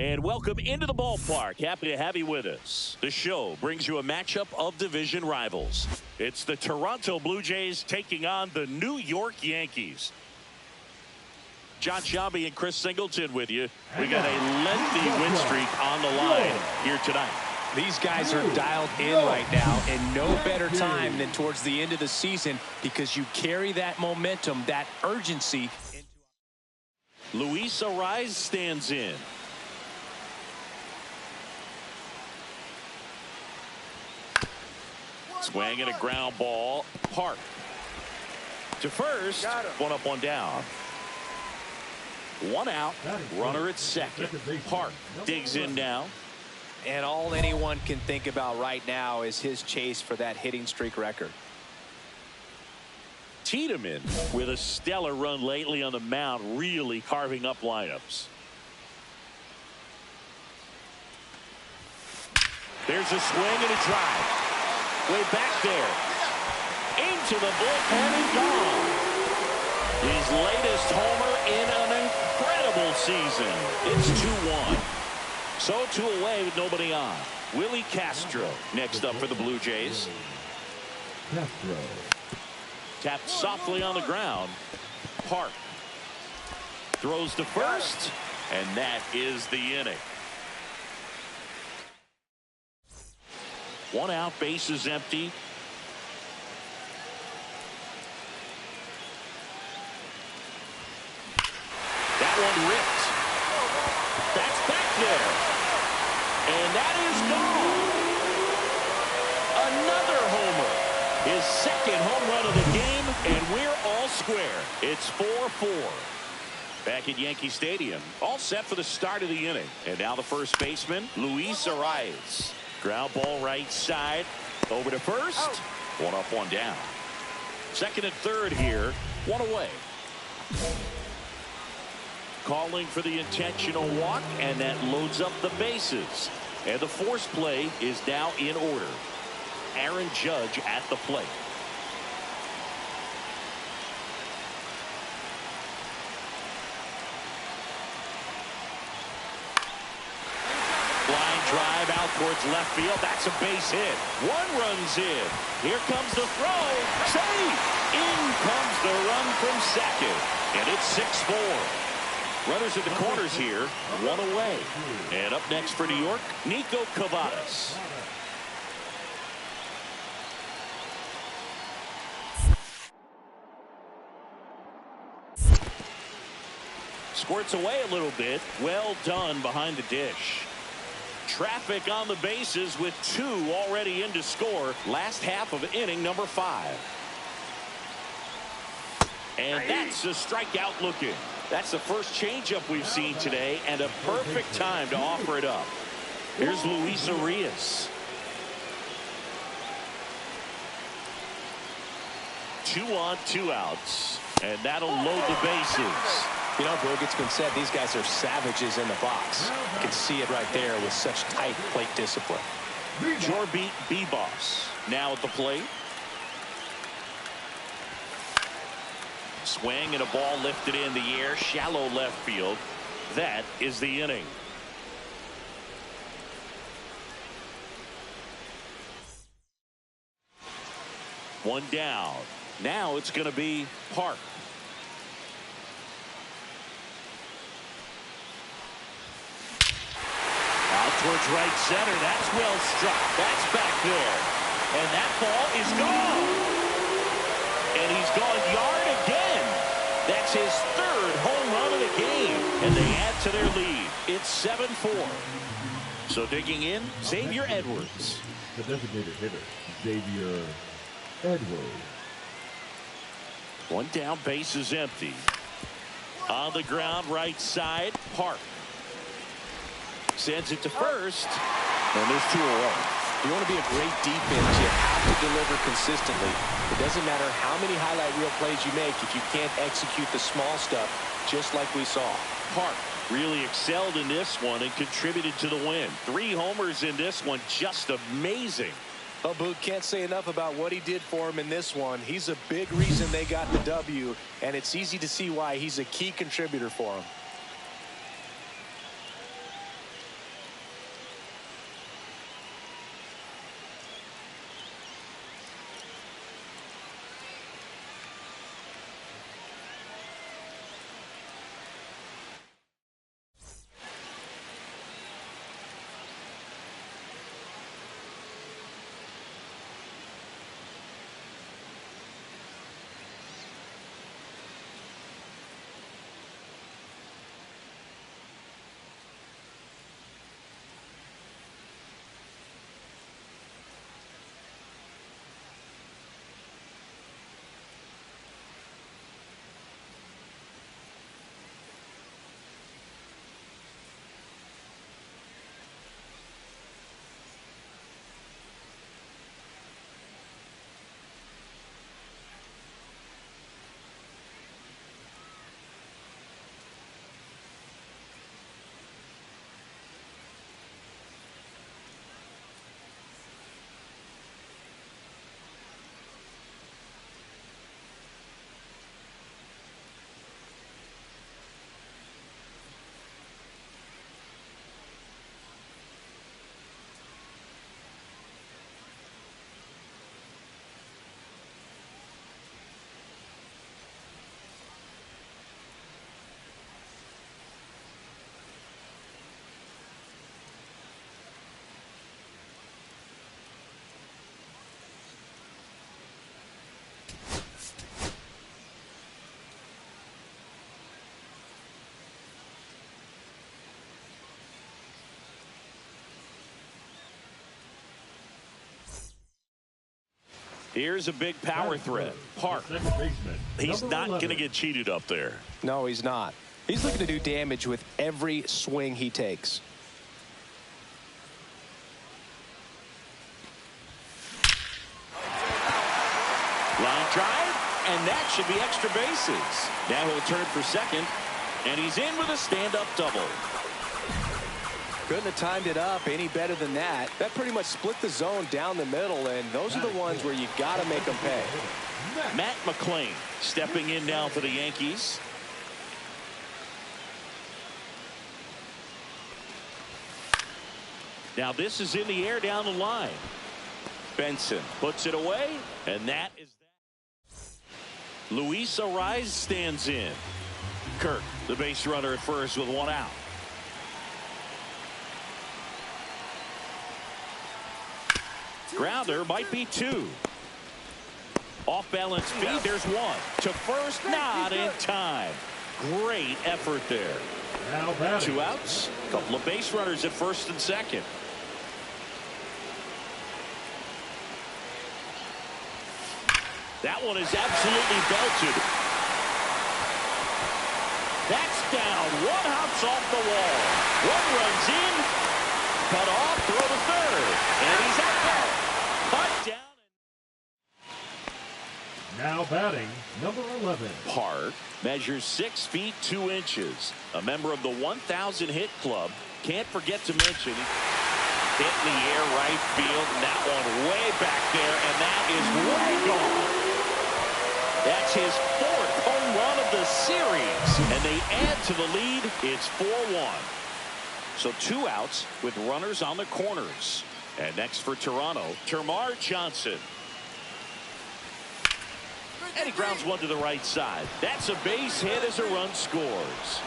And welcome into the ballpark. Happy to have you with us. The show brings you a matchup of division rivals. It's the Toronto Blue Jays taking on the New York Yankees. John Shelby and Chris Singleton with you. We got a lengthy win streak on the line here tonight. These guys are dialed in right now, and no better time than towards the end of the season because you carry that momentum, that urgency. Luis Arraez stands in. Swing and a ground ball. Park to first. One up, one down. One out. Runner at second. Park digs in now. And all anyone can think about right now is his chase for that hitting streak record. Tiedemann with a stellar run lately on the mound, really carving up lineups. There's a swing and a drive. Way back there. Into the bullpen and gone. His latest homer in an incredible season. It's 2-1. So 2 away with nobody on. Willie Castro next up for the Blue Jays. Castro. Tapped softly on the ground. Park throws to first, and that is the inning. One out, bases empty. That one ripped. That's back there. And that is gone. Another homer. His second home run of the game, and we're all square. It's 4-4. Back at Yankee Stadium, all set for the start of the inning. And now the first baseman, Luis Arraez. Ground ball right side. Over to first. One up, one down. Second and third here. One away. Calling for the intentional walk, and that loads up the bases. And the force play is now in order. Aaron Judge at the plate. Line drive out towards left field. That's a base hit. One run's in. Here comes the throw. Safe. In comes the run from second. And it's 6-4. Runners at the corners here. One away. And up next for New York, Nico Cavadas. Squirts away a little bit. Well done behind the dish. Traffic on the bases with 2 already in to score. Last half of inning number 5. And that's a strikeout looking. That's the first changeup we've seen today, and a perfect time to offer it up. Here's Luis Arraez. 2 on, 2 outs. And that'll load the bases. You know, Brooke, it's been said these guys are savages in the box. You can see it right there with such tight plate discipline. Jorbit Bibas now at the plate. Swing and a ball lifted in the air, shallow left field. That is the inning. One down. Now it's going to be Park. Out towards right center. That's well struck. That's back there. And that ball is gone. And he's gone yard again. That's his 3rd home run of the game. And they add to their lead. It's 7-4. So digging in, Xavier Edwards. The designated hitter, Xavier Edwards. One down, base is empty. On the ground, right side, Park. Sends it to first. And there's 2 away. If you want to be a great defense, you have to deliver consistently. It doesn't matter how many highlight reel plays you make if you can't execute the small stuff, just like we saw. Park really excelled in this one and contributed to the win. 3 homers in this one, just amazing. Well, Boot, can't say enough about what he did for him in this one. He's a big reason they got the W, and it's easy to see why he's a key contributor for him. Here's a big power threat. Park. He's not going to get cheated up there. No, he's not. He's looking to do damage with every swing he takes. Line drive, and that should be extra bases. Now he'll turn for second, and he's in with a stand-up double. Couldn't have timed it up any better than that. That pretty much split the zone down the middle, and those are the ones where you got to make them pay. Matt McClain stepping in now for the Yankees. Now this is in the air down the line. Benson puts it away, and that is that. Luis Ariz stands in. Kirk, the base runner at first with one out. Grounder might be two. Off balance feed, there's one. To first, not in time. Great effort there. Two outs, couple of base runners at first and second. That one is absolutely belted. That's down. One hops off the wall. One runs in. Cut off, throw to third. And he's out there. Cut down. Now batting, number 11. Park measures 6 feet 2 inches. A member of the 1,000 hit club. Can't forget to mention hit in the air right field. And that one way back there. And that is way gone. That's his 4th home run of the series. And they add to the lead. It's 4-1. So 2 outs with runners on the corners. And next for Toronto, Termarr Johnson. And he grounds one to the right side. That's a base hit as a run scores.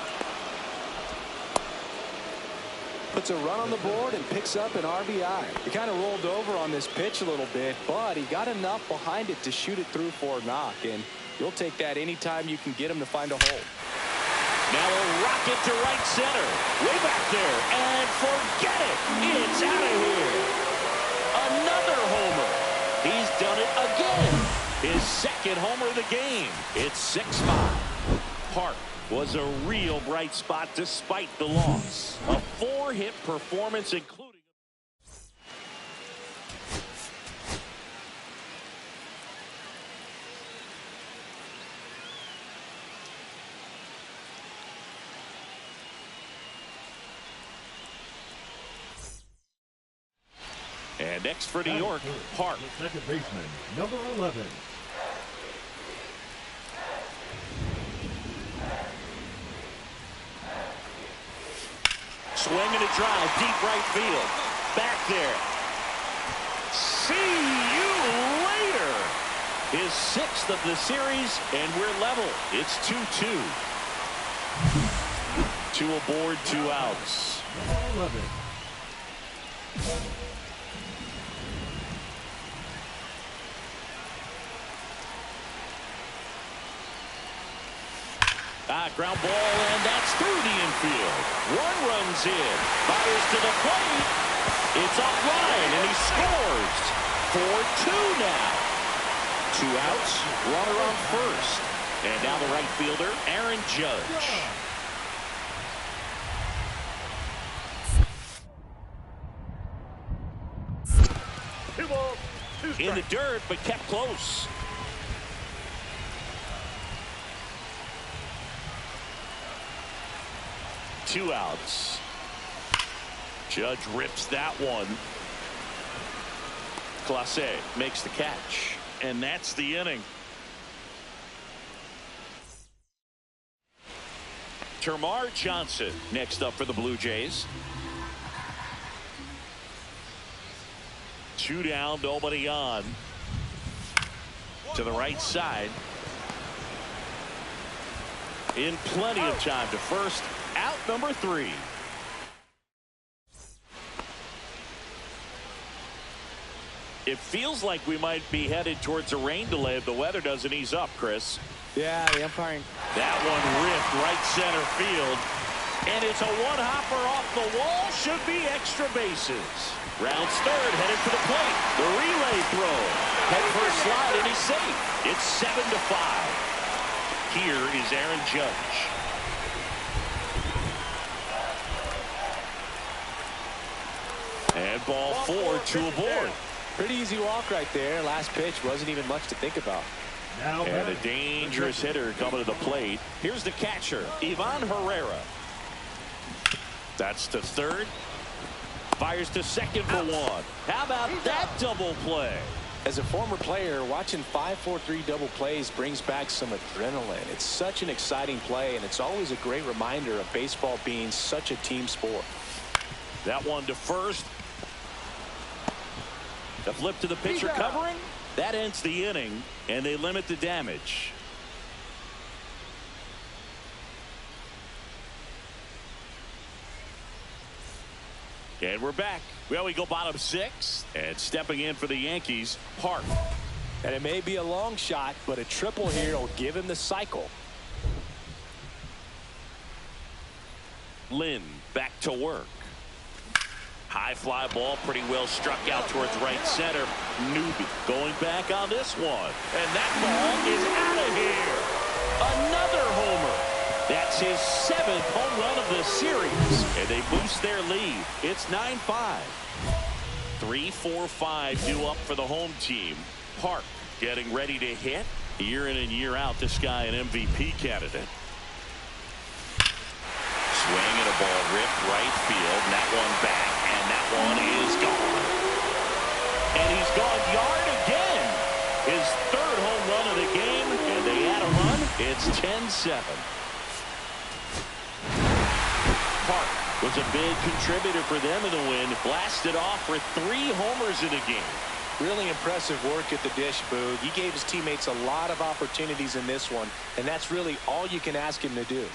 Puts a run on the board and picks up an RBI. He kind of rolled over on this pitch a little bit, but he got enough behind it to shoot it through for a knock. And you'll take that anytime you can get him to find a hole. Now a rocket to right center. Way back there. And forget it. It's out of here. Another homer. He's done it again. His 2nd homer of the game. It's 6-5. Park was a real bright spot despite the loss. A 4-hit performance, including and next for New York, Park. Second baseman, number 11. Swing and a drive, deep right field. Back there. See you later. His 6th of the series, and we're level. It's 2-2. 2 aboard, 2 outs. Number 11. Ground ball, and that's through the infield. One runs in. Fires to the plate. It's offline, and he scores. 4-2 now. 2 outs, runner on first. And now the right fielder, Aaron Judge. In the dirt, but kept close. Two outs. Judge rips that one. Clase makes the catch, and that's the inning. Termarr Johnson next up for the Blue Jays. 2 down, nobody on. To the right side. In plenty of time to first. Out number 3. It feels like we might be headed towards a rain delay if the weather doesn't ease up, Chris. Yeah, the umpiring. That one ripped right center field. And it's a one-hopper off the wall. Should be extra bases. Rounds third, headed for the plate. The relay throw. Head first slide, and he's safe. It's 7-5. Here is Aaron Judge. And ball 4, 2 aboard. Pretty easy walk right there. Last pitch wasn't even much to think about. Now and a dangerous hitter coming to the plate. Here's the catcher, Ivan Herrera. That's to third. Fires to second for one. How about that double play? As a former player, watching 5-4-3 double plays brings back some adrenaline. It's such an exciting play, and it's always a great reminder of baseball being such a team sport. That one to first. The flip to the pitcher covering. That ends the inning, and they limit the damage. And we're back. Well, we go bottom 6, and stepping in for the Yankees, Park. And it may be a long shot, but a triple here will give him the cycle. Lynn back to work. High fly ball, pretty well struck out towards right center. Newby going back on this one. And that ball is out of here. Another homer. That's his 7th home run of the series. And they boost their lead. It's 9-5. 3-4-5 due up for the home team. Park getting ready to hit. Year in and year out, this guy an MVP candidate. Swing and a ball ripped right field. And that one back. And that one is gone. And he's gone yard again. His 3rd home run of the game. And they add a run. It's 10-7. Park was a big contributor for them in the win. Blasted off for 3 homers in the game. Really impressive work at the dish, Boog. He gave his teammates a lot of opportunities in this one, and that's really all you can ask him to do.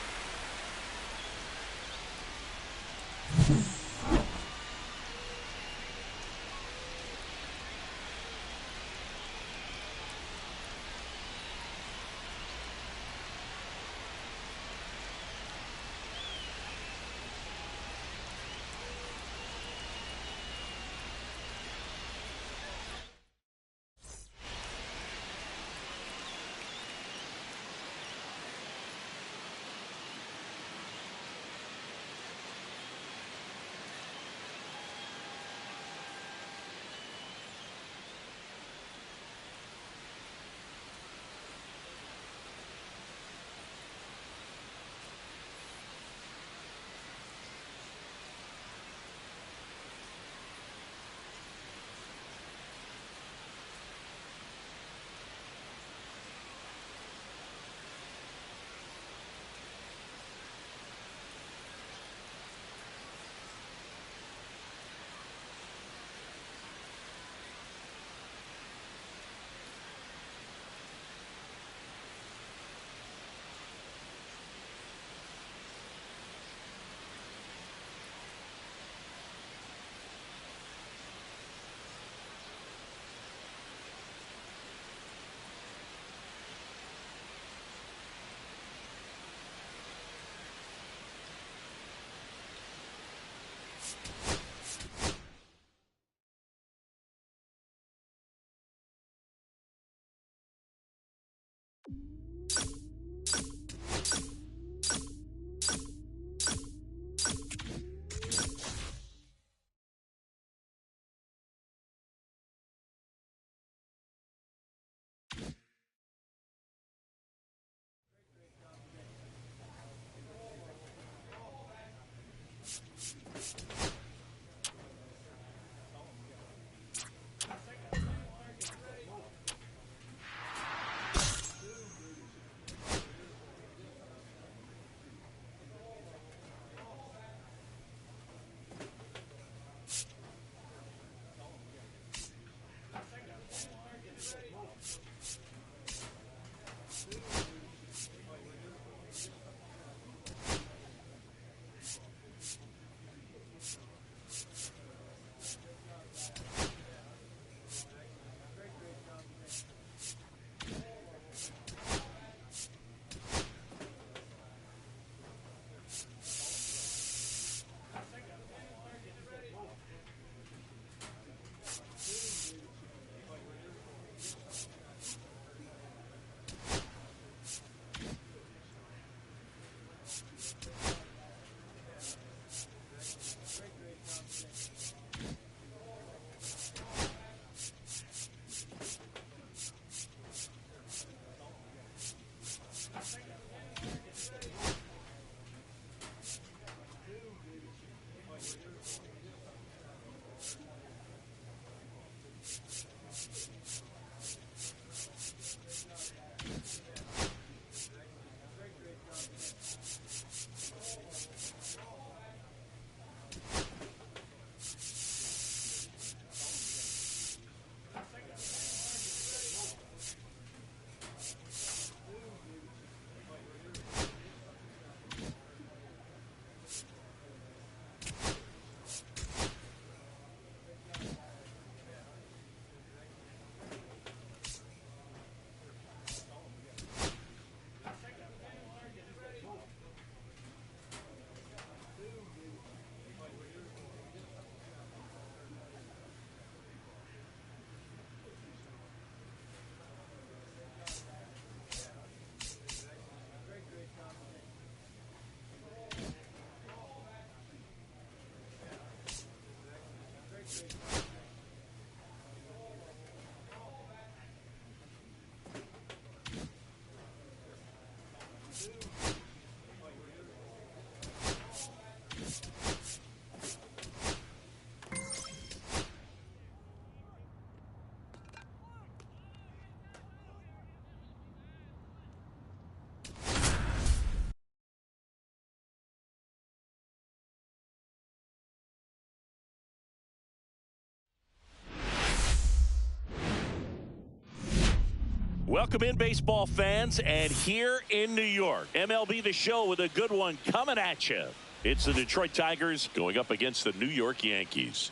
Welcome in, baseball fans, and here in New York, MLB The Show with a good one coming at you. It's the Detroit Tigers going up against the New York Yankees.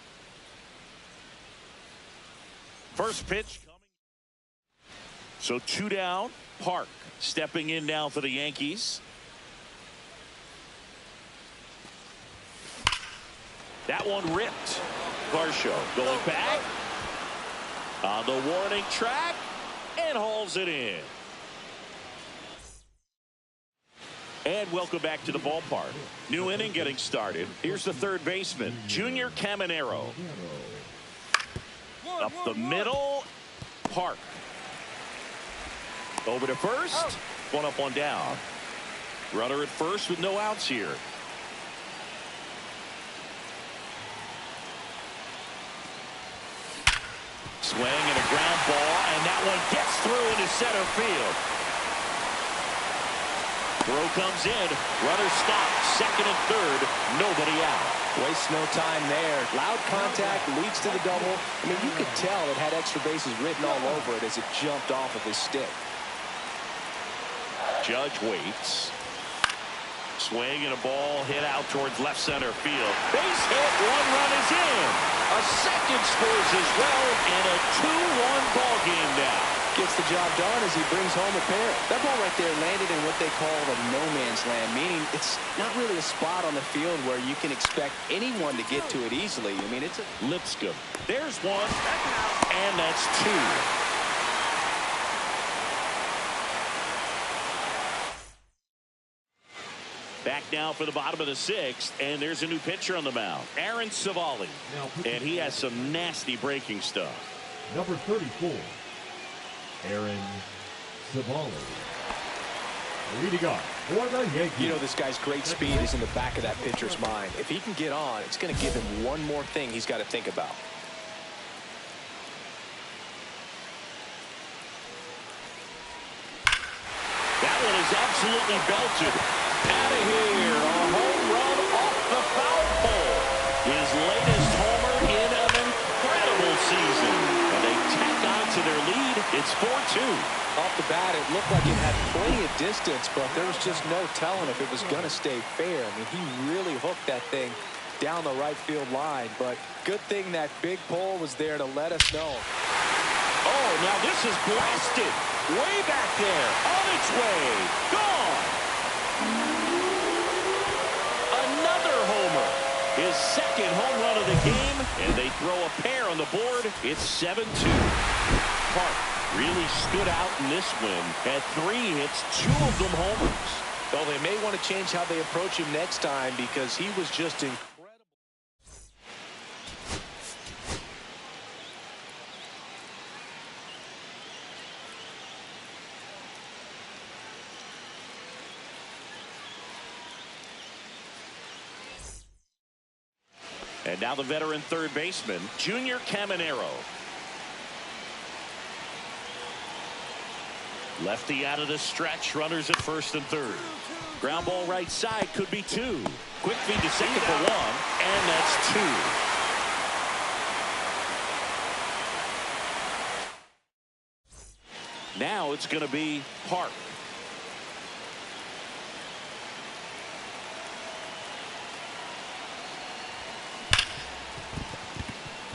First pitch coming. So 2 down. Park stepping in now for the Yankees. That one ripped. Varsho going back on the warning track and hauls it in. And welcome back to the ballpark. New inning getting started. Here's the third baseman, Junior Caminero. Up the middle. Park. Over to first. One up, one down. Runner at first with no outs here. Swing and a ground ball, and that one gets through into center field. Throw comes in. Runner stopped. Second and third. Nobody out. Wastes no time there. Loud contact leads to the double. I mean, you could tell it had extra bases written all over it as it jumped off of his stick. Judge waits. Swing and a ball hit out towards left center field. Base hit. One run is in. A second scores as well, and a 2-1 ball game now. Gets the job done as he brings home a pair. That ball right there landed in what they call the no man's land, meaning it's not really a spot on the field where you can expect anyone to get to it easily. I mean, it's a Lipscomb. There's one, and that's two. Back now for the bottom of the sixth, and there's a new pitcher on the mound, Aaron Savali, and he has some nasty breaking stuff. Number 34, Aaron Savali. Leading off for the Yankees. You know, this guy's great speed is in the back of that pitcher's mind. If he can get on, it's going to give him one more thing he's got to think about. That one is absolutely belted. Out of here, a home run off the foul pole. His latest homer in an incredible season. And they tack on to their lead. It's 4-2. Off the bat, it looked like it had plenty of distance, but there was just no telling if it was going to stay fair. I mean, he really hooked that thing down the right field line. But good thing that big pole was there to let us know. Oh, now this is blasted. Way back there. On its way. Gone. Another homer. His second home run of the game. And they throw a pair on the board. It's 7-2. Park really stood out in this win. Had 3 hits, 2 of them homers. Well, they may want to change how they approach him next time because he was just incredible. And now the veteran third baseman, Junior Caminero. Lefty out of the stretch, runners at first and third. Ground ball right side, could be 2. Quick feed to second for 1, and that's 2. Now it's going to be Park.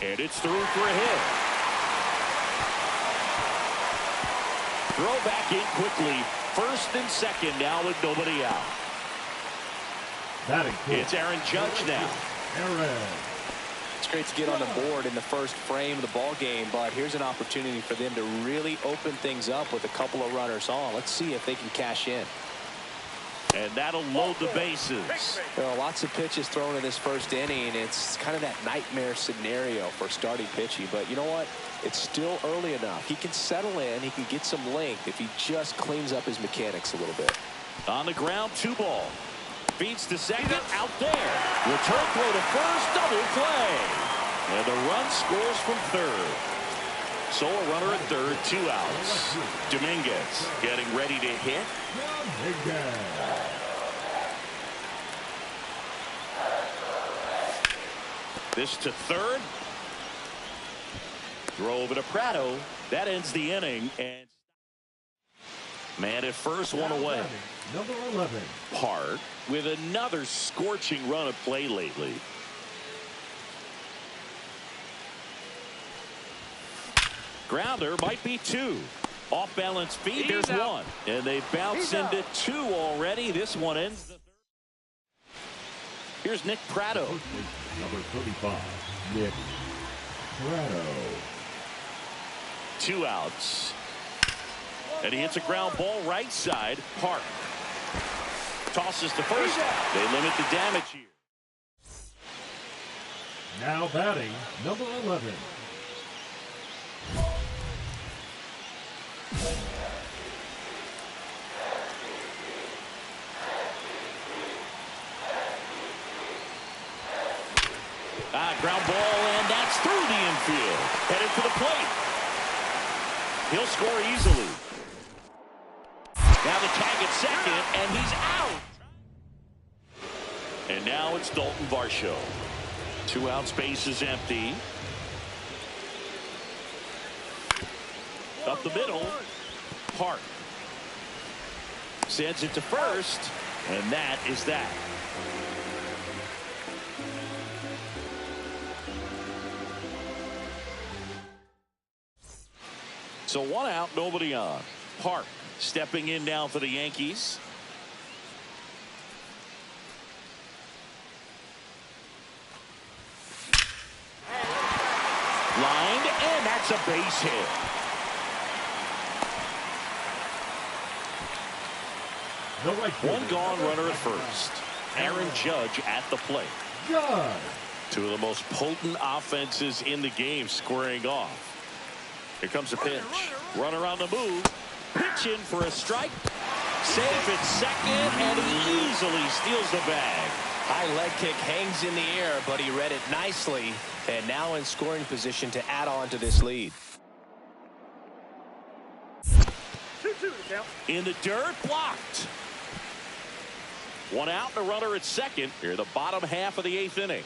And it's through for a hit. Throw back in quickly. First and second now with nobody out. It's Aaron Judge now. Aaron. It's great to get on the board in the first frame of the ball game, but here's an opportunity for them to really open things up with a couple of runners on. Let's see if they can cash in. And that'll load the bases. There are lots of pitches thrown in this first inning. It's kind of that nightmare scenario for starting pitching. But you know what? It's still early enough. He can settle in. He can get some length if he just cleans up his mechanics a little bit. On the ground, 2 ball. Feeds to second, out there. Return throw to first, double play. And the run scores from third. So a runner at third, 2 outs. Dominguez getting ready to hit. This to third. Throw over to Prado. That ends the inning. And man at first, 1 away. Number 11. Hart with another scorching run of play lately. Grounder might be 2. Off balance feed. There's 1. And they bounce into 2 already. This one ends the third. Here's Nick Prado. Number 35. Nick Prado. 2 outs. And he hits a ground ball right side. Hart tosses to first. They limit the damage here. Now batting, number 11. Ground ball, and that's through the infield. Headed for the plate. He'll score easily. Now the tag at second, and he's out. And now it's Dalton Varsho. 2 outs, base is empty. Up the middle. Hart sends it to first, and that is that. So 1 out, nobody on. Hart stepping in now for the Yankees. Lined, and that's a base hit. No right. 1 gone, runner at first. Aaron Judge at the plate. Judge. 2 of the most potent offenses in the game squaring off. Here comes a pitch. Runner on the move. Pitch in for a strike. Safe at second, and he easily steals the bag. High leg kick hangs in the air, but he read it nicely, and now in scoring position to add on to this lead. In the dirt, blocked. 1 out, and a runner at second. Here, the bottom half of the 8th inning.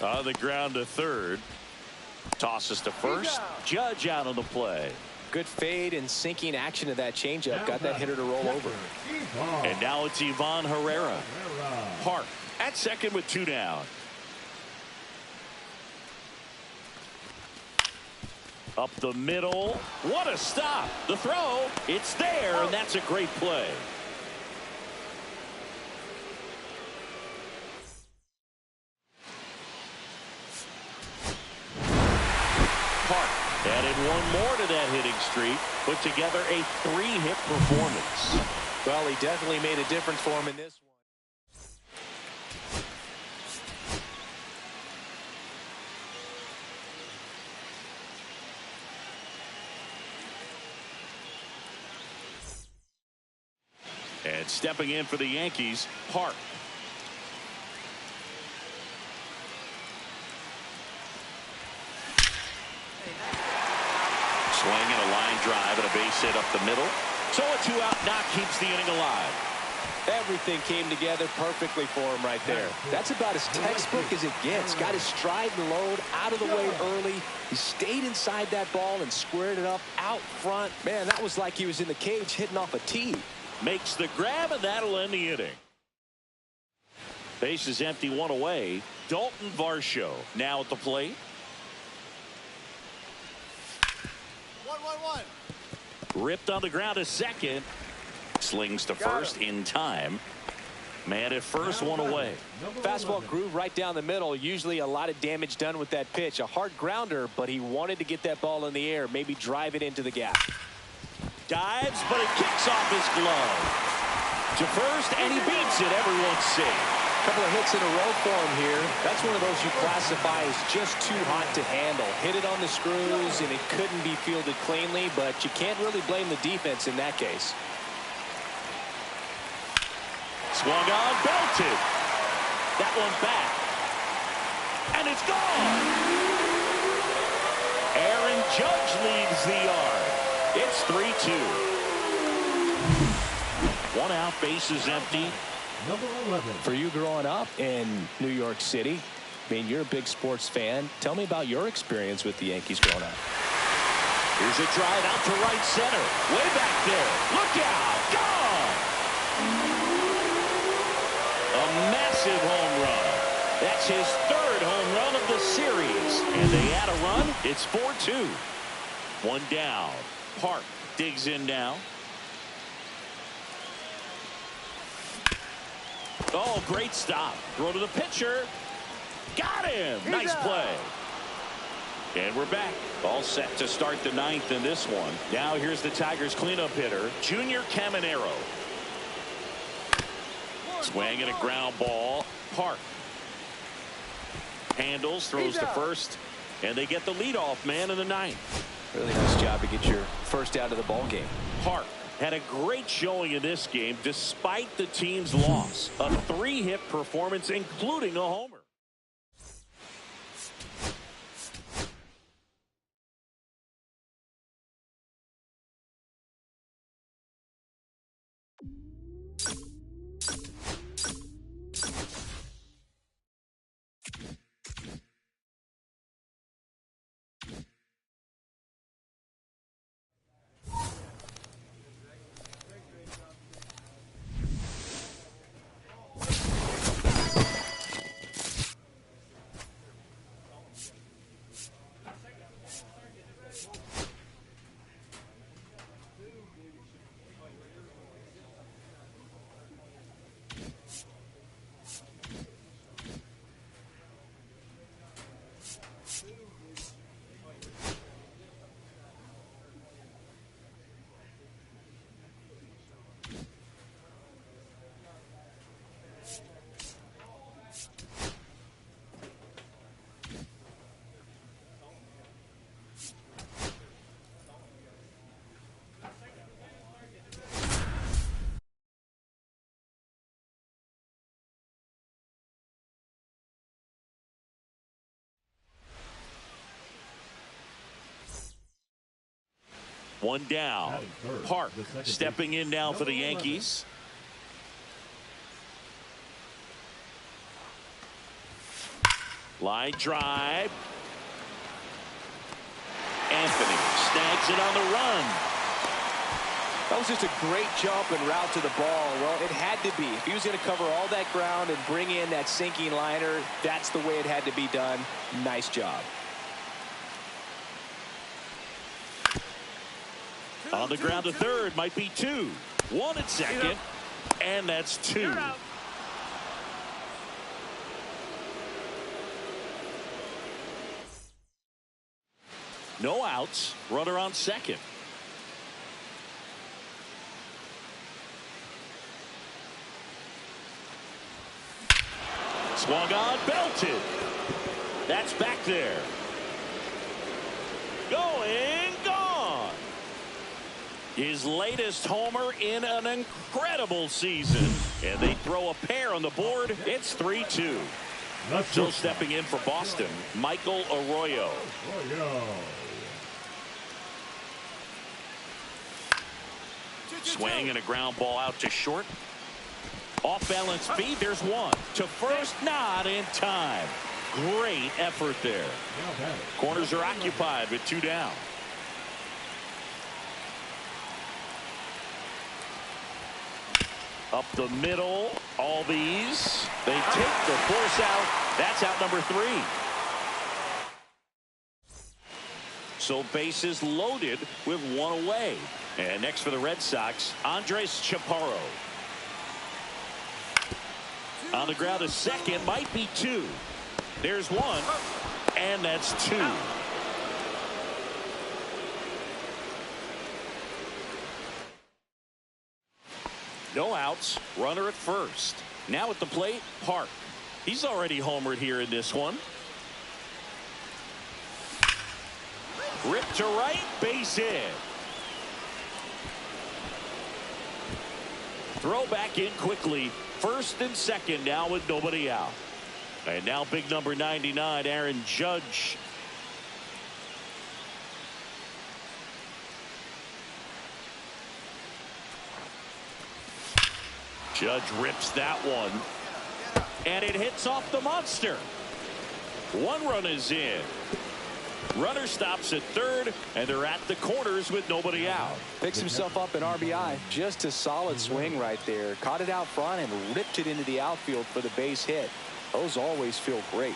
On the ground to third. Tosses to first. Judge out on the play. Good fade and sinking action of that changeup. Got that hitter to roll over. And now it's Ivan Herrera. Hart at second with 2 down. Up the middle. What a stop. The throw. It's there, and that's a great play. Hart added 1 more to that hitting streak. Put together a 3-hit performance. Well, he definitely made a difference for him in this one. And stepping in for the Yankees, Hart. Swing and a line drive and a base hit up the middle. So a 2-out knock keeps the inning alive. Everything came together perfectly for him right there. That's about as textbook as it gets. Got his stride and load out of the way early. He stayed inside that ball and squared it up out front. Man, that was like he was in the cage hitting off a tee. Makes the grab, and that'll end the inning. Base is empty, 1 away. Dalton Varsho now at the plate. 1-1-1. Ripped on the ground to second. Slings to first in time. Man at first, 1 away. Fastball groove right down the middle. Usually a lot of damage done with that pitch. A hard grounder, but he wanted to get that ball in the air, maybe drive it into the gap. Dives, but it kicks off his glove. To first, and he beats it. Everyone's safe. Couple of hits in a row for him here. That's one of those you classify as just too hot to handle. Hit it on the screws, and it couldn't be fielded cleanly, but you can't really blame the defense in that case. Swung on, belted. That one back. And it's gone. Aaron Judge leads the yard. It's 3-2. One out, bases empty. Number 11. For you growing up in New York City, I mean, you're a big sports fan. Tell me about your experience with the Yankees growing up. Here's a drive out to right center. Way back there. Look out. Gone. A massive home run. That's his third home run of the series. And they add a run. It's 4-2. One down. Park digs in now. Oh, great stop. Throw to the pitcher. Got him. Nice play. And we're back. All set to start the ninth in this one. Now here's the Tigers cleanup hitter, Junior Caminero. Swing and a ground ball. Park handles, throws to first, and they get the leadoff man in the ninth. Really nice job to get your first out of the ball game. Park had a great showing in this game despite the team's loss. A 3-hit performance, including a homer. One down. Park stepping in now for the Yankees. Line drive. Anthony snags it on the run. That was just a great jump and route to the ball. Well, it had to be. If he was going to cover all that ground and bring in that sinking liner, that's the way it had to be done. Nice job. On the ground to third, might be two. One at second, and that's two. No outs, runner on second. Swung on, belted. That's back there. Going, gone. His latest homer in an incredible season. And they throw a pair on the board. It's 3-2. Still stepping in for Boston, Michael Arroyo. Swing and a ground ball out to short. Off balance feed, there's one. To first, not in time. Great effort there. Corners are occupied with two down. Up the middle, all these. They take the force out. That's out number 3. So bases loaded with one away. And next for the Red Sox, Andres Chaparro. On the ground to second, might be two. There's one, and that's two. No outs, runner at first. Now at the plate, Park. He's already homered here in this one. Rip to right, base hit. Throw back in quickly. First and second now with nobody out. And now big number 99, Aaron Judge. Judge rips that one. And it hits off the monster. One run is in. Runner stops at third, and they're at the corners with nobody out. Picks himself up an RBI. Just a solid swing right there. Caught it out front and ripped it into the outfield for the base hit. Those always feel great.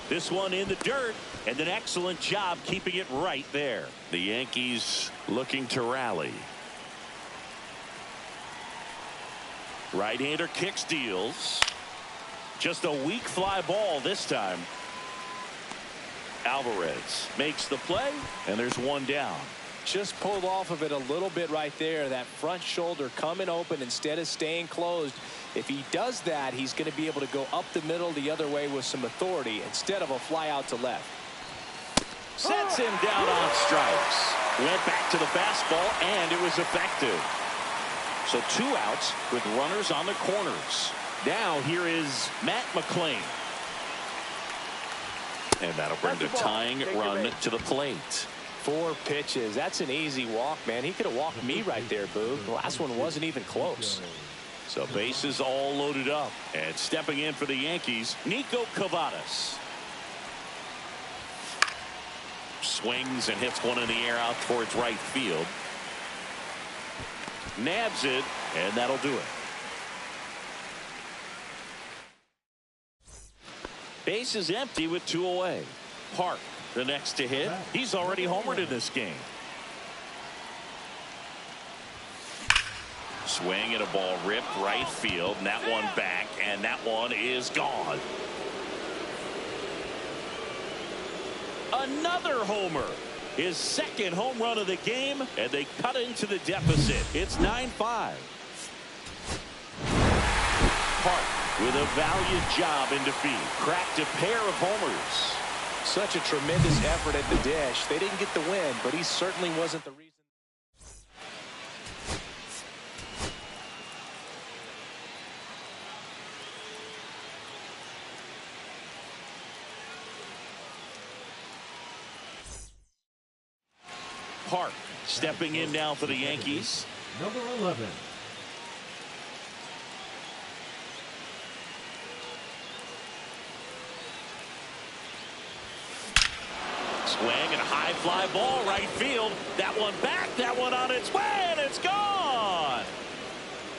This one in the dirt, and an excellent job keeping it right there. The Yankees looking to rally. Right-hander kicks, deals. Just a weak fly ball this time. Alvarez makes the play, and there's one down. Just pulled off of it a little bit right there. That front shoulder coming open instead of staying closed. If he does that, he's going to be able to go up the middle the other way with some authority instead of a fly out to left. Sets him down on strikes. Went back to the fastball, and it was effective. So 2 outs with runners on the corners. Now here is Matt McClain. And that'll bring the tying run to the plate. 4 pitches. That's an easy walk, man. He could have walked me right there, Boo. The last one wasn't even close. So bases all loaded up. And stepping in for the Yankees, Nico Cavadas. Swings and hits one in the air out towards right field. Nabs it, and that'll do it. Base is empty with 2 away. Park, the next to hit. He's already homered in this game. Swing and a ball ripped right field, and that one back, and that one is gone. Another homer. His second home run of the game, and they cut into the deficit. It's 9-5. Park with a valiant job in defeat. Cracked a pair of homers. Such a tremendous effort at the dish. They didn't get the win, but he certainly wasn't the reason. Park stepping in now for the Yankees. Number 11. Swing and a high fly ball right field. That one back, that one on its way, and it's gone.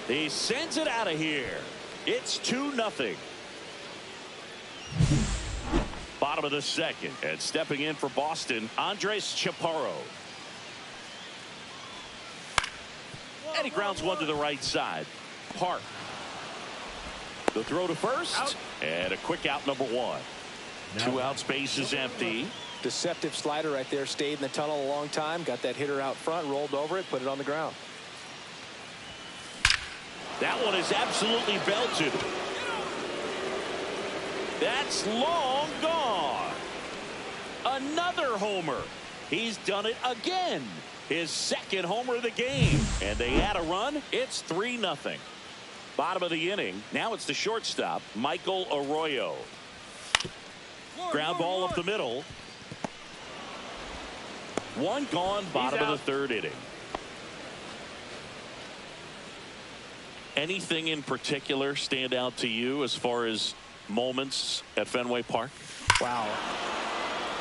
He sends it out of here. It's 2-0. Bottom of the second, and stepping in for Boston, Andres Chaparro. And he grounds one to the right side. Park. The throw to first. Out. And a quick out, number 1. 2 outs, base is empty. Deceptive slider right there. Stayed in the tunnel a long time. Got that hitter out front. Rolled over it. Put it on the ground. That one is absolutely belted. That's long gone. Another homer. He's done it again. His second homer of the game. And they add a run. It's 3-0. Bottom of the inning. Now it's the shortstop, Michael Arroyo. Ground ball up the middle. One gone, bottom of the 3rd inning. Anything in particular stand out to you as far as moments at Fenway Park? Wow.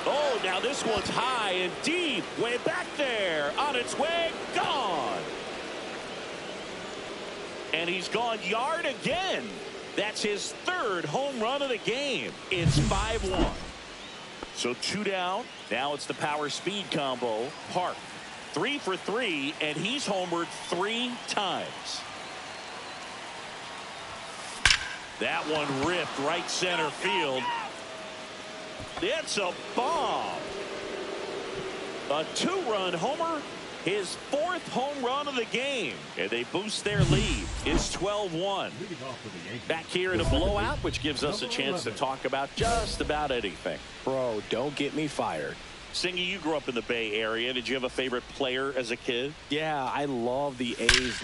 Oh, now this one's high and deep. Way back there. On its way. Gone. And he's gone yard again. That's his 3rd home run of the game. It's 5-1. So 2 down. Now it's the power speed combo. Park 3 for 3, and he's homered 3 times. That one ripped right center field. It's a bomb. A two-run homer, his fourth home run of the game, and they boost their lead. It's 12-1. Back here in a blowout, which gives us a chance to talk about just about anything. Bro, don't get me fired. Singy, you grew up in the Bay Area. Did you have a favorite player as a kid? Yeah, I love the A's.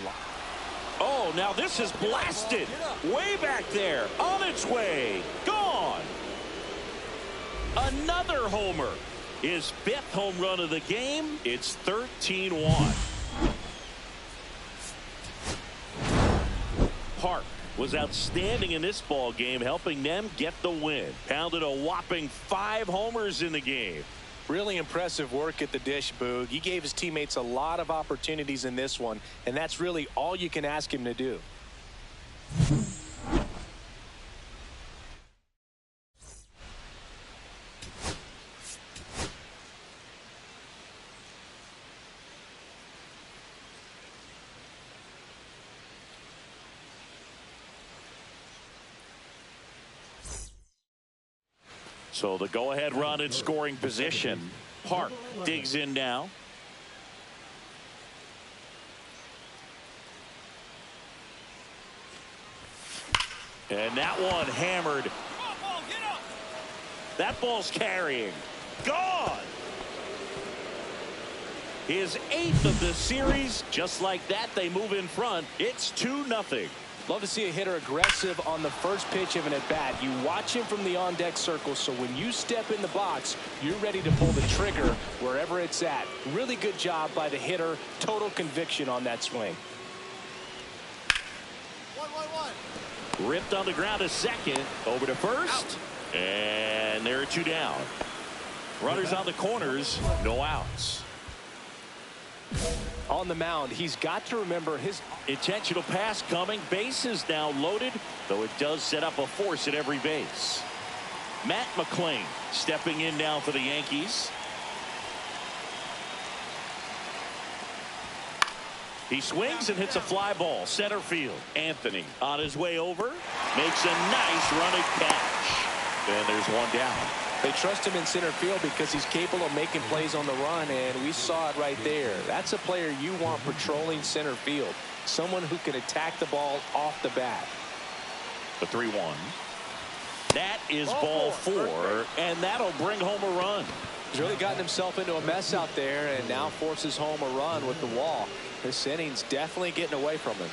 Oh, now this is blasted. Way back there. On its way. Gone. Another homer. His fifth home run of the game. It's 13-1. Park was outstanding in this ball game, helping them get the win. Pounded a whopping 5 homers in the game. Really impressive work at the dish, Boog. He gave his teammates a lot of opportunities in this one, and that's really all you can ask him to do. So the go-ahead run in scoring position. Park digs in now. And that one hammered. That ball's carrying. Gone. His 8th of the series. Just like that, they move in front. It's 2-0. Love to see a hitter aggressive on the first pitch of an at-bat. You watch him from the on-deck circle, so when you step in the box, you're ready to pull the trigger wherever it's at. Really good job by the hitter. Total conviction on that swing. 1-1-1. Ripped on the ground to second. Over to first. Out. And there are 2 down. Runners on the corners. No outs. On the mound, he's got to remember his intentional pass coming. Base is now loaded, though it does set up a force at every base. Matt McClain stepping in now for the Yankees. He swings and hits a fly ball center field. Anthony on his way over makes a nice running catch, and there's 1 down. They trust him in center field because he's capable of making plays on the run, and we saw it right there. That's a player you want patrolling center field. Someone who can attack the ball off the bat. The 3-1. That is ball 4, and that'll bring home a run. He's really gotten himself into a mess out there and now forces home a run with the wall. This inning's definitely getting away from him.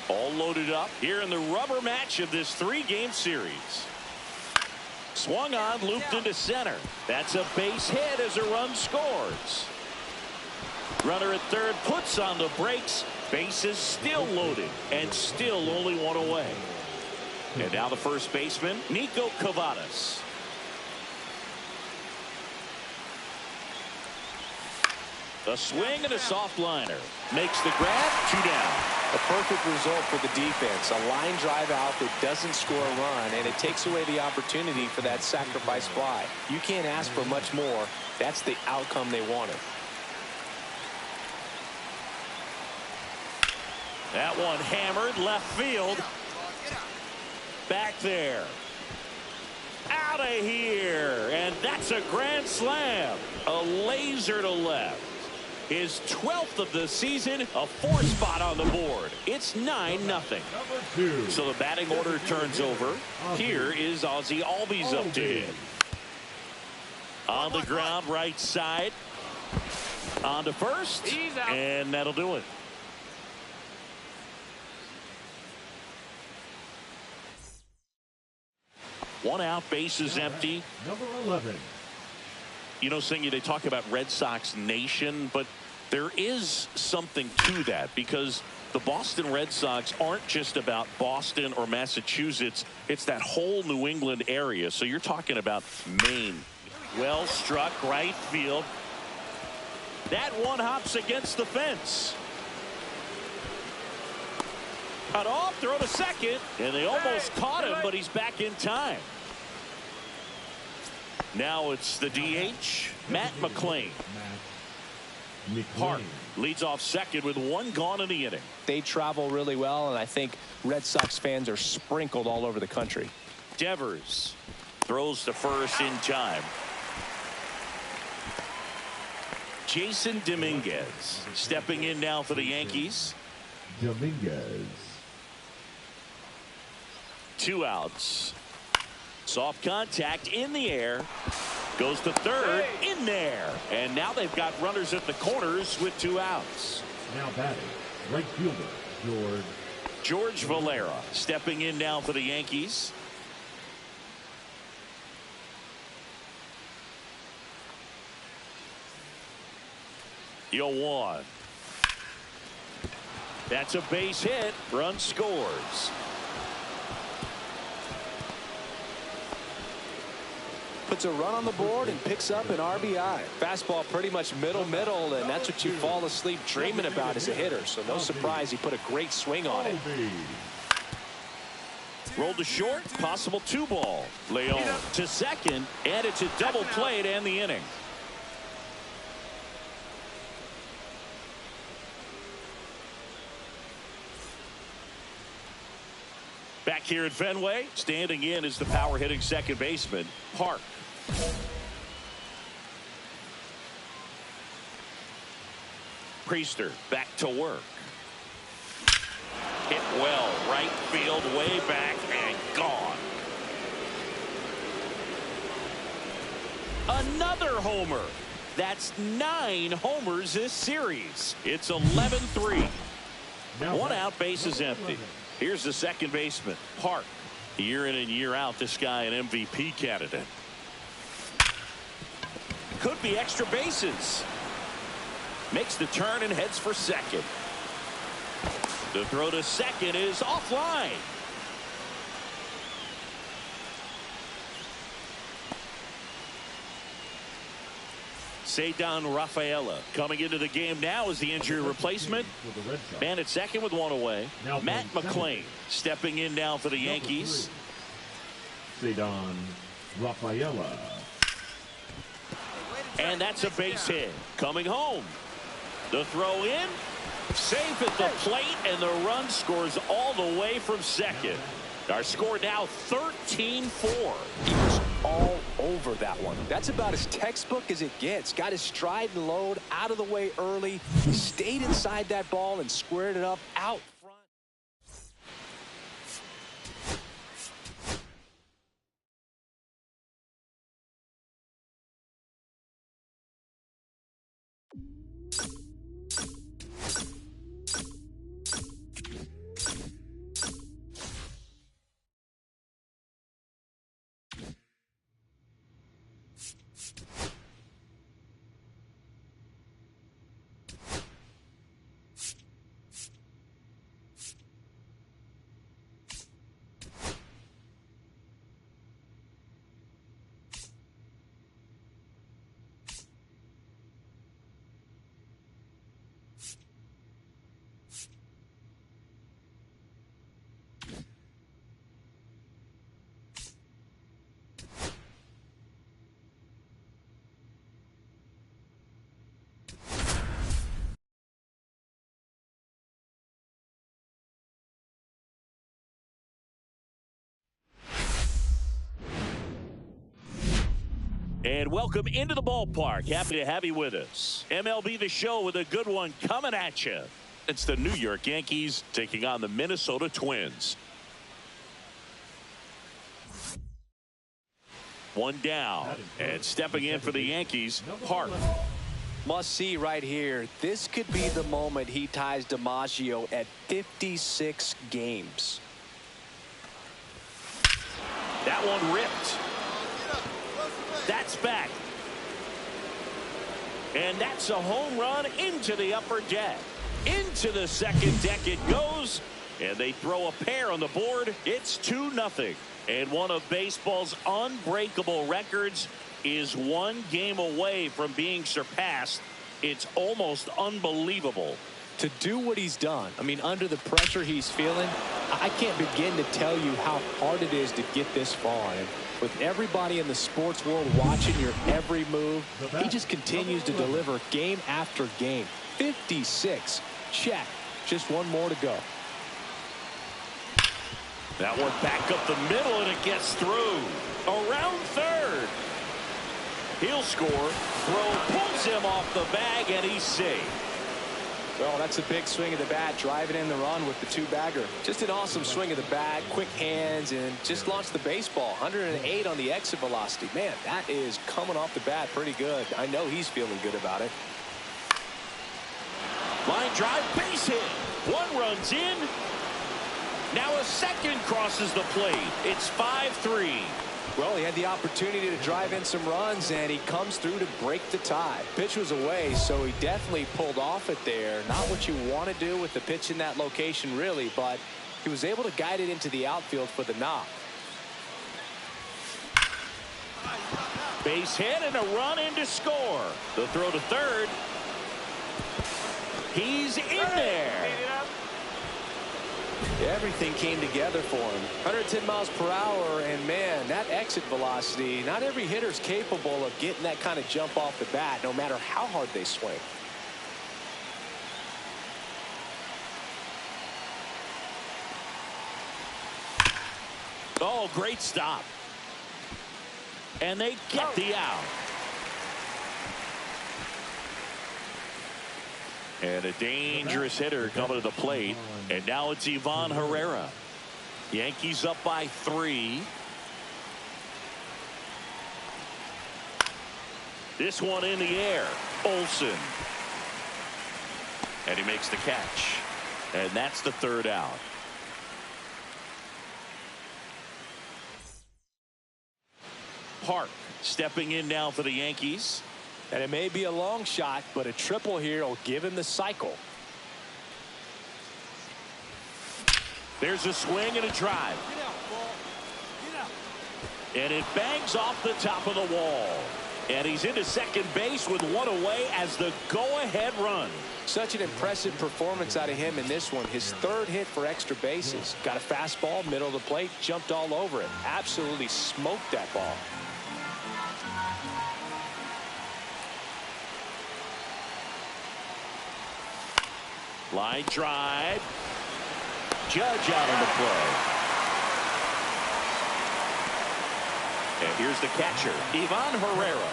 All loaded up here in the rubber match of this 3-game series. Swung on, looped into center. That's a base hit as a run scores. Runner at third puts on the brakes. Base is still loaded and still only 1 away. And now the first baseman, Nico Cavadas. A swing and a soft liner. Makes the grab, 2 down. A perfect result for the defense. A line drive out that doesn't score a run, and it takes away the opportunity for that sacrifice fly. You can't ask for much more. That's the outcome they wanted. That one hammered left field. Back there. Out of here. And that's a grand slam. A laser to left. His 12th of the season, a 4 spot on the board. It's 9-0. So the batting order turns over. Here is Ozzie Albies up to hit. On the ground, right side. On to first. And that'll do it. One out, base is empty. Number 11. You know, Singy, they talk about Red Sox Nation, but there is something to that because the Boston Red Sox aren't just about Boston or Massachusetts. It's that whole New England area. So you're talking about Maine. Well struck, right field. That one hops against the fence. Cut off, throw to second, and they almost caught him, but he's back in time. Now it's the DH, Matt McClain. Park leads off second with 1 gone in the inning. They travel really well, and I think Red Sox fans are sprinkled all over the country. Devers throws to first in time. Jason Dominguez stepping in now for the Yankees. Dominguez. 2 outs. Soft contact in the air. Goes to third, in there. And now they've got runners at the corners with 2 outs. Now batting, right fielder, George Valera stepping in now for the Yankees. The 0-1. That's a base hit. Run scores. Puts a run on the board and picks up an RBI. Fastball pretty much middle, and that's what you fall asleep dreaming about as a hitter. So no surprise he put a great swing on it. Rolled to short, possible 2-ball. Leon to second, and it's a double play to end the inning. Back here at Fenway, standing in is the power hitting second baseman, Park. Priester back to work. Hit well, right field, way back, and gone. Another homer. That's 9 homers this series. It's 11-3. 1 out, base is empty. Here's the second baseman, Park. Year in and year out, this guy an MVP candidate. Could be extra bases. Makes the turn and heads for second. The throw to second is offline. Cedar Rafaela coming into the game now as the injury replacement. Man at second with 1 away. Matt McClain stepping in now for the Yankees. Cedar Rafaela. And that's a base hit. Coming home. The throw in. Safe at the plate, and the run scores all the way from second. Our score now 13-4. He was all over that one. That's about as textbook as it gets. Got his stride and load out of the way early. Stayed inside that ball and squared it up out front. And welcome into the ballpark. Happy to have you with us. MLB The Show with a good one coming at you. It's the New York Yankees taking on the Minnesota Twins. 1 down. And stepping in for the Yankees, Park. Must see right here. This could be the moment he ties DiMaggio at 56 games. That one ripped. That's back. And that's a home run into the upper deck. Into the second deck it goes. And they throw a pair on the board. It's 2-0. And one of baseball's unbreakable records is 1 game away from being surpassed. It's almost unbelievable. To do what he's done, I mean, under the pressure he's feeling, I can't begin to tell you how hard it is to get this far. And with everybody in the sports world watching your every move, he just continues to deliver game after game. 56. Check. Just 1 more to go. That one back up the middle, and it gets through. Around third. He'll score. Throw pulls him off the bag, and he's safe. Well, that's a big swing of the bat, driving in the run with the two-bagger. Just an awesome swing of the bat, quick hands, and just launched the baseball. 108 on the exit velocity. Man, that is coming off the bat pretty good. I know he's feeling good about it. Line drive, base hit. One runs in. Now a second crosses the plate. It's 5-3. Well, he had the opportunity to drive in some runs, and he comes through to break the tie. Pitch was away, so he definitely pulled off it there. Not what you want to do with the pitch in that location, really, but he was able to guide it into the outfield for the knock. Base hit and a run in to score. The throw to third. He's in there. Everything came together for him. 110 miles per hour, and man, that exit velocity, not every hitter's capable of getting that kind of jump off the bat, no matter how hard they swing. Oh, great stop. And they get the out. And a dangerous hitter coming to the plate. And now it's Ivan Herrera. Yankees up by 3. This one in the air. Olsen. And he makes the catch. And that's the third out. Park stepping in now for the Yankees. And it may be a long shot, but a triple here will give him the cycle. There's a swing and a drive. And it bangs off the top of the wall. And he's into second base with one away as the go-ahead run. Such an impressive performance out of him in this one. His third hit for extra bases. Got a fastball, middle of the plate, jumped all over it. Absolutely smoked that ball. Line drive. Judge out on the play. And here's the catcher, Ivan Herrera.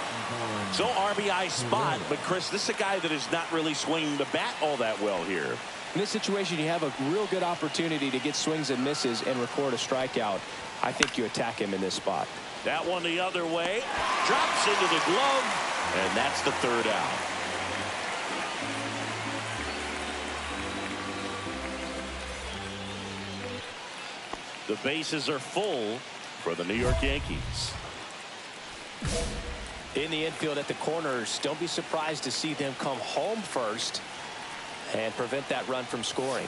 So RBI spot, but Chris, this is a guy that is not really swinging the bat all that well here. In this situation, you have a real good opportunity to get swings and misses and record a strikeout. I think you attack him in this spot. That one the other way. Drops into the glove, and that's the third out. The bases are full for the New York Yankees. In the infield at the corners, don't be surprised to see them come home first and prevent that run from scoring.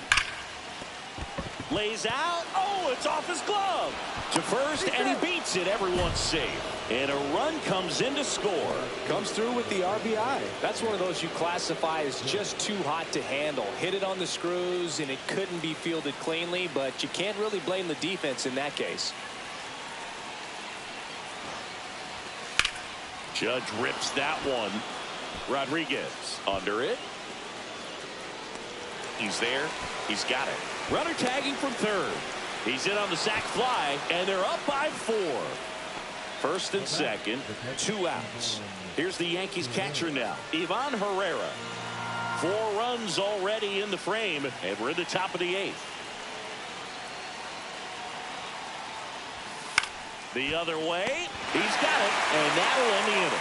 Lays out. Oh, it's off his glove. To first, and he beats it. Everyone's safe. And a run comes in to score. Comes through with the RBI. That's one of those you classify as just too hot to handle. Hit it on the screws, and it couldn't be fielded cleanly, but you can't really blame the defense in that case. Judge rips that one. Rodriguez under it. He's there. He's got it. Runner tagging from third. He's in on the sac fly, and they're up by 4. First and second, 2 outs. Here's the Yankees catcher now, Ivan Herrera. 4 runs already in the frame, and we're in the top of the 8th. The other way, he's got it, and that'll end the inning.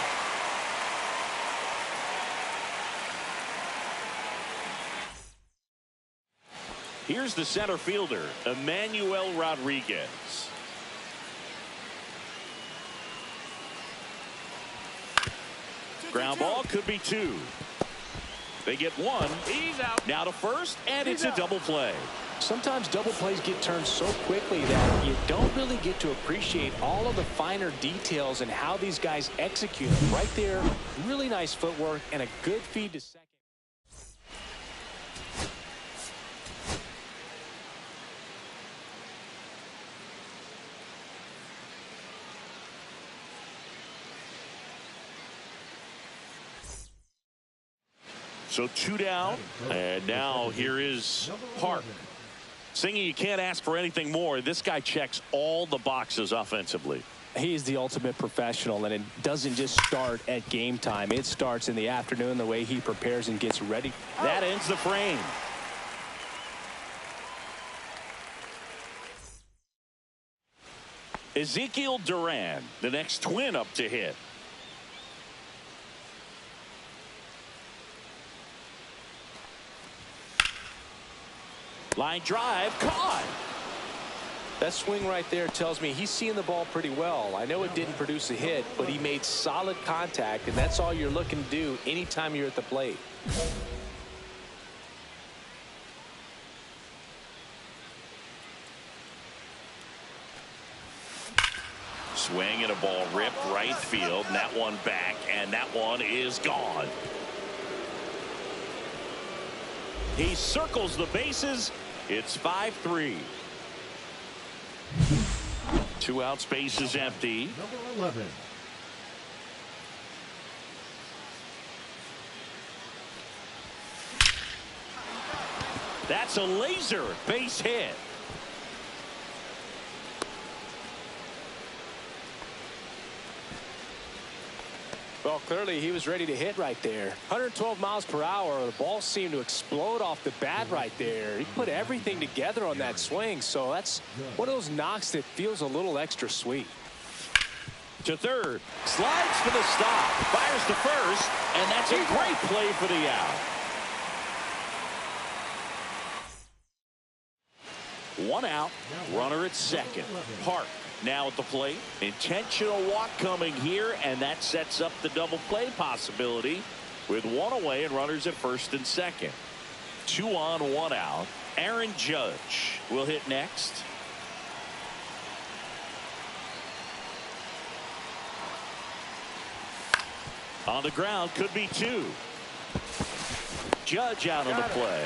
Here's the center fielder, Emmanuel Rodriguez. Ground ball, could be 2. They get 1. He's out. Now to first, and it's a double play. Sometimes double plays get turned so quickly that you don't really get to appreciate all of the finer details and how these guys execute. Right there, really nice footwork and a good feed to second. So 2 down, and now here is Park. Singing, you can't ask for anything more. This guy checks all the boxes offensively. He's the ultimate professional, and it doesn't just start at game time. It starts in the afternoon, the way he prepares and gets ready. That ends the frame. Ezekiel Duran, the next twin up to hit. Line drive, caught. That swing right there tells me he's seeing the ball pretty well. I know it didn't produce a hit, but he made solid contact, and that's all you're looking to do anytime you're at the plate. Swing and a ball ripped right field, and that one back, and that one is gone. He circles the bases. It's 5-3. 2 out, space is empty. Number 11. That's a laser base hit. Well, clearly he was ready to hit right there. 112 miles per hour. The ball seemed to explode off the bat right there. He put everything together on that swing, so that's one of those knocks that feels a little extra sweet. To third, slides for the stop, fires to first, and that's a great play for the out. 1 out, runner at second. Park now at the plate. Intentional walk coming here, and that sets up the double play possibility with 1 away and runners at first and second. 2 on, 1 out. Aaron Judge will hit next. On the ground, could be 2. Judge out on the play.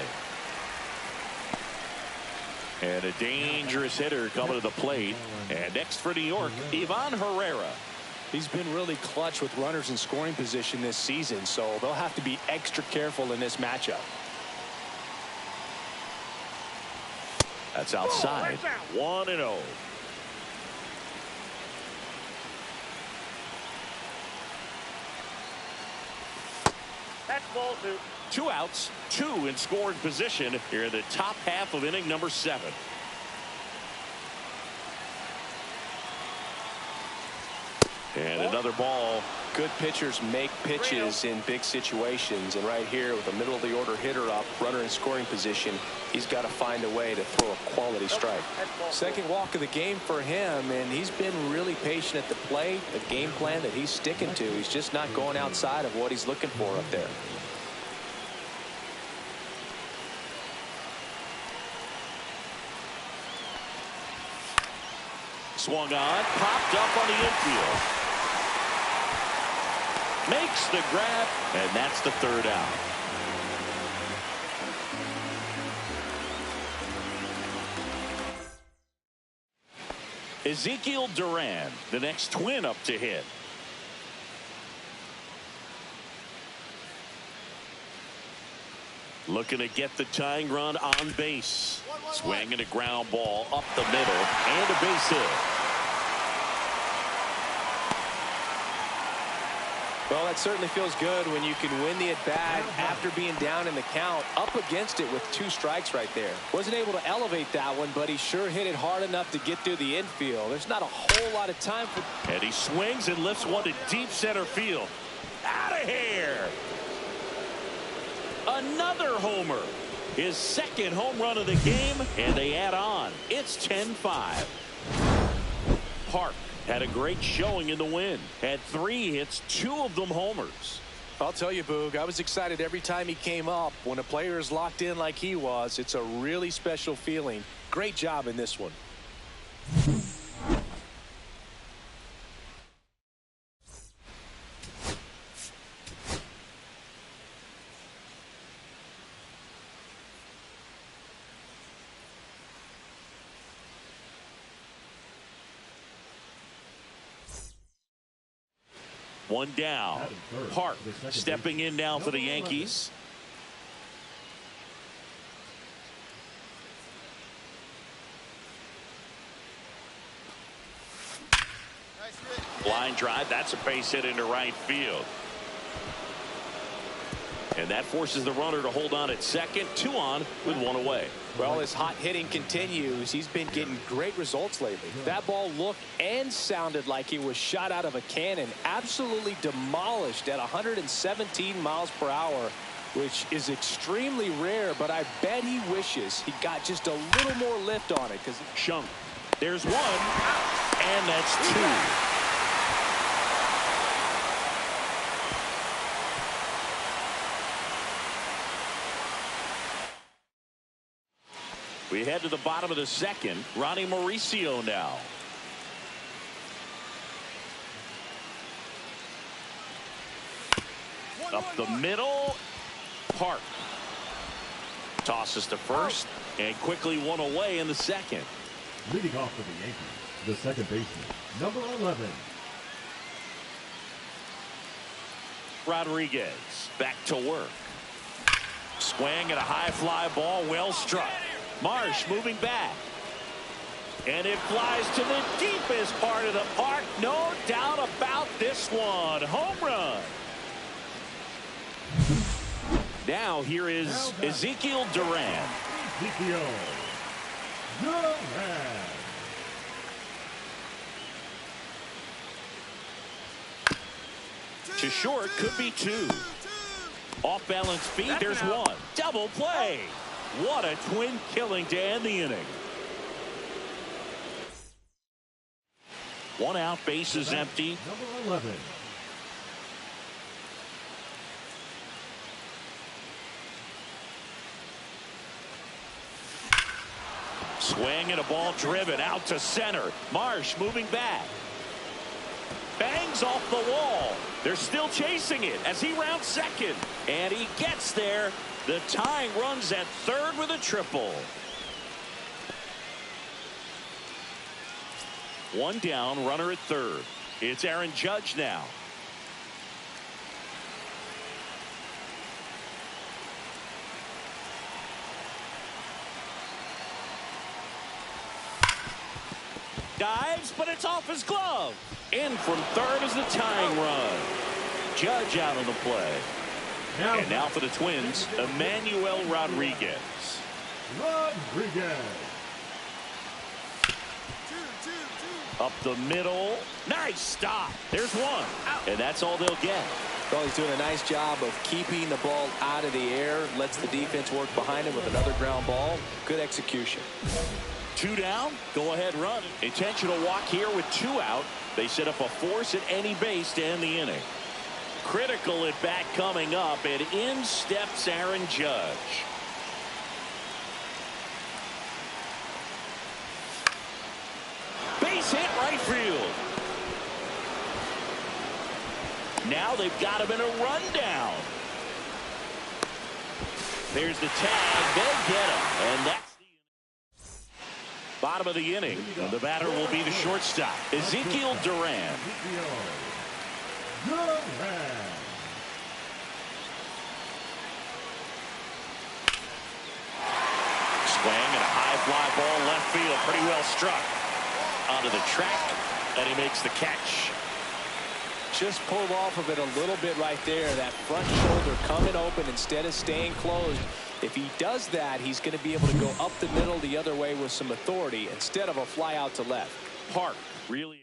And a dangerous hitter coming to the plate. And next for New York, Ivan Herrera. He's been really clutch with runners in scoring position this season, so they'll have to be extra careful in this matchup. That's outside. 1-0. That's ball 2. 2 outs, 2 in scoring position here in the top half of inning number 7. And another ball. Good pitchers make pitches in big situations, and right here with a middle of the order hitter up, runner in scoring position, he's got to find a way to throw a quality strike. Second walk of the game for him, and he's been really patient at the plate. The game plan that he's sticking to, he's just not going outside of what he's looking for up there. Swung on, popped up on the infield. Makes the grab, and that's the 3rd out. Ezekiel Duran, the next twin up to hit. Looking to get the tying run on base. Swinging a ground ball up the middle and a base hit. Well, that certainly feels good when you can win the at-bat after being down in the count, up against it with 2 strikes right there. Wasn't able to elevate that one, but he sure hit it hard enough to get through the infield. There's not a whole lot of time for... And he swings and lifts one to deep center field. Out of here! Another homer. His 2nd home run of the game, and they add on. It's 10-5. Park had a great showing in the win. Had 3 hits, 2 of them homers. I'll tell you, Boog, I was excited every time he came up. When a player is locked in like he was, it's a really special feeling. Great job in this one. One down. Park stepping in now for the Yankees. Line drive. That's a base hit into right field. And that forces the runner to hold on at second. 2 on with 1 away. Well, his hot hitting continues. He's been getting great results lately. That ball looked and sounded like it was shot out of a cannon. Absolutely demolished at 117 miles per hour, which is extremely rare, but I bet he wishes he got just a little more lift on it. Because Shunk. There's 1, and that's 2. We head to the bottom of the second. Ronnie Mauricio now. Up the middle. Park. Tosses to first. And quickly 1 away in the second. Leading off for the Yankees, the second baseman, number 11. Rodriguez back to work. Swing at a high fly ball. Well struck. Marsh moving back. And it flies to the deepest part of the park. No doubt about this one. Home run. Now here is Ezekiel Duran. Ezekiel Duran. To short, could be 2. Off balance feet, there's 1. Double play. What a twin killing to end the inning. 1 out, base is empty. Number 11. Swing and a ball driven out to center. Marsh moving back. Bangs off the wall. They're still chasing it as he rounds second. And he gets there. The tying runs at third with a triple. 1 down, runner at third. It's Aaron Judge now. Dives, but it's off his glove. In from third is the tying run. Judge out on the play. And now for the Twins, Emmanuel Rodriguez. Up the middle. Nice stop. There's 1. And that's all they'll get. well, he's doing a nice job of keeping the ball out of the air. Lets the defense work behind him with another ground ball. Good execution. 2 down. Go ahead run. Intentional walk here with 2 out. They set up a force at any base to end the inning. Critical at bat coming up, and in steps Aaron Judge. Base hit right field. Now they've got him in a rundown. There's the tag. They'll get him, and that's the bottom of the inning. The batter will be the shortstop, Ezekiel Duran. Swing and a high fly ball left field, pretty well struck. Onto the track, and he makes the catch. Just pulled off of it a little bit right there. That front shoulder coming open instead of staying closed. If he does that, he's going to be able to go up the middle the other way with some authority instead of a fly out to left. Park really.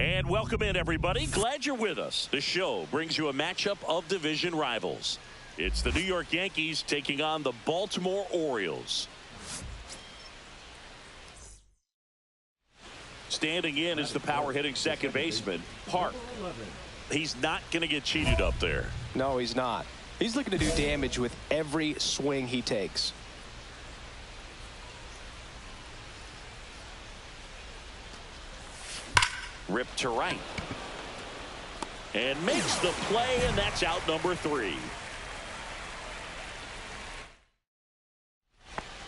And welcome in, everybody. Glad you're with us. The show brings you a matchup of division rivals. It's the New York Yankees taking on the Baltimore Orioles. Standing in is the power-hitting second baseman, Park. He's not going to get cheated up there. No, he's not. He's looking to do damage with every swing he takes. Ripped to right. And makes the play, and that's out number 3.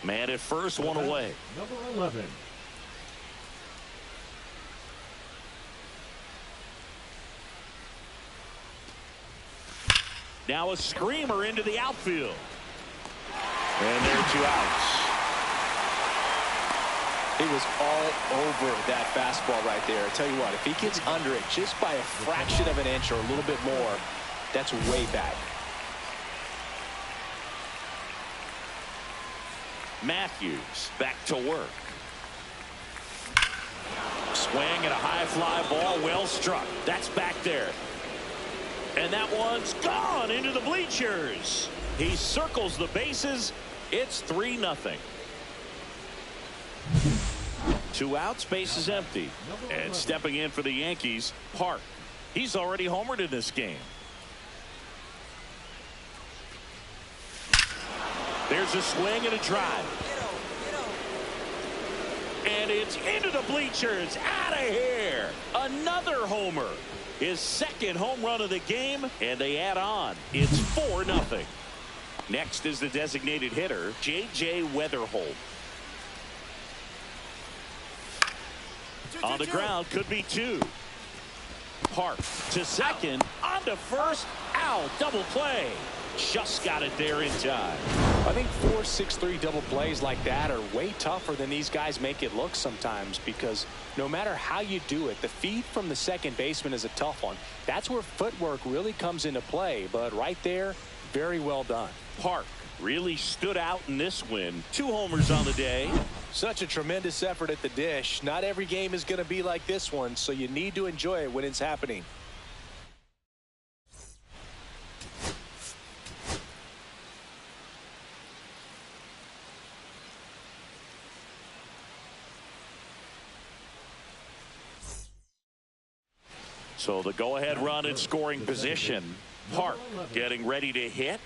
Man at first, one away. Number 11. Now a screamer into the outfield. And there are 2 outs. It was all over that fastball right there. I tell you what, if he gets under it just by a fraction of an inch or a little bit more, that's way back. Matthews back to work. Swing and a high fly ball, well struck. That's back there. And that one's gone into the bleachers. He circles the bases. It's 3-0. 2 outs, base is empty. And stepping in for the Yankees, Park. He's already homered in this game. There's a swing and a drive. And it's into the bleachers. Out of here. Another homer. His second home run of the game, and they add on. It's 4-0. Next is the designated hitter, J.J. Weatherholt. On the ground, could be 2. Park to second, on to first, out, double play. Just got it there in time. I think 4-6-3 double plays like that are way tougher than these guys make it look sometimes, because no matter how you do it, the feed from the second baseman is a tough one. That's where footwork really comes into play, but right there, very well done. Park really stood out in this win. 2 homers on the day. Such a tremendous effort at the dish. Not every game is going to be like this one, so you need to enjoy it when it's happening. So the go-ahead run in scoring position. Park getting ready to hit.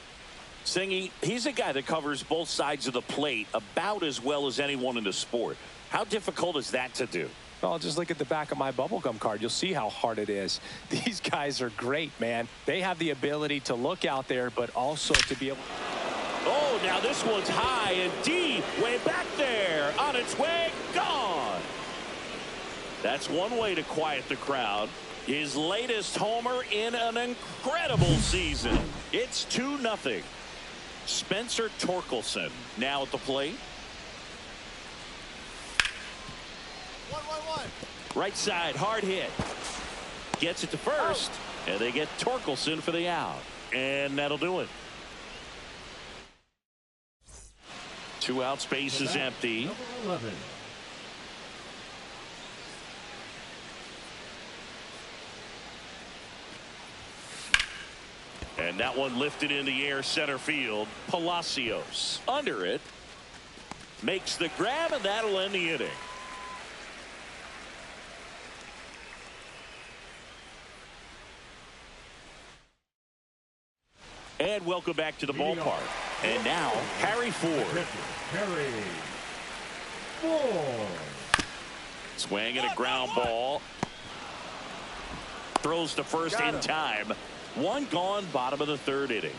Singy, he's a guy that covers both sides of the plate about as well as anyone in the sport. How difficult is that to do? Well, just look at the back of my bubblegum card. You'll see how hard it is. These guys are great, man. They have the ability to look out there, but also to be able... Oh, now this one's high and deep. Way back there. On its way. Gone. That's one way to quiet the crowd. His latest homer in an incredible season. It's 2-0. Spencer Torkelson now at the plate. 1-1-1. Right side, hard hit. Gets it to first, and they get Torkelson for the out. And that'll do it. 2 outs, base is empty. Number 11. And that one lifted in the air, center field. Palacios under it. Makes the grab, and that'll end the inning. And welcome back to the ballpark. And now, Harry Ford. Harry Ford. Swing and a ground ball. Throws to first in time. 1 gone, bottom of the 3rd inning.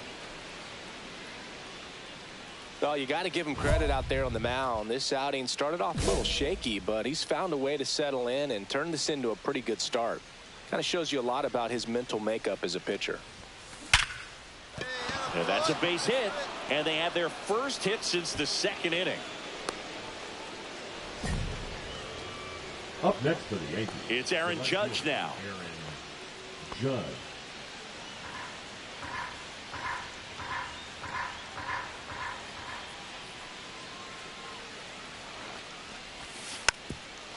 Well, you got to give him credit out there on the mound. This outing started off a little shaky, but he's found a way to settle in and turn this into a pretty good start. Kind of shows you a lot about his mental makeup as a pitcher. And that's a base hit, and they have their first hit since the 2nd inning. Up next for the Yankees. It's Aaron Judge now. Aaron Judge.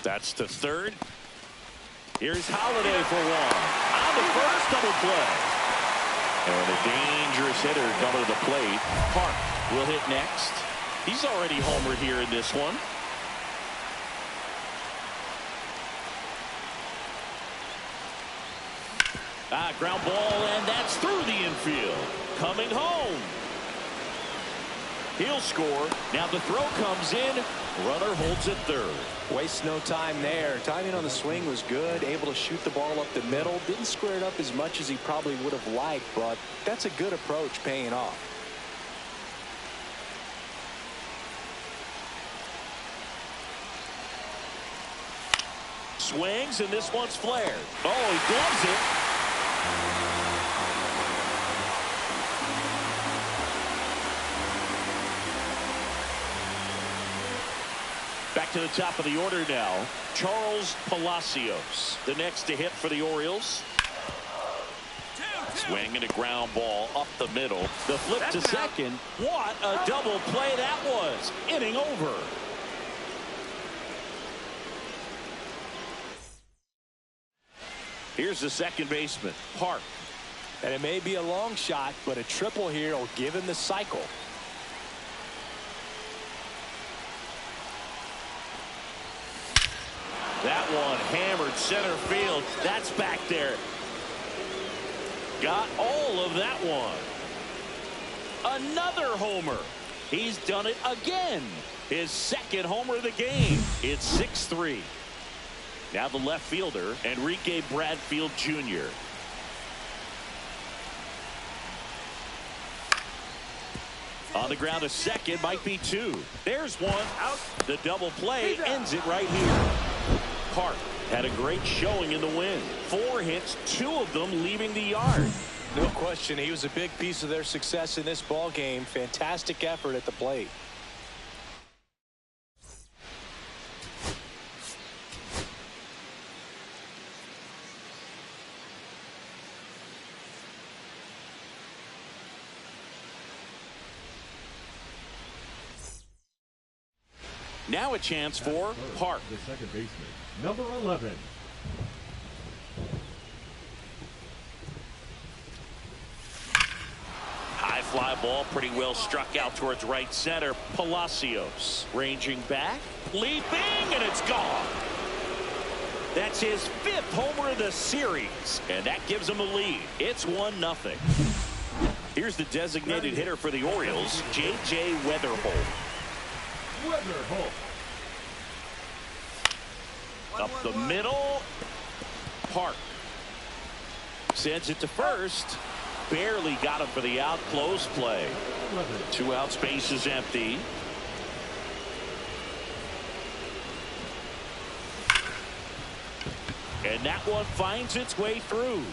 That's to third. Here's Holiday for one. On the first double play. And a dangerous hitter coming to the plate. Park will hit next. He's already homered here in this one. Ground ball, and that's through the infield. Coming home. He'll score. Now the throw comes in. Runner holds it third. Wastes no time there. Timing on the swing was good. Able to shoot the ball up the middle. Didn't square it up as much as he probably would have liked, but that's a good approach, paying off. Swings, and this one's flared. Oh, he gloves it. Back to the top of the order now. Charles Palacios, the next to hit for the Orioles. Swing and a ground ball up the middle. The flip to second. What a double play that was. Inning over. Here's the second baseman, Park. And it may be a long shot, but a triple here will give him the cycle. That one hammered center field. That's back there. Got all of that one. Another homer. He's done it again. His second homer of the game. It's 6-3. Now the left fielder, Enrique Bradfield Jr. On the ground, a second, might be two. There's one. Out. The double play ends it right here. Park had a great showing in the win. 4 hits, 2 of them leaving the yard. No question, he was a big piece of their success in this ball game. Fantastic effort at the plate. Now a chance for Park. The second baseman, number 11. High fly ball, pretty well struck out towards right center. Palacios ranging back, leaping, and it's gone. That's his 5th homer of the series, and that gives him a lead. It's 1-0. Here's the designated hitter for the Orioles, J.J. Weatherholt. Up the middle. Park sends it to first. Barely got him for the out. Close play. 2 outs, base is empty. And that one finds its way through.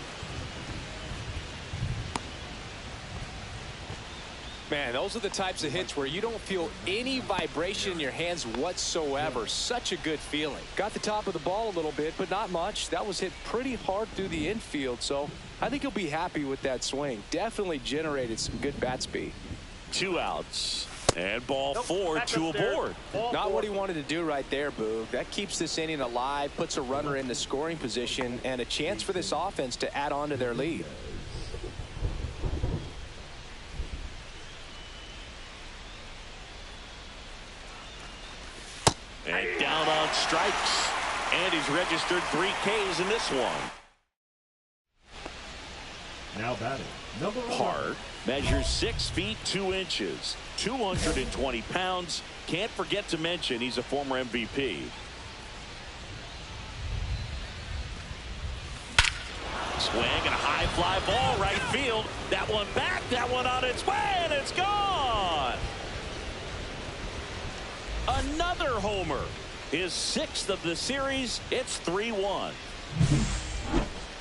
Man, those are the types of hits where you don't feel any vibration in your hands whatsoever. Such a good feeling. Got the top of the ball a little bit, but not much. That was hit pretty hard through the infield, so I think he'll be happy with that swing. Definitely generated some good bat speed. 2 outs. And ball 4, 2 aboard. Not what he wanted to do right there, Boog. That keeps this inning alive, puts a runner in the scoring position, and a chance for this offense to add on to their lead. And down on strikes. And he's registered 3 Ks in this one. Now batting, number 11. Park measures 6 feet 2 inches, 220 pounds. Can't forget to mention he's a former MVP. Swing and a high fly ball right field. That one back, that one on its way, and it's gone. Another homer. His 6th of the series. It's 3-1.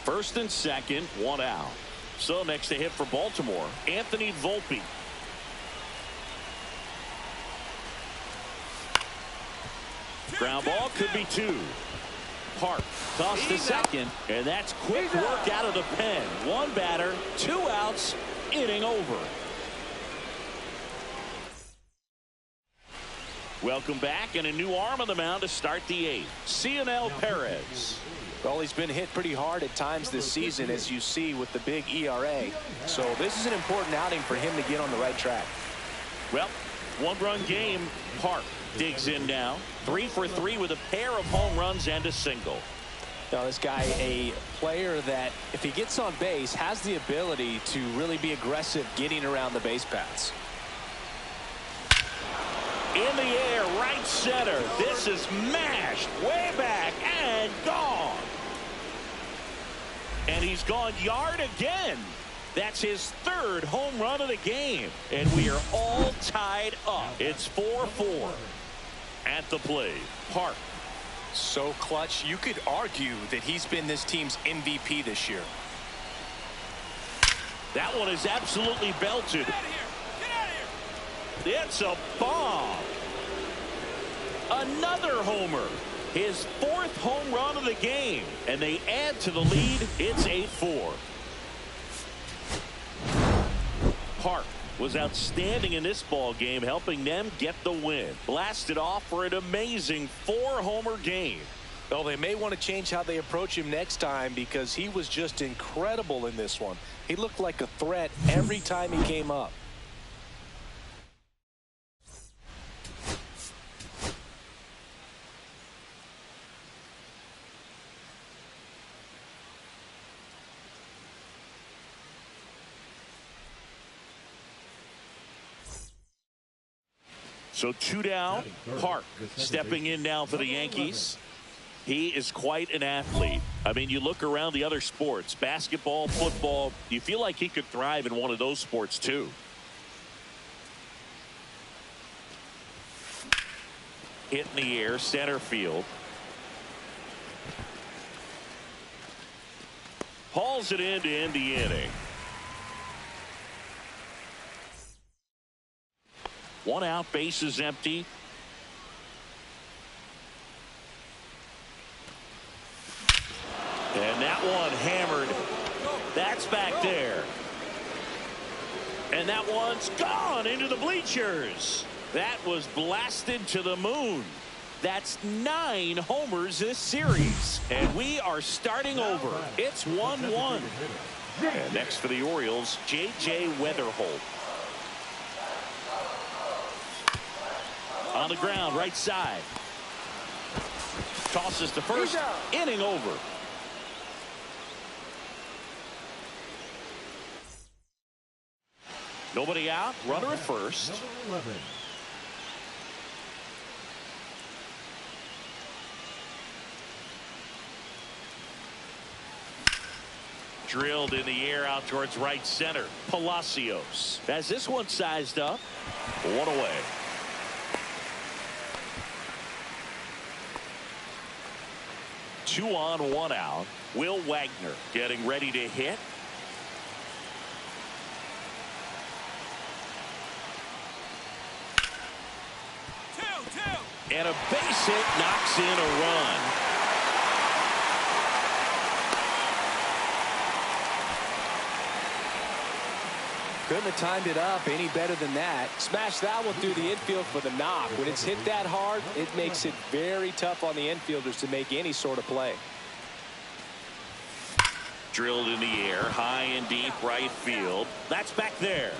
First and second, 1 out. So next to hit for Baltimore, Anthony Volpe. Ground ball could be 2. Park tossed to second, and that's quick work out of the pen. 1 batter, 2 outs, inning over. Welcome back, and a new arm on the mound to start the eighth. Cionel Perez. Well, he's been hit pretty hard at times this season, as you see with the big ERA. So this is an important outing for him to get on the right track. Well, one-run game. Park digs in now. 3 for 3 with a pair of home runs and a single. Now, this guy, a player that, if he gets on base, has the ability to really be aggressive getting around the base paths. In the air, right center. This is mashed way back and gone. And he's gone yard again. That's his 3rd home run of the game. And we are all tied up. It's 4-4. At the plate, Park. So clutch, you could argue that he's been this team's MVP this year. That one is absolutely belted. It's a bomb. Another homer. His 4th home run of the game. And they add to the lead. It's 8-4. Park was outstanding in this ball game, helping them get the win. Blasted off for an amazing 4-homer game. Well, they may want to change how they approach him next time, because he was just incredible in this one. He looked like a threat every time he came up. So 2 down. Park stepping in now for the Yankees. He is quite an athlete. I mean, you look around the other sports, basketball, football, you feel like he could thrive in one of those sports too. Hit in the air, center field. Hauls it in to end the inning. 1 out, base is empty. And that one hammered. That's back there. And that one's gone into the bleachers. That was blasted to the moon. That's 9 homers this series. And we are starting over. It's 1-1. And next for the Orioles, J.J. Weatherholt. On the ground, right side. Tosses to first. Inning over. Nobody out. Runner at first. Number 11. Drilled in the air out towards right center. Palacios has this one sized up. 1 away. Two on, 1 out. Will Wagner getting ready to hit. And a base hit knocks in a run. Couldn't have timed it up any better than that. Smash that one through the infield for the knock. When it's hit that hard, it makes it very tough on the infielders to make any sort of play. Drilled in the air, high and deep right field. That's back there.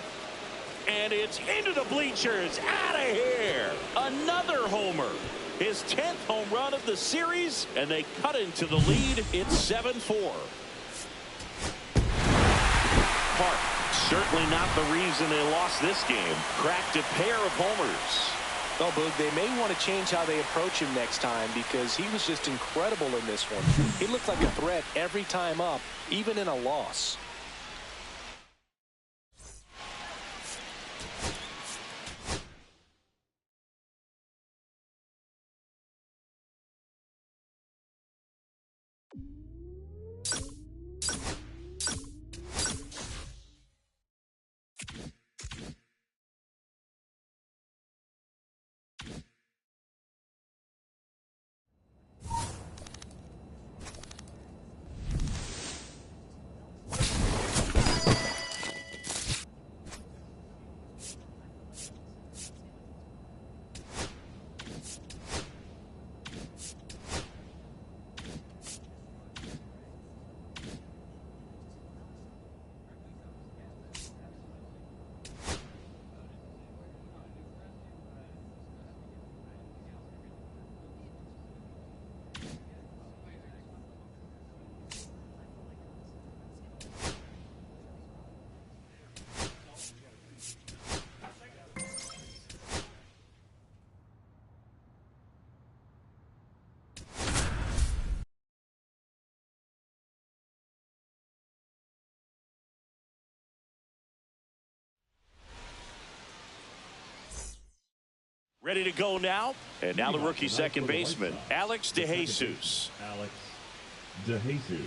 And it's into the bleachers. Out of here. Another homer. His 10th home run of the series. And they cut into the lead. It's 7-4. Park. Certainly not the reason they lost this game. Cracked a pair of homers. Well, Boog, they may want to change how they approach him next time, because he was just incredible in this one. He looked like a threat every time up, even in a loss. Ready to go now. And now the rookie second baseman, Alex DeJesus. Alex DeJesus.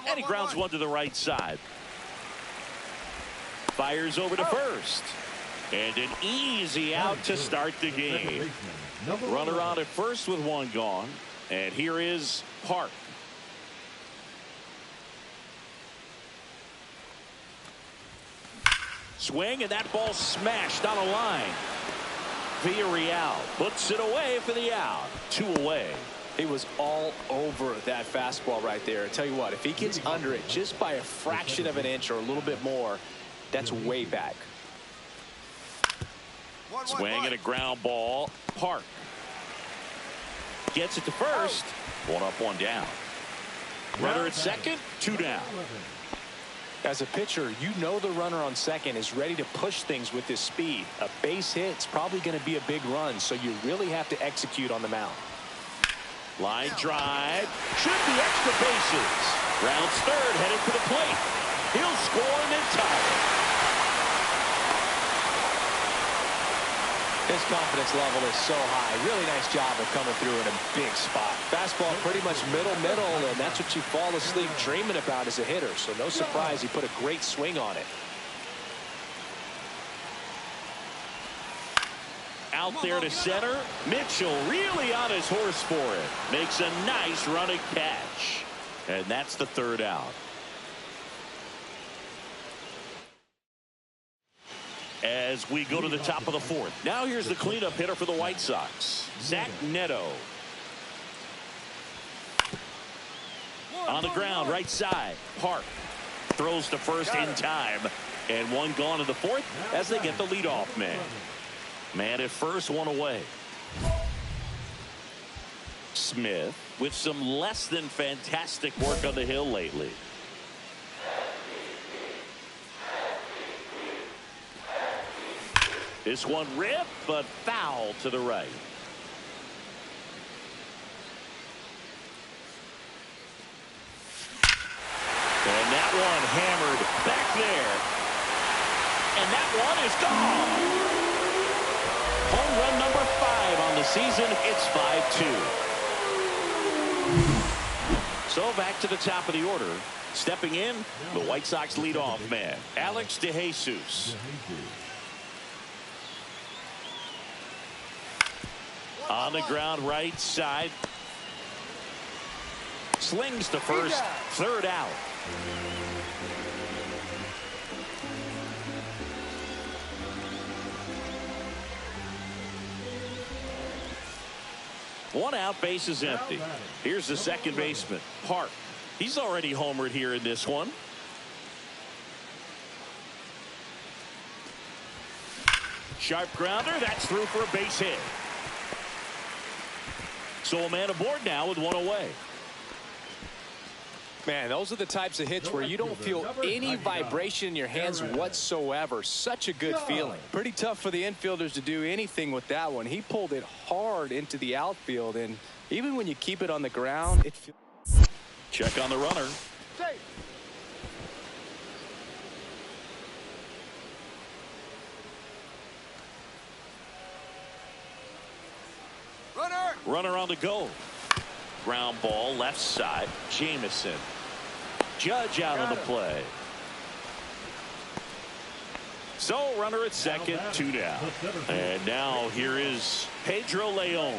And he grounds one to the right side. Fires over to first. And an easy out to start the game. Runner on at first with one gone. And here is Park. Swing, and that ball smashed on a line. Villarreal puts it away for the out. 2 away. He was all over that fastball right there. I tell you what, if he gets under it just by a fraction of an inch or a little bit more, that's way back. Swing and a ground ball. Park gets it to first. 1 up, 1 down. Runner at second, 2 down. As a pitcher, you know the runner on second is ready to push things with his speed. A base hit's probably going to be a big run, so you really have to execute on the mound. Line drive. Should be extra bases. Rounds third, headed for the plate. He'll score and then tie it. His confidence level is so high. Really nice job of coming through in a big spot. Fastball pretty much middle, and that's what you fall asleep dreaming about as a hitter. So no surprise he put a great swing on it. Out there to center. Mitchell really on his horse for it. Makes a nice running catch. And that's the 3rd out. As we go to the top of the 4th. Now here's the cleanup hitter for the White Sox, Zach Neto. On the ground, right side. Park throws to first in time. And 1 gone in the 4th as they get the leadoff man. Man at first, 1 away. Smith with some less than fantastic work on the hill lately. This one ripped, but foul to the right. And that one hammered back there. And that one is gone. Home run number 5 on the season. It's 5-2. So back to the top of the order. Stepping in, the White Sox leadoff man, Alex DeJesus. On the ground, right side. Slings to first, 3rd out. One out, base is empty. Here's the second baseman, Park. He's already homered here in this one. Sharp grounder, that's through for a base hit. So a man aboard now with 1 away. Man, those are the types of hits where you don't feel any vibration in your hands whatsoever. Such a good feeling. Pretty tough for the infielders to do anything with that one. He pulled it hard into the outfield, and even when you keep it on the ground, it feels... Check on the runner. Runner on the go. Ground ball left side. Jamison. Judge out on the play. So runner at second, 2 down. And now here is Pedro Leon.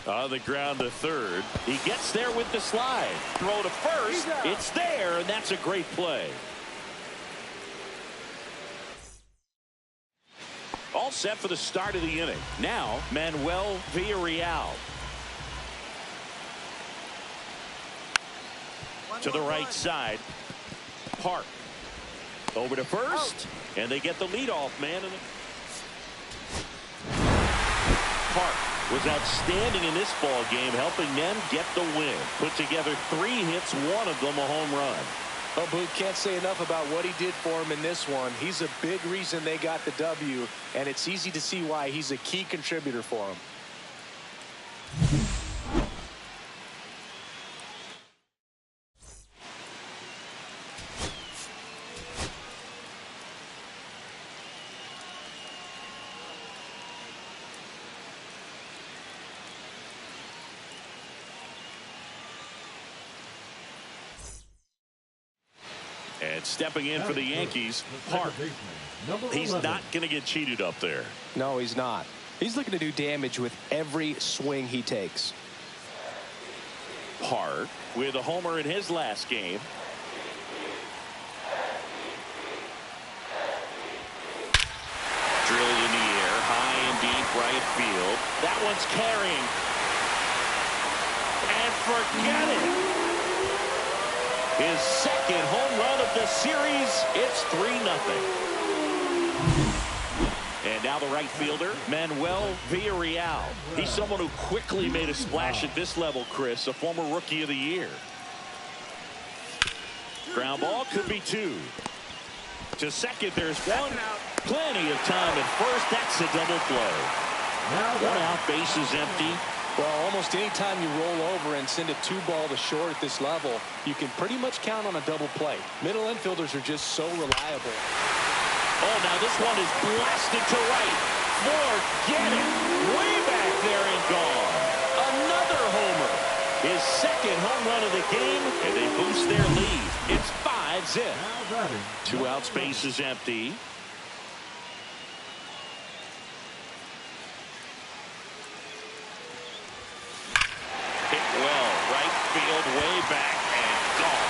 On the ground to third. He gets there with the slide. Throw to first. It's there, and that's a great play. All set for the start of the inning. Now, Manuel Villarreal. To the right side. Park. Over to first. And they get the leadoff man. Park was outstanding in this ball game, helping them get the win. Put together 3 hits, one of them a home run. Oh, Boot, can't say enough about what he did for him in this one. He's a big reason they got the W, and it's easy to see why he's a key contributor for him. And stepping in for the Yankees, Park. He's not going to get cheated up there. No, he's not. He's looking to do damage with every swing he takes. Park with a homer in his last game. Drilled in the air, high and deep right field. That one's carrying. And forget it. His second home run of the series. It's 3-0. And now the right fielder, Manuel Villarreal. He's someone who quickly made a splash at this level, Chris, a former Rookie of the Year. Ground ball could be 2. To second, there's 1. Plenty of time at first. That's a double play. 1 out, bases empty. Well, almost any time you roll over and send a 2-ball to short at this level, you can pretty much count on a double play. Middle infielders are just so reliable. Oh, now this one is blasted to right. Forget it. Way back there and gone. Another homer. His second home run of the game, and they boost their lead. It's 5-zip. 2 outs, bases empty. Hit well, right field, way back and gone.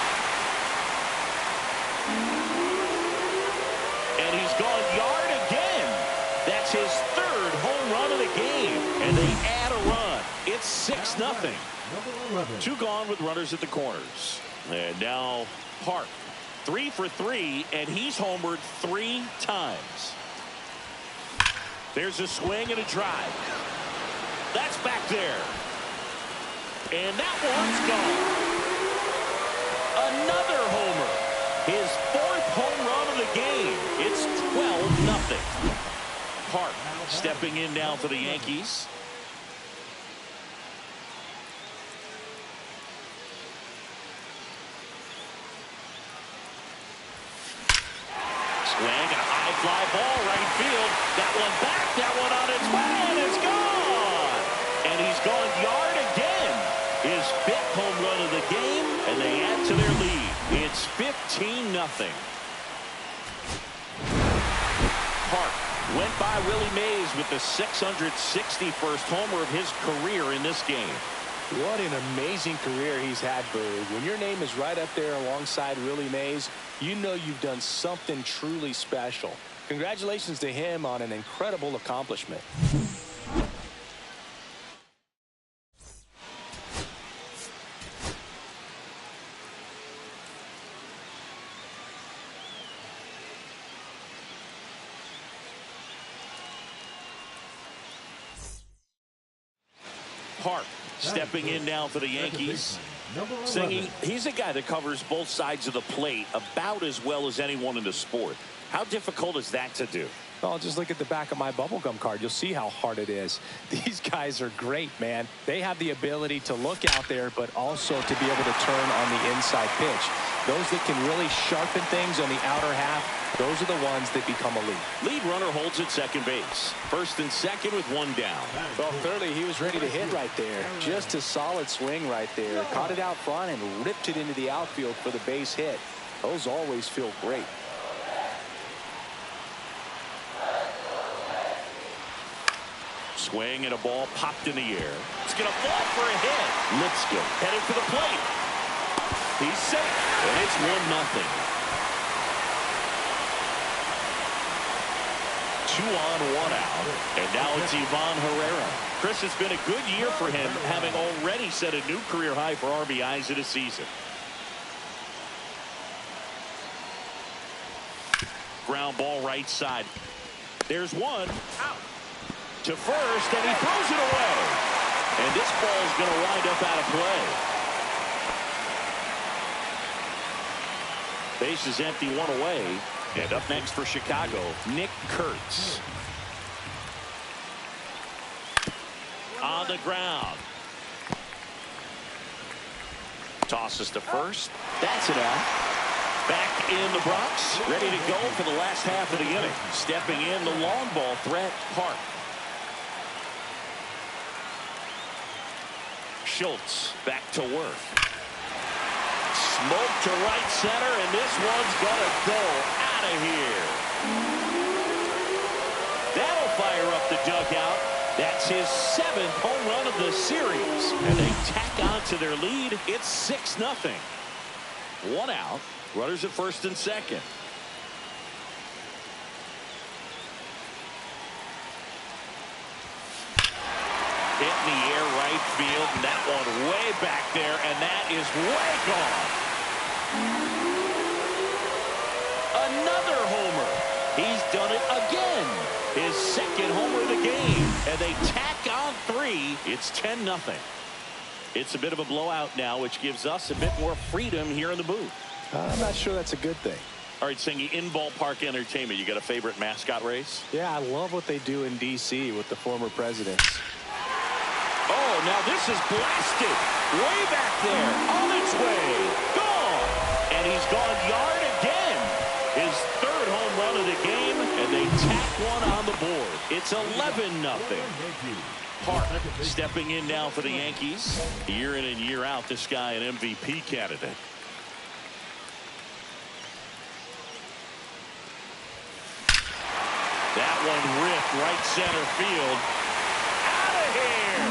And he's gone yard again. That's his 3rd home run of the game. And they add a run. It's 6-0. 2 gone with runners at the corners. And now Park. 3 for 3, and he's homered 3 times. There's a swing and a drive. That's back there. And that one's gone. Another homer. His 4th home run of the game. It's 12-0. Park stepping in now for the Yankees. Swing and a high fly ball right field. That one back, that one on its way, and it's gone. And he's gone yard again. His 5th home run of the game, and they add to their lead. It's 15-0. Park went by Willie Mays with the 661st homer of his career in this game. What an amazing career he's had, Bird. When your name is right up there alongside Willie Mays, you know you've done something truly special. Congratulations to him on an incredible accomplishment. Park stepping in now for the Yankees. Singing, he's a guy that covers both sides of the plate about as well as anyone in the sport. How difficult is that to do? Oh, just look at the back of my bubblegum card. You'll see how hard it is. These guys are great, man. They have the ability to look out there, but also to be able to turn on the inside pitch. Those that can really sharpen things on the outer half, those are the ones that become elite. Lead runner holds at second base. First and second with 1 down. Well, clearly he was ready to hit right there. Just a solid swing right there. Caught it out front and ripped it into the outfield for the base hit. Those always feel great. Swing and a ball popped in the air. It's going to fall for a hit. Lipscomb headed for the plate. He's safe, and it's 1-0. 2 on, 1 out, and now it's Ivan Herrera. Chris, it's been a good year for him, having already set a new career high for RBIs in a season. Ground ball right side. There's 1 out. to first, and he throws it away. And this ball is going to wind up out of play. Base is empty, one away. And up next for Chicago, Nick Kurtz. On the ground. Tosses to first. That's it out. Back in the Bronx, ready to go for the last half of the inning. Stepping in the long ball threat, Park. Schultz back to work. Smoke to right center, and this one's gonna go out of here. That'll fire up the dugout. That's his 7th home run of the series. And they tack on to their lead. It's 6-0. One out. Runners at first and second. Hit in the air right field, and that one way back there, and that is way gone. Another homer. He's done it again. His 2nd homer of the game, and they tack on 3. It's 10-0. It's a bit of a blowout now, which gives us a bit more freedom here in the booth. I'm not sure that's a good thing. All right, Singy, in ballpark entertainment, you got a favorite mascot race? Yeah, I love what they do in D.C. with the former presidents. Oh, now this is blasted. Way back there. On its way. Gone. And he's gone yard again. His 3rd home run of the game, and they tack one on the board. It's 11-0. Park stepping in now for the Yankees. Year in and year out, this guy an MVP candidate. That one ripped right center field. Out of here.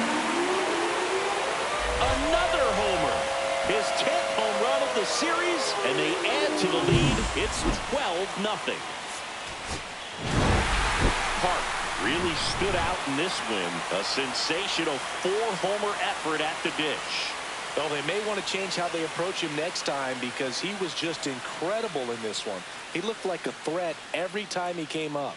Another homer. His 10th home run of the series, and they add to the lead. It's 12-0. Park really stood out in this win. A sensational 4-homer effort at the dish. Well, they may want to change how they approach him next time because he was just incredible in this one. He looked like a threat every time he came up.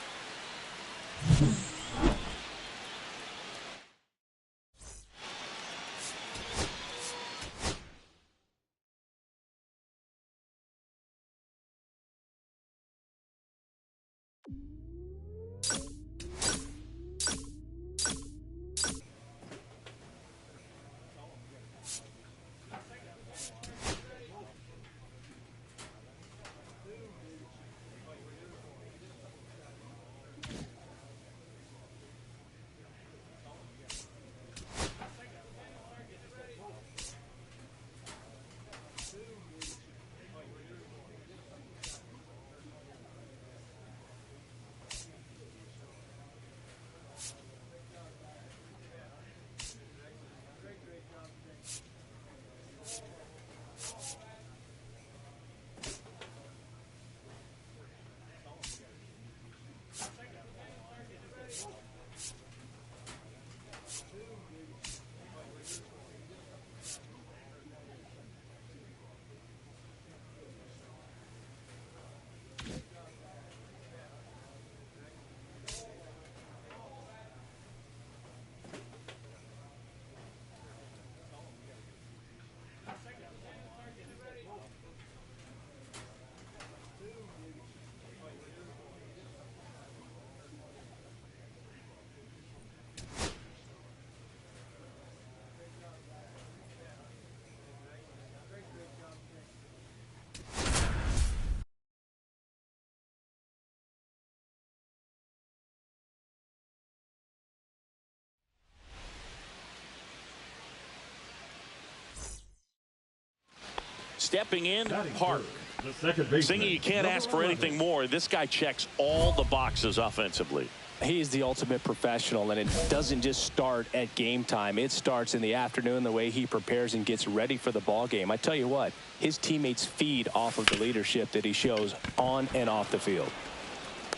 Stepping in, Park. Singy, you can't ask for anything more. This guy checks all the boxes offensively. He is the ultimate professional, and it doesn't just start at game time. It starts in the afternoon, the way he prepares and gets ready for the ball game. I tell you what, his teammates feed off of the leadership that he shows on and off the field.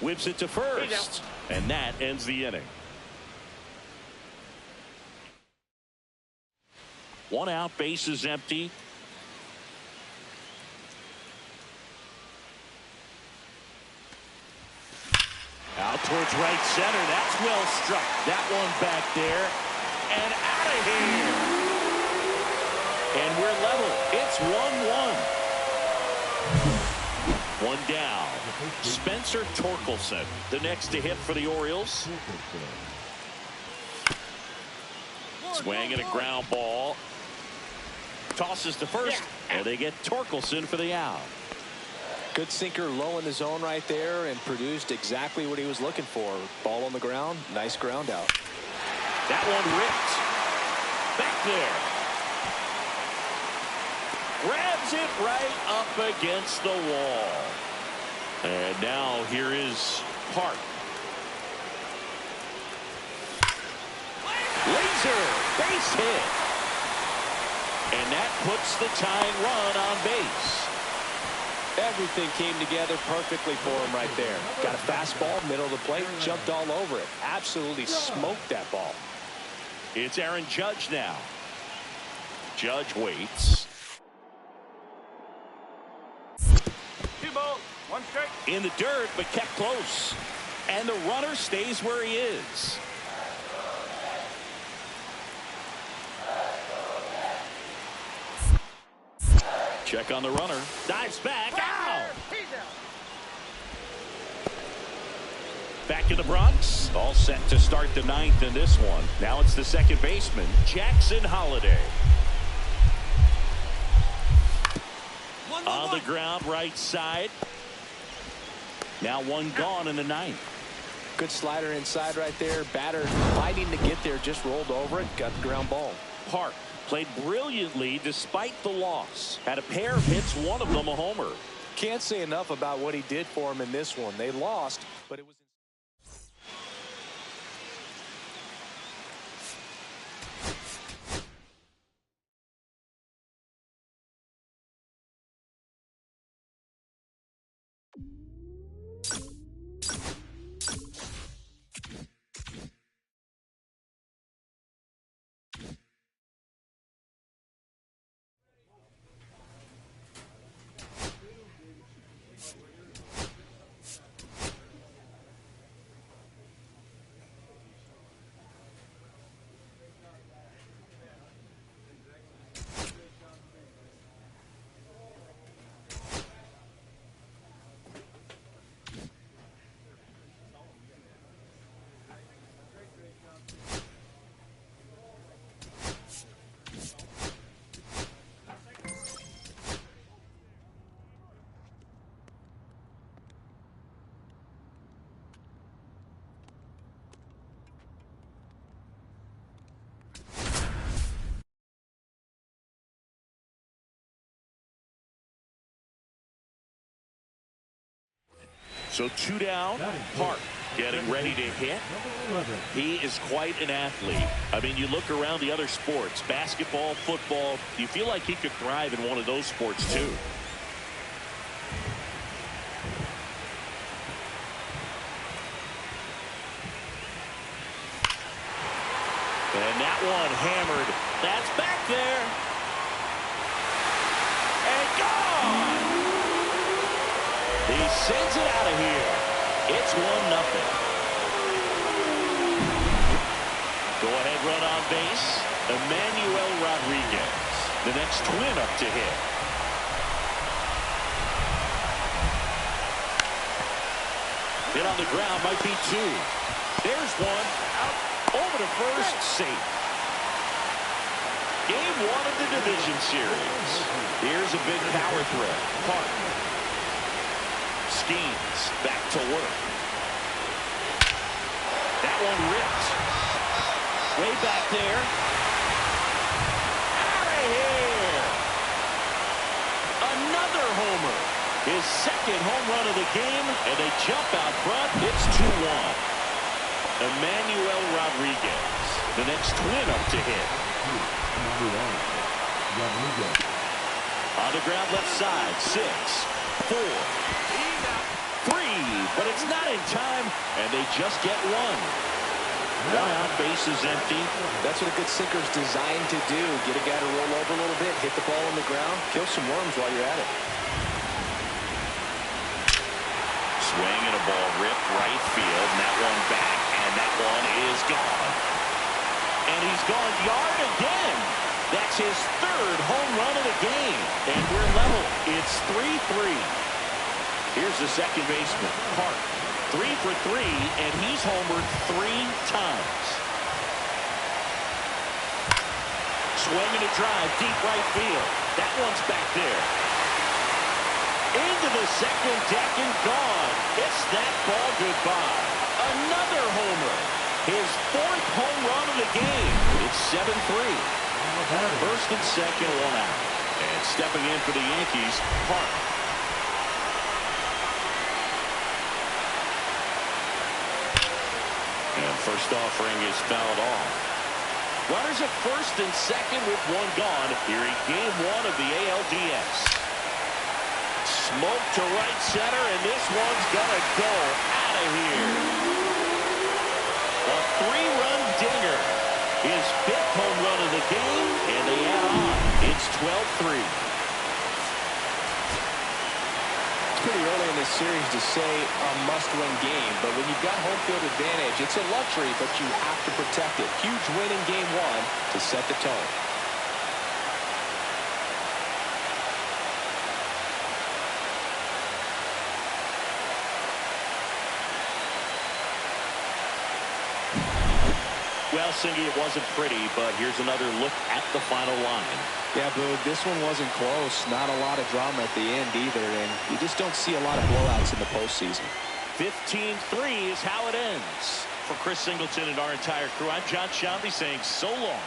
Whips it to first, and that ends the inning. One out, base is empty. Out towards right center. That's well struck. That one back there and out of here. And we're level. It's 1-1. One down. Spencer Torkelson, the next to hit for the Orioles. Swing and a ground ball. Tosses to first, and they get Torkelson for the out. Good sinker low in the zone right there and produced exactly what he was looking for. Ball on the ground. Nice ground out. That one ripped. Back there. Grabs it right up against the wall. And now here is Park. Laser base hit. And that puts the tying run on base. Everything came together perfectly for him right there. Got a fastball, middle of the plate, jumped all over it. Absolutely smoked that ball. It's Aaron Judge now. Judge waits. 2 balls, 1 strike. In the dirt, but kept close. And the runner stays where he is. Check on the runner. Dives back. Out. Back in the Bronx. All set to start the 9th in this one. Now it's the second baseman, Jackson Holliday. On the ground, right side. Now one gone in the 9th. Good slider inside right there. Batter fighting to get there, just rolled over it. Got the ground ball. Park played brilliantly despite the loss. Had a pair of hits, one of them a homer. Can't say enough about what he did for him in this one. They lost, but it was... So 2 down. Park getting ready to hit. He is quite an athlete. I mean, you look around the other sports, basketball, football, you feel like he could thrive in one of those sports too. And that one hammered. That's back there. And gone. He sends it out of here. It's 1-0. Go-ahead run on base. Emmanuel Rodriguez, the next twin up to hit. Hit on the ground, might be 2. There's one. Out over to first, safe. Game 1 of the division series. Here's a big power threat. Park. Schemes back to work. That one ripped. Way back there. Out of here. Another homer. His second home run of the game, and they jump out front. It's 2-1. Emmanuel Rodriguez, the next twin up to hit. On the ground left side, 6, 4, 3, but it's not in time, and they just get 1. One out, base is empty. That's what a good sinker is designed to do. Get a guy to roll over a little bit, hit the ball on the ground, kill some worms while you're at it. Swing and a ball ripped right field, and that one back, and that one is gone. And he's gone yard again. That's his third home run of the game, and we're level. It's 3-3. Here's the second baseman, Park. 3 for 3, and he's homered 3 times. Swinging a drive, deep right field. That one's back there. Into the second deck and gone. It's that ball goodbye. Another homer. His 4th home run of the game. It's 7-3. First and second, 1 out. And stepping in for the Yankees, Park. And first offering is fouled off. Runners at first and second with 1 gone here in Game 1 of the ALDS. Smoke to right center, and this one's gonna go out of here. A 3-run dinger. His 5th home run of the game, and they add on. It's 12-3. Pretty early in this series to say a must-win game, but when you've got home field advantage, it's a luxury, but you have to protect it. Huge win in Game 1 to set the tone. Well, Singy, it wasn't pretty, but here's another look at the final line. Yeah, Boog, this one wasn't close. Not a lot of drama at the end either, and you just don't see a lot of blowouts in the postseason. 15-3 is how it ends. For Chris Singleton and our entire crew, I'm John Shambi saying so long.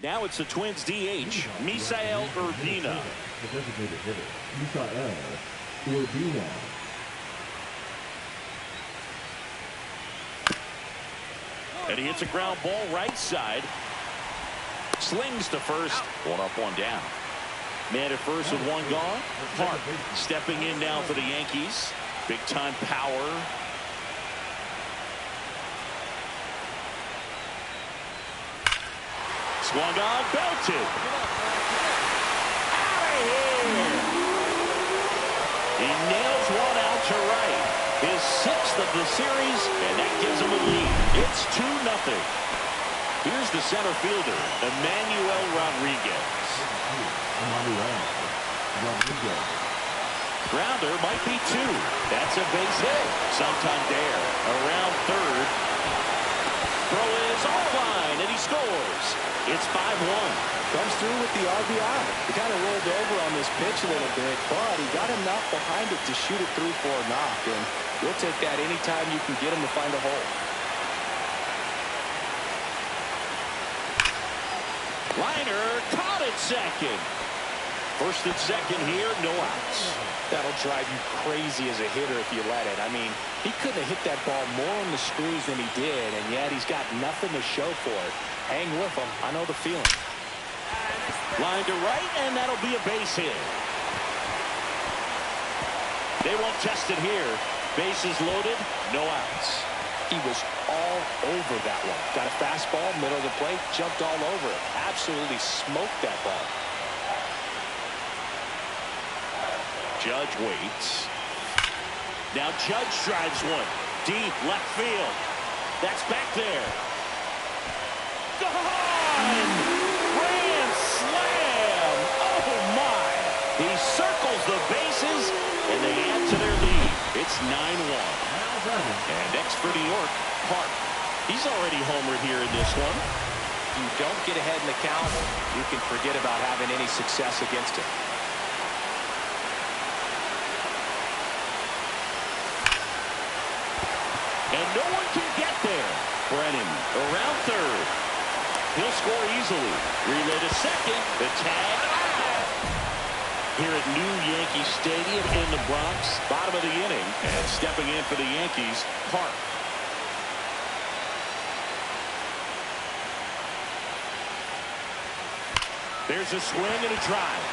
Now it's the Twins DH, Misael Urbina. The designated hitter, Misael Urbina. And he hits a ground ball right side. Slings to first. One up, one down. Man at first with one gone. Park stepping in now for the Yankees. Big time power. Swung on, belted. Out of here. He nails one out to right. His 6th of the series, and that gives him a lead. It's 2-0. Here's the center fielder, Emmanuel Rodriguez. Grounder might be 2. That's a base hit. Sometime there. Around third. Throw is offline, and he scores. It's 5-1. Comes through with the RBI. He kind of rolled over on this pitch a little bit, but he got enough behind it to shoot it through for a knock. And you'll take that anytime you can get him to find a hole. Liner caught at second. First and second here, no outs. That'll drive you crazy as a hitter if you let it. I mean, he couldn't have hit that ball more on the screws than he did, and yet he's got nothing to show for it. Hang with him. I know the feeling. Line to right, and that'll be a base hit. They won't test it here. Bases loaded, no outs. He was all over that one. Got a fastball, middle of the plate, jumped all over it. Absolutely smoked that ball. Judge waits. Now Judge drives one. Deep left field. That's back there. Gone! Grand slam! Oh my! He circles the bases, and they add to their lead. It's 9-1. And next for New York, Park. He's already homered here in this one. If you don't get ahead in the count, you can forget about having any success against him. And no one can get there. Brennan around third. He'll score easily. Relay to second. The tag. Here at New Yankee Stadium in the Bronx. Bottom of the inning. And stepping in for the Yankees, Park. There's a swing and a drive.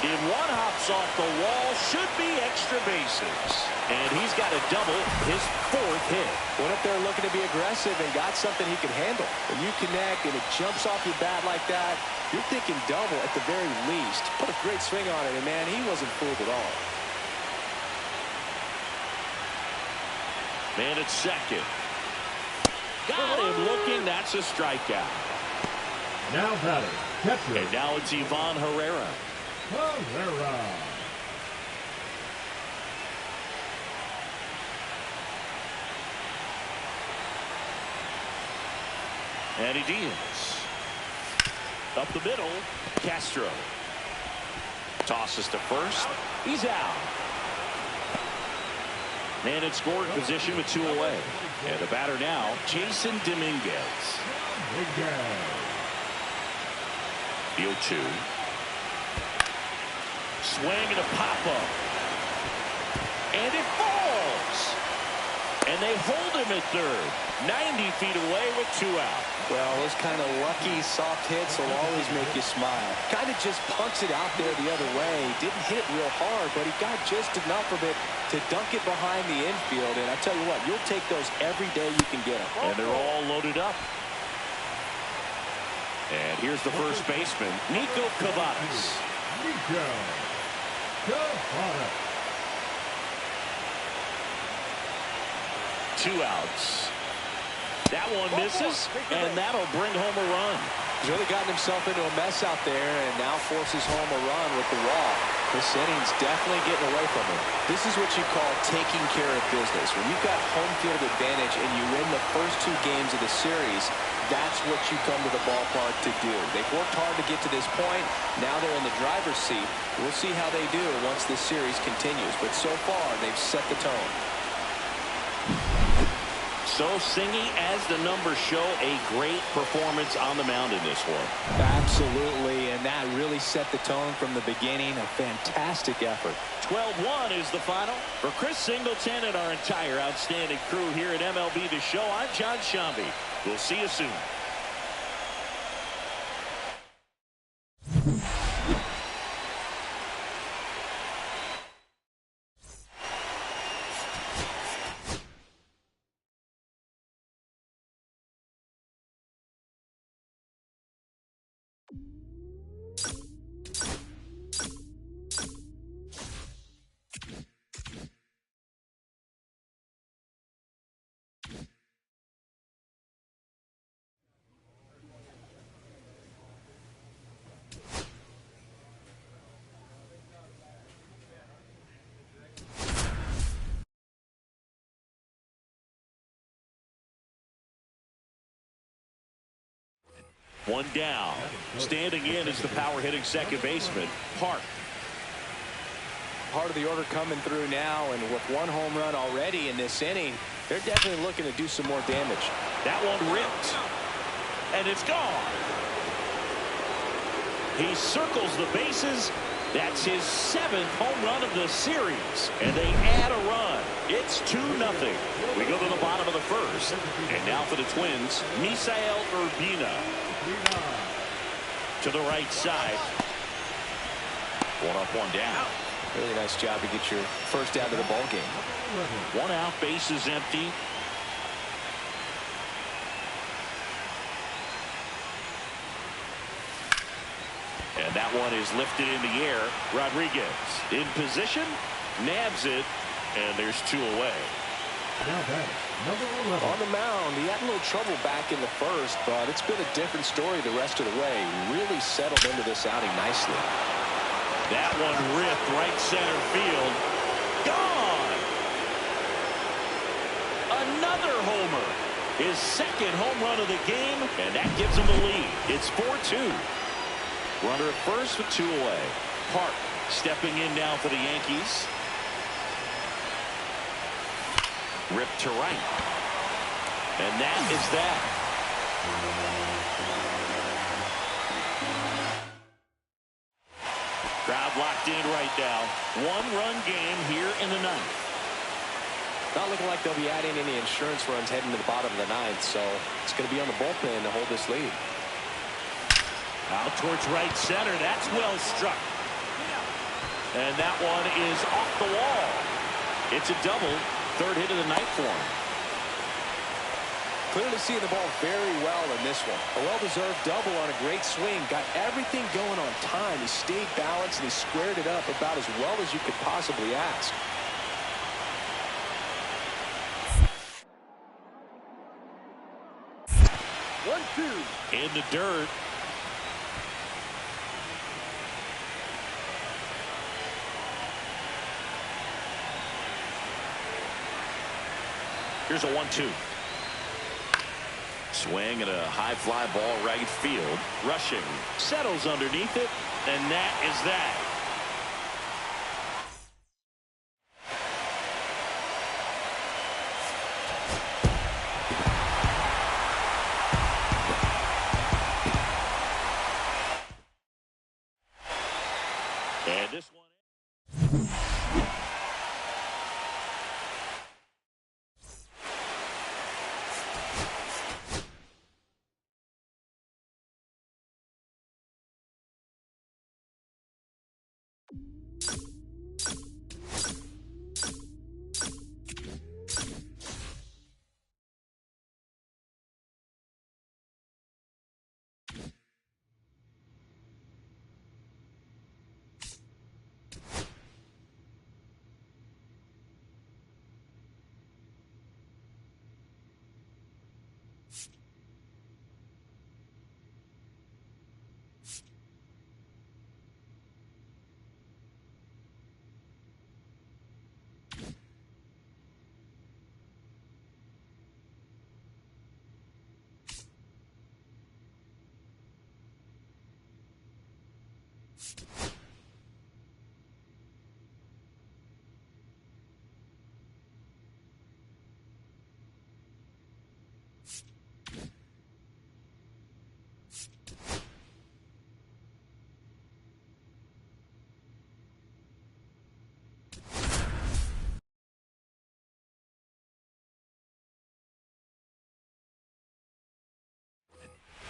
In one hops off the wall, should be extra bases. And he's got a double, his 4th hit. Went up there looking to be aggressive and got something he could handle. When you connect and it jumps off your bat like that, you're thinking double at the very least. Put a great swing on it, and man, he wasn't fooled at all. Man at second. Got him looking, that's a strikeout. Now batting, catcher. And now it's Ivan Herrera. Herrera. And he deals. Up the middle, Castro. Tosses to first. He's out. Man in scoring position with 2 away. And the batter now, Jason Dominguez. The 0-2. Swing and a pop-up. And it falls. And they hold him at third. 90 feet away with 2 out. Well, those kind of lucky soft hits will always make you smile. Kind of just punts it out there the other way. Didn't hit it real hard, but he got just enough of it to dunk it behind the infield. And I tell you what, you'll take those every day you can get them. And they're all loaded up. And here's the first baseman, Nico Cavadas. Nico Cavadas. 2 outs. That one misses, and that'll bring home a run. He's really gotten himself into a mess out there and now forces home a run with the walk. This inning's definitely getting away from him. This is what you call taking care of business. When you've got home field advantage and you win the first 2 games of the series, that's what you come to the ballpark to do. They've worked hard to get to this point. Now they're in the driver's seat. We'll see how they do once this series continues. But so far, they've set the tone. So Singy, as the numbers show, a great performance on the mound in this one. Absolutely, and that really set the tone from the beginning. A fantastic effort. 12-1 is the final. For Chris Singleton and our entire outstanding crew here at MLB The Show, I'm John Shambi. We'll see you soon. One down. Standing in is the power hitting second baseman, Park. Part of the order coming through now, and with one home run already in this inning, they're definitely looking to do some more damage. That one ripped, and it's gone. He circles the bases. That's his 7th home run of the series, and they add a run. It's 2-0. We go to the bottom of the first, and now for the Twins, Misael Urbina. To the right side. One up, one down. Really nice job to get your first out of the ball game. One out, base is empty. And that one is lifted in the air. Rodriguez in position, nabs it, and there's 2 away. Now that number 11. On the mound, he had a little trouble back in the first, but it's been a different story the rest of the way. Really settled into this outing nicely. That one ripped right center field. Gone! Another homer. His 2nd home run of the game, and that gives him the lead. It's 4-2. Runner at first with 2 away. Park stepping in now for the Yankees. Ripped to right. And that is that. Crowd locked in right now. 1-run game here in the 9th. Not looking like they'll be adding any insurance runs heading to the bottom of the 9th, so it's going to be on the bullpen to hold this lead. Out towards right center. That's well struck. And that one is off the wall. It's a double. 3rd hit of the night for him. Clearly seeing the ball very well in this one. A well-deserved double on a great swing. Got everything going on time. He stayed balanced and he squared it up about as well as you could possibly ask. In the dirt. Here's a 1-2. Swing and a high fly ball right field. Rushing. Settles underneath it. And that is that. And this one.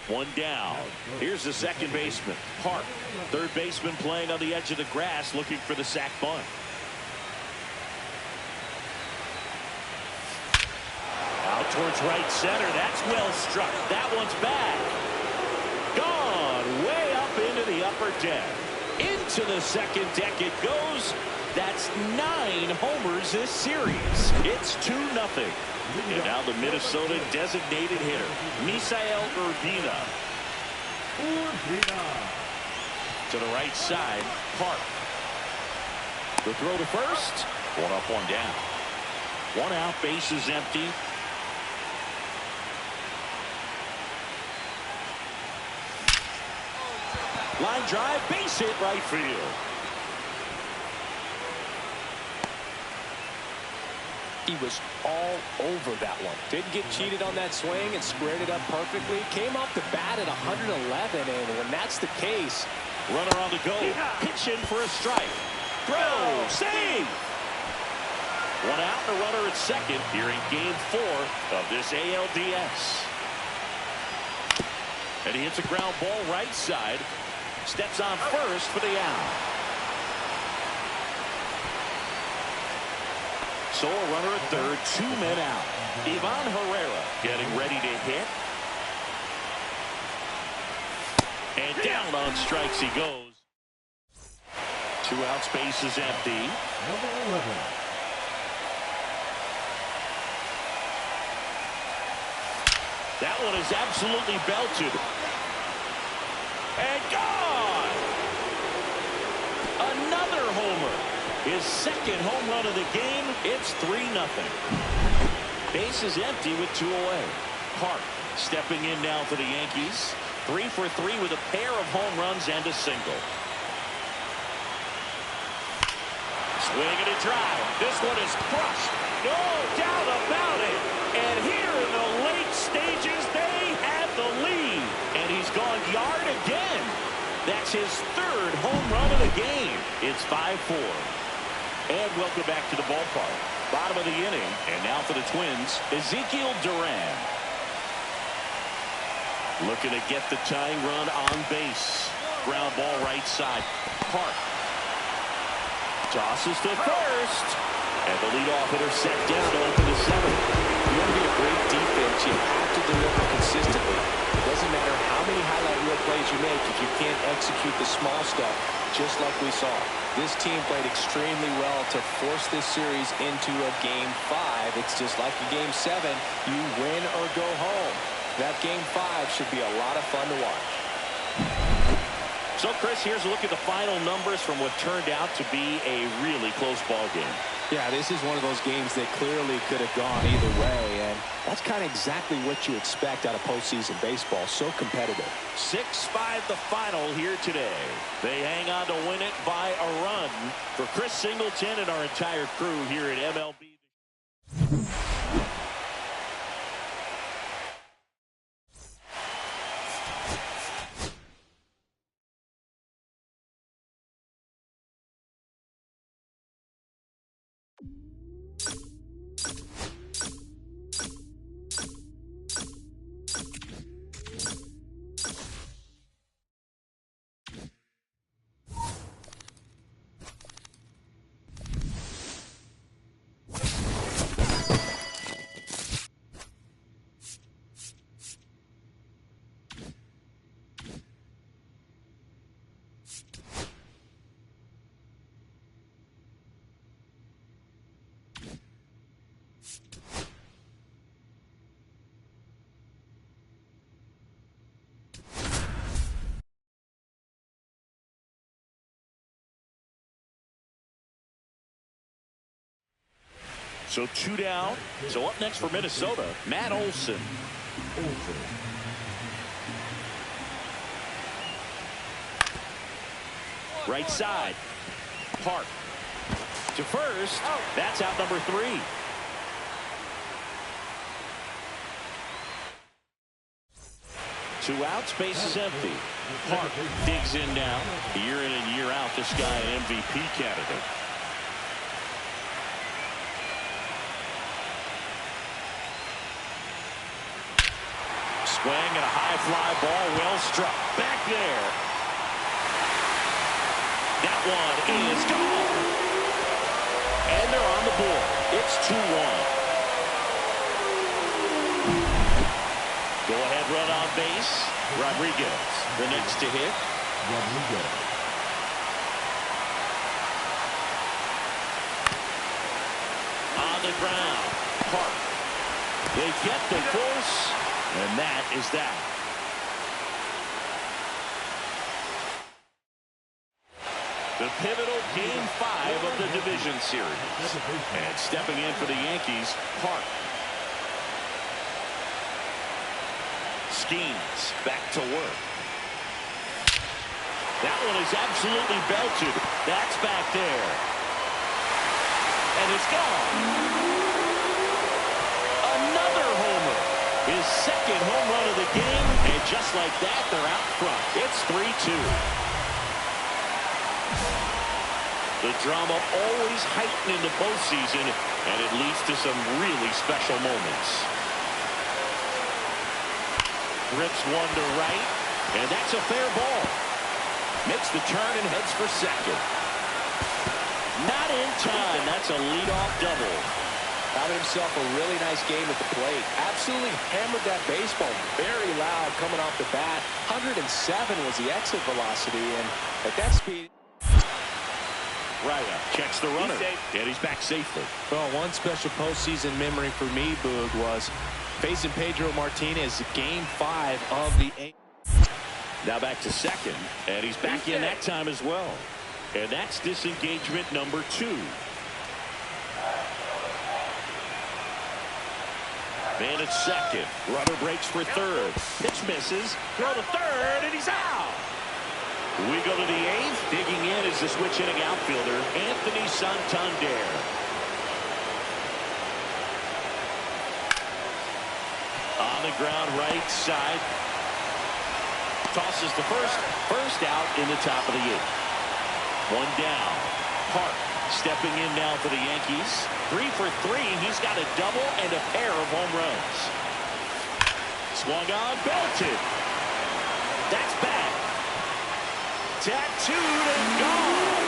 One down. Here's the second baseman, Park. Third baseman playing on the edge of the grass, looking for the sac bunt. Out towards right center. That's well struck. That one's back. Gone way up into the upper deck. Into the second deck it goes. That's 9 homers this series. It's 2-0. And now the Minnesota designated hitter, Misael Urbina. To the right side, Park. The throw to first. One up, one down. One out, base is empty. Line drive, base hit, right field. He was all over that one. Didn't get cheated on that swing and squared it up perfectly. Came off the bat at 111, and when that's the case, runner on the go. Pitch in for a strike. Throw, save. One out, and a runner at second here in Game 4 of this ALDS. And he hits a ground ball right side. Steps on first for the out. So a runner at third, 2 men out. Ivan Herrera getting ready to hit. And down on strikes he goes. 2 outs, base is empty. Number 11. That one is absolutely belted. And gone! Another homer. His second home run of the game. It's 3-0. Base is empty with 2 away. Park stepping in now for the Yankees. 3 for 3 with a pair of home runs and a single. Swing and a drive. This one is crushed. No doubt about it. And here in the late stages, they have the lead. And he's gone yard again. That's his 3rd home run of the game. It's 5-4. And welcome back to the ballpark. Bottom of the inning. And now for the Twins, Ezekiel Duran. Looking to get the tying run on base. Ground ball right side. Park. Tosses to first. And the leadoff hitter set down to open the 7th. you want to be a great defense, you have to deliver consistently. It doesn't matter how many highlight reel plays you make if you can't execute the small stuff, just like we saw. This team played extremely well to force this series into a Game 5. It's just like a Game 7. You win or go home. That Game 5 should be a lot of fun to watch. So, Chris, here's a look at the final numbers from what turned out to be a really close ball game. Yeah, this is one of those games that clearly could have gone either way, and that's kind of exactly what you expect out of postseason baseball. So competitive. 6-5 the final here today. They hang on to win it by a run. For Chris Singleton and our entire crew here at MLB. So 2 down. So up next for Minnesota, Matt Olson. Right side. Park. To first. That's out number 3. Two outs, base is empty. Park digs in now. Year in and year out, this guy an MVP candidate. swing and a high fly ball, well struck back there. That one is gone. And they're on the board. It's 2-1. Go ahead run on base. Rodriguez, the next to hit. Rodriguez. On the ground. Park. They get the force, and that is that. The pivotal Game 5 of the division series. And stepping in for the Yankees, Park. Schemes back to work. That one is absolutely belted. That's back there. And it's gone. Another homer. His second home run of the game. And just like that, they're out front. It's 3-2. The drama always heightened in the postseason, and it leads to some really special moments. Rips one to right, and that's a fair ball. Makes the turn and heads for second. Not in time. That's a leadoff double. Having himself a really nice game at the plate. Absolutely hammered that baseball. Very loud coming off the bat. 107 was the exit velocity, and at that speed... Raya checks the runner, and he's back safely. Well, one special postseason memory for me, Boog, was facing Pedro Martinez, Game 5 of the 8th. Now back to second, and he's back in that time as well. And that's disengagement number 2. Man at second. Runner breaks for third. Pitch misses. Throw to third, and he's out. We go to the 8th. Digging in is the switch hitting outfielder, Anthony Santander. On the ground, right side. Tosses the first out in the top of the 8th. One down. Park stepping in now for the Yankees. 3 for 3. He's got a double and a pair of home runs. Swung on, belted. That's back. Tattooed and gone.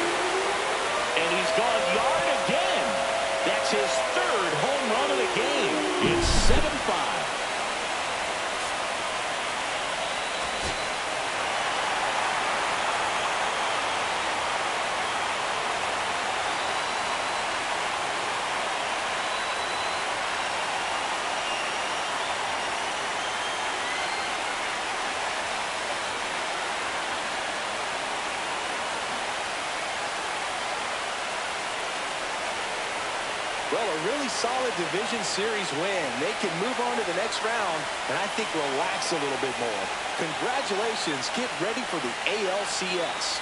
And he's gone yard again. That's his 3rd home run of the game. It's 7-5. Well, a really solid division series win. They can move on to the next round and I think relax a little bit more. Congratulations. Get ready for the ALCS.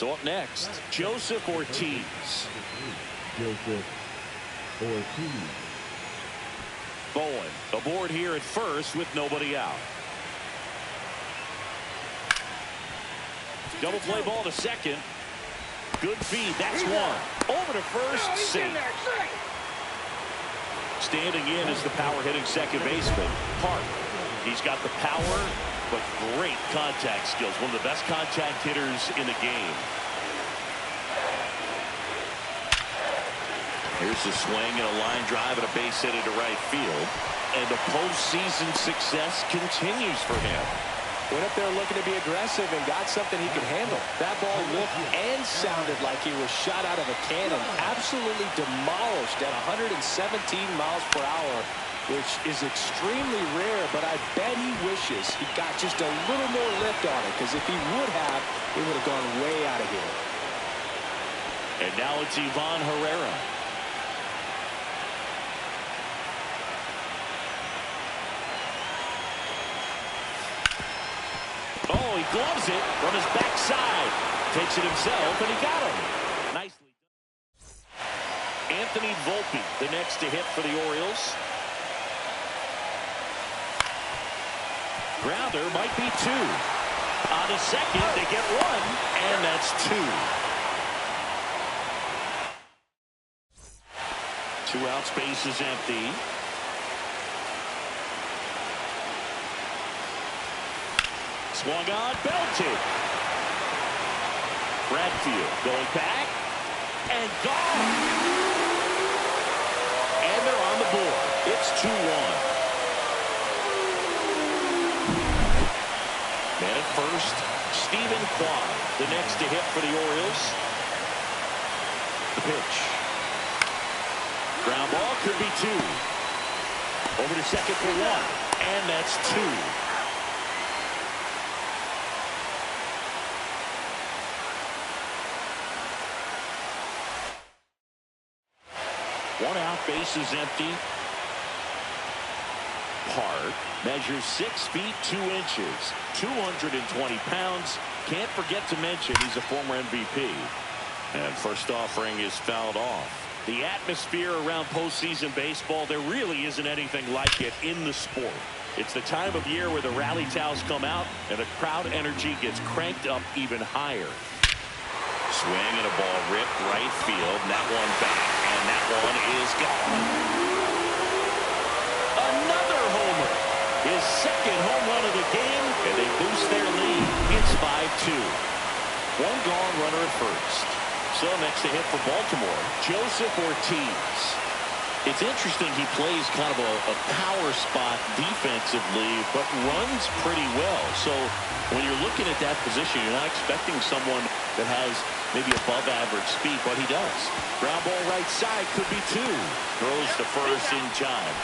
So up next, Joseph Ortiz. Joseph Ortiz. Bowen aboard here at first with nobody out. Double play ball to second. Good feed. That's one. Over to first. Safe. Standing in is the power-hitting second baseman, Hart. He's got the power, but great contact skills. One of the best contact hitters in the game. Here's the swing and a line drive and a base hit into right field. And the postseason success continues for him. Went up there looking to be aggressive and got something he could handle. That ball looked and sounded like he was shot out of a cannon. Absolutely demolished at 117 miles per hour, which is extremely rare, but I bet he wishes he got just a little more lift on it, because if he would have, it would have gone way out of here. And now it's Ivan Herrera. Oh, he gloves it from his backside. Takes it himself, and he got him. Nicely done. Anthony Volpe, the next to hit for the Orioles. Grounder might be two. On the second, they get one, and that's two. 2 outs, base is empty. Swung on, belted. Bradfield going back and gone. And they're on the board. It's 2-1. Man at first, Stephen Kwan, the next to hit for the Orioles. The pitch. Ground ball, could be two. Over to second for one, and that's two. One out, base is empty. Hart measures 6 feet 2 inches, 220 pounds. Can't forget to mention he's a former MVP. And first offering is fouled off. The atmosphere around postseason baseball, there really isn't anything like it in the sport. It's the time of year where the rally towels come out and the crowd energy gets cranked up even higher. Swing and a ball ripped right field, and that one back, and that one is gone. Another homer. His second home run of the game, and they boost their lead. It's 5-2. One gone, runner at first. So next to hit for Baltimore, Joseph Ortiz. It's interesting he plays kind of a power spot defensively, but runs pretty well. So when you're looking at that position, you're not expecting someone that has maybe above average speed, but he does. Ground ball right side, could be two. Throws to first in time.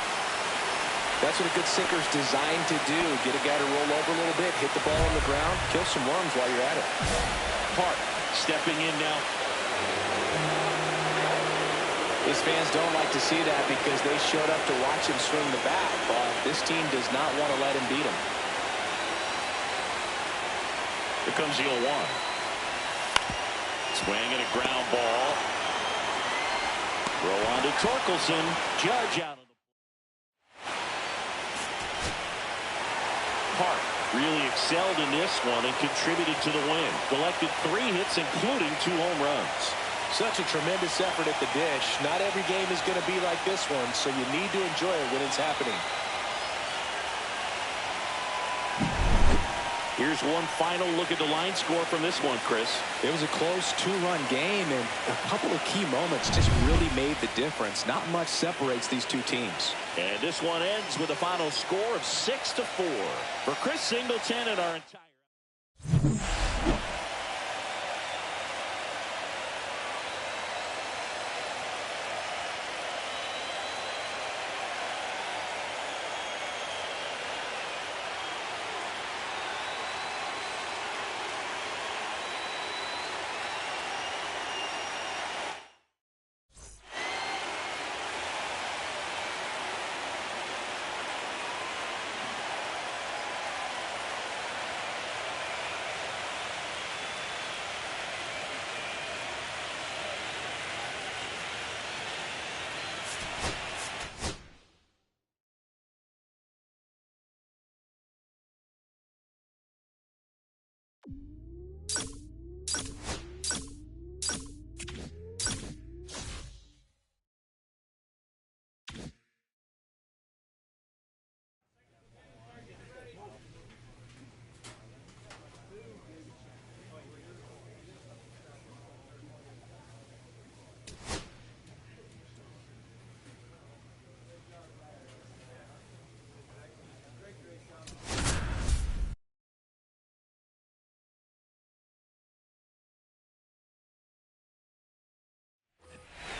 That's what a good sinker's designed to do. Get a guy to roll over a little bit, hit the ball on the ground, kill some worms while you're at it. Hart stepping in now. His fans don't like to see that because they showed up to watch him swing the bat, but this team does not want to let him beat him. Here comes the 0-1. Swing and a ground ball. Throw on to Torkelson. Judge out of the Hart really excelled in this one and contributed to the win. Collected 3 hits, including 2 home runs. Such a tremendous effort at the dish. Not every game is going to be like this one, so you need to enjoy it when it's happening. Here's one final look at the line score from this one, Chris. It was a close 2-run game, and a couple of key moments just really made the difference. Not much separates these two teams. And this one ends with a final score of 6-4. For Chris Singleton and our entire...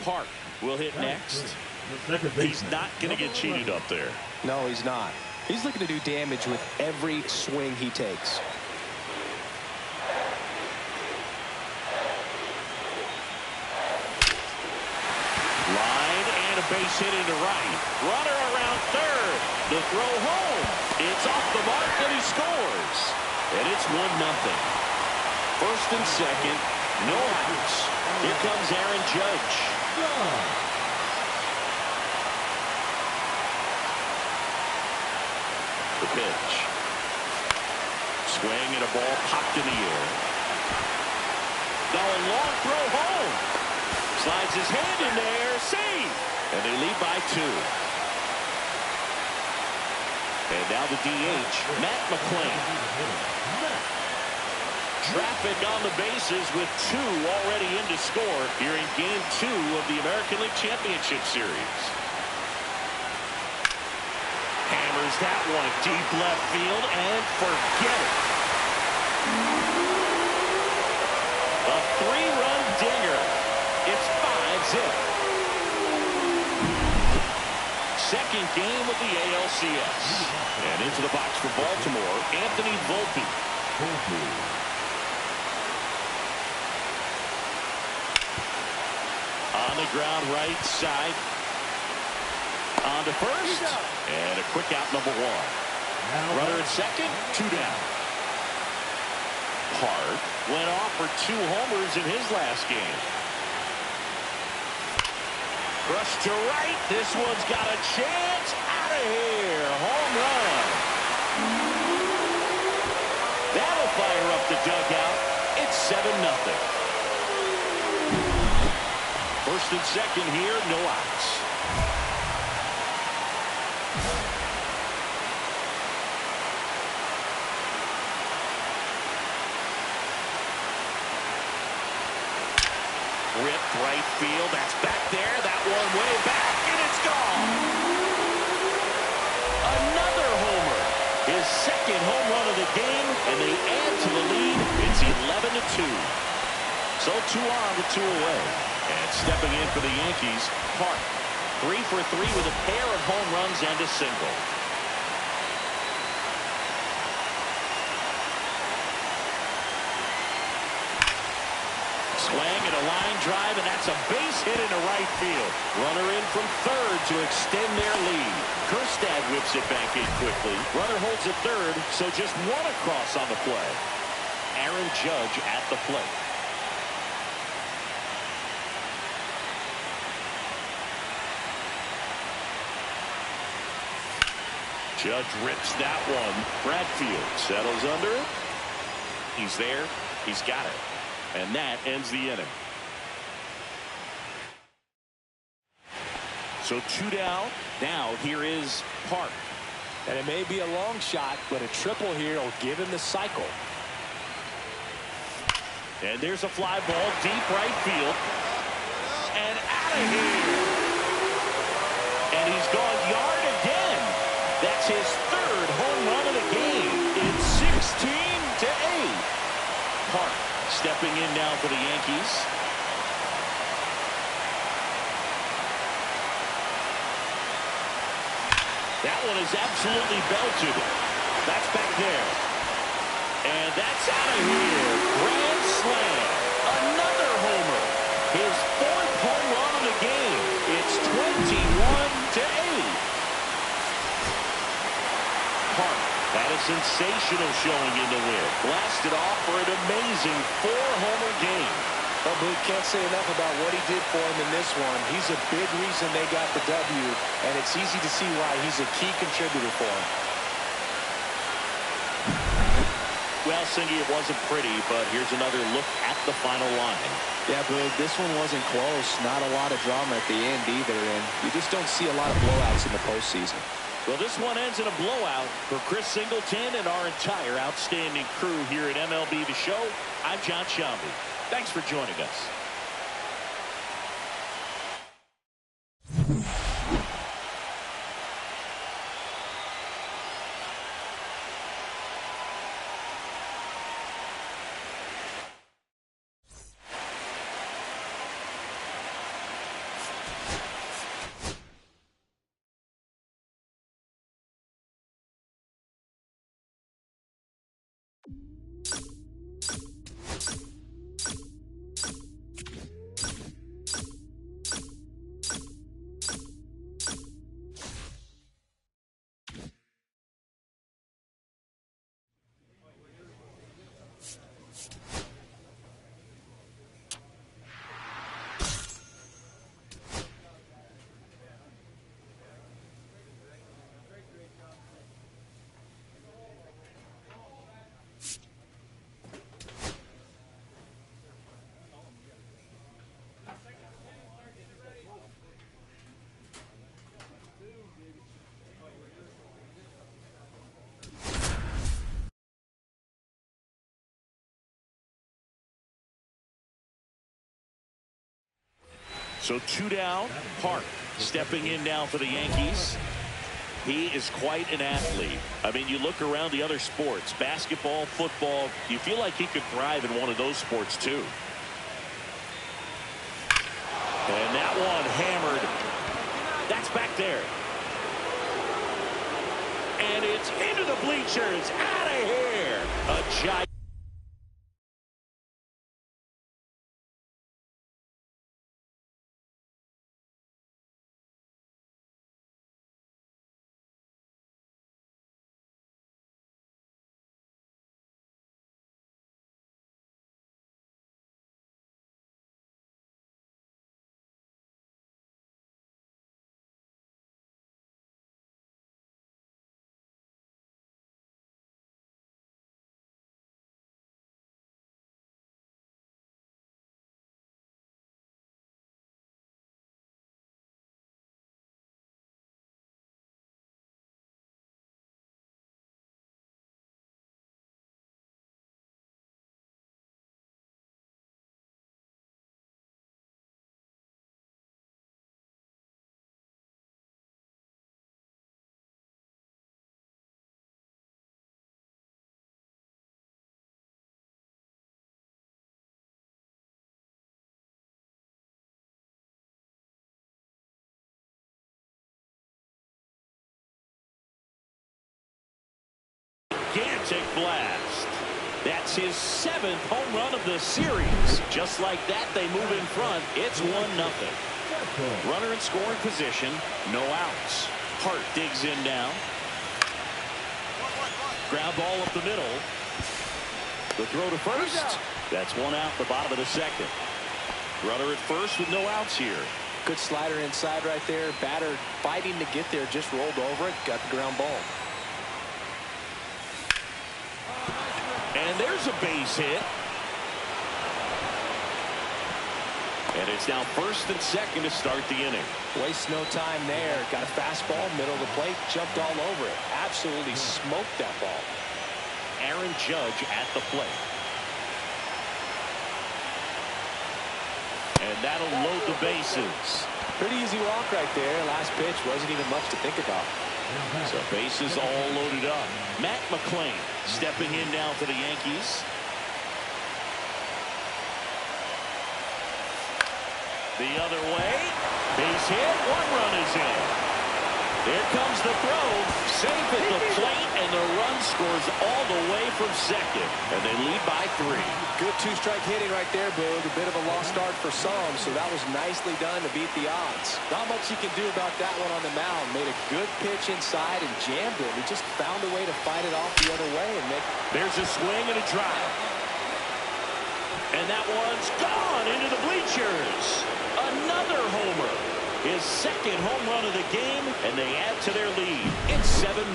Park will hit next. He's not going to get cheated up there. No, he's not. He's looking to do damage with every swing he takes. Line and a base hit into right. Runner around third. The throw home. It's off the mark and he scores. And it's 1-0. First and second. No outs. Here comes Aaron Judge. The pitch. Swing and a ball popped in the air. Now a long throw home. Slides his hand in there. Save. And they lead by 2. And now the DH, Matt McClain. Traffic on the bases with 2 already in to score here in Game 2 of the American League Championship Series. Hammers that one deep left field and forget it. A 3-run dinger. It's 5-zip. Second game of the ALCS. And into the box for Baltimore, Anthony Volpe. On the ground right side. On to first. And a quick out number 1. Runner at second. 2 down. Park went off for 2 homers in his last game. Rush to right. This one's got a chance. Out of here. Home run. That'll fire up the dugout. It's 7-0. First and second here, no outs. Ripped right field. That's back there. That one way back, and it's gone. Another homer. His second home run of the game, and they add to the lead. It's 11-2. So 2 on with 2 away. And stepping in for the Yankees, Park. 3 for 3 with a pair of home runs and a single. Swing and a line drive, and that's a base hit into right field. Runner in from third to extend their lead. Kerstad whips it back in quickly. Runner holds at third, so just 1 across on the play. Aaron Judge at the plate. Judge rips that one. Bradfield settles under it. He's there. He's got it. And that ends the inning. So 2 down. Now here is Park. And it may be a long shot, but a triple here will give him the cycle. And there's a fly ball deep right field. And out of here. And he's gone yard again. That's his 3rd home run of the game. It's 16-8. Park stepping in now for the Yankees. That one is absolutely belted. That's back there. And that's out of here. Grand slam. Another homer. His 4th home run of the game. It's 21-8. Park had a sensational showing in the win. Blasted off for an amazing 4-homer game. Well, Boog, can't say enough about what he did for him in this one. He's a big reason they got the W, and it's easy to see why he's a key contributor for him. Well, Singy, it wasn't pretty, but here's another look at the final line. Yeah, Boog, this one wasn't close. Not a lot of drama at the end either, and you just don't see a lot of blowouts in the postseason. Well, this one ends in a blowout for Chris Singleton and our entire outstanding crew here at MLB The Show. I'm John Shambi. Thanks for joining us. So 2 down. Park stepping in now for the Yankees. He is quite an athlete. I mean, you look around the other sports, basketball, football, you feel like he could thrive in one of those sports too. And that one hammered. That's back there. And it's into the bleachers. Out of here. A giant. Gigantic blast. That's his 7th home run of the series. Just like that, they move in front. It's 1-0. Runner in scoring position. No outs. Hart digs in now. Ground ball up the middle. The throw to first. That's 1 out the bottom of the 2nd. Runner at first with no outs here. Good slider inside right there. Batter fighting to get there. Just rolled over it. Got the ground ball. And there's a base hit. And it's now 1st and 2nd to start the inning. Waste no time there. Got a fastball, middle of the plate, jumped all over it. Absolutely smoked that ball. Aaron Judge at the plate. And that'll load the bases. Pretty easy walk right there. Last pitch wasn't even much to think about. So bases all loaded up. Matt McClain stepping in now for the Yankees. The other way. Base hit. 1 run is in. Here comes the throw. Safe at the plate, and the run scores all the way from 2nd. And they lead by 3. Good 2-strike hitting right there, Boog. A bit of a lost start for some, so that was nicely done to beat the odds. Not much you can do about that one on the mound. Made a good pitch inside and jammed it. He just found a way to fight it off the other way and make. There's a swing and a drive. And that one's gone into the bleachers. Another homer. His 2nd home run of the game, and they add to their lead. It's 7-0. 1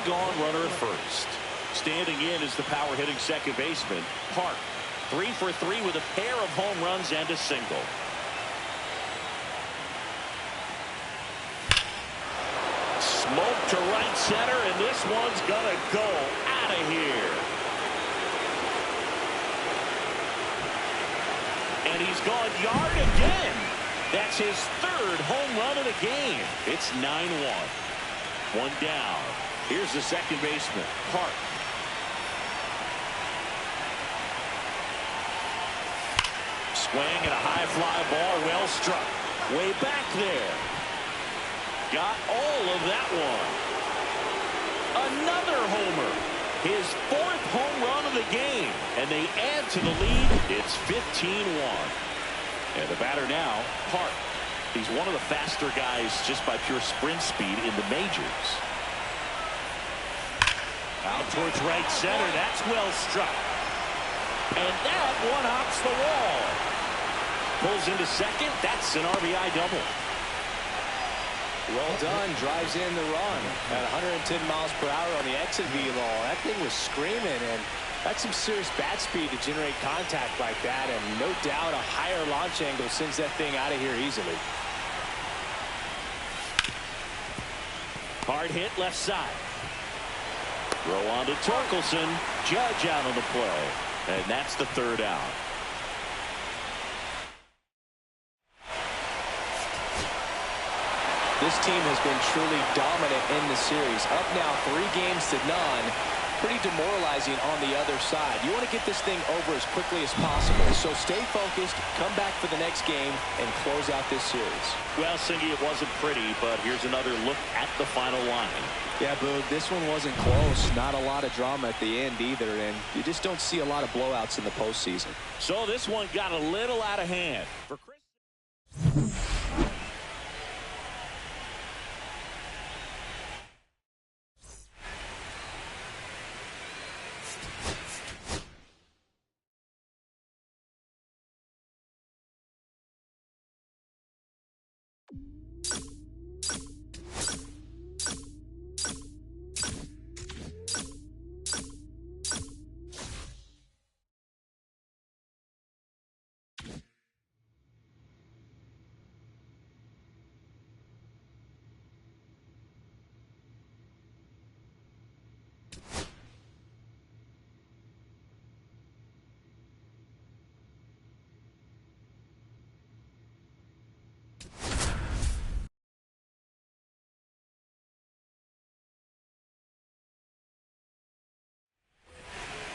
gone, runner at first. Standing in is the power-hitting 2nd baseman, Park. 3 for 3 with a pair of home runs and a single. Smoke to right center, and this one's gonna go out of here. And he's gone yard again. That's his 3rd home run of the game. It's 9-1. 1 down. Here's the 2nd baseman, Park. Swing and a high fly ball, well struck. Way back there. Got all of that one. Another homer. His 4th home run of the game. And they add to the lead. It's 15-1. And the batter now, Park. He's one of the faster guys just by pure sprint speed in the majors. Out towards right center. That's well struck. And that one hops the wall. Pulls into 2nd. That's an RBI double. Well done. Drives in the run at 110 miles per hour on the exit velo. That thing was screaming, and that's some serious bat speed to generate contact like that, and no doubt a higher launch angle sends that thing out of here easily. Hard hit left side. Throw on to Torkelson. Judge out on the play. And that's the 3rd out. This team has been truly dominant in the series. Up now 3-0. Pretty demoralizing on the other side. You want to get this thing over as quickly as possible. So stay focused, come back for the next game, and close out this series. Well, Singy, it wasn't pretty, but here's another look at the final line. Yeah, Boog, this one wasn't close. Not a lot of drama at the end either, and you just don't see a lot of blowouts in the postseason. So this one got a little out of hand. For Chris.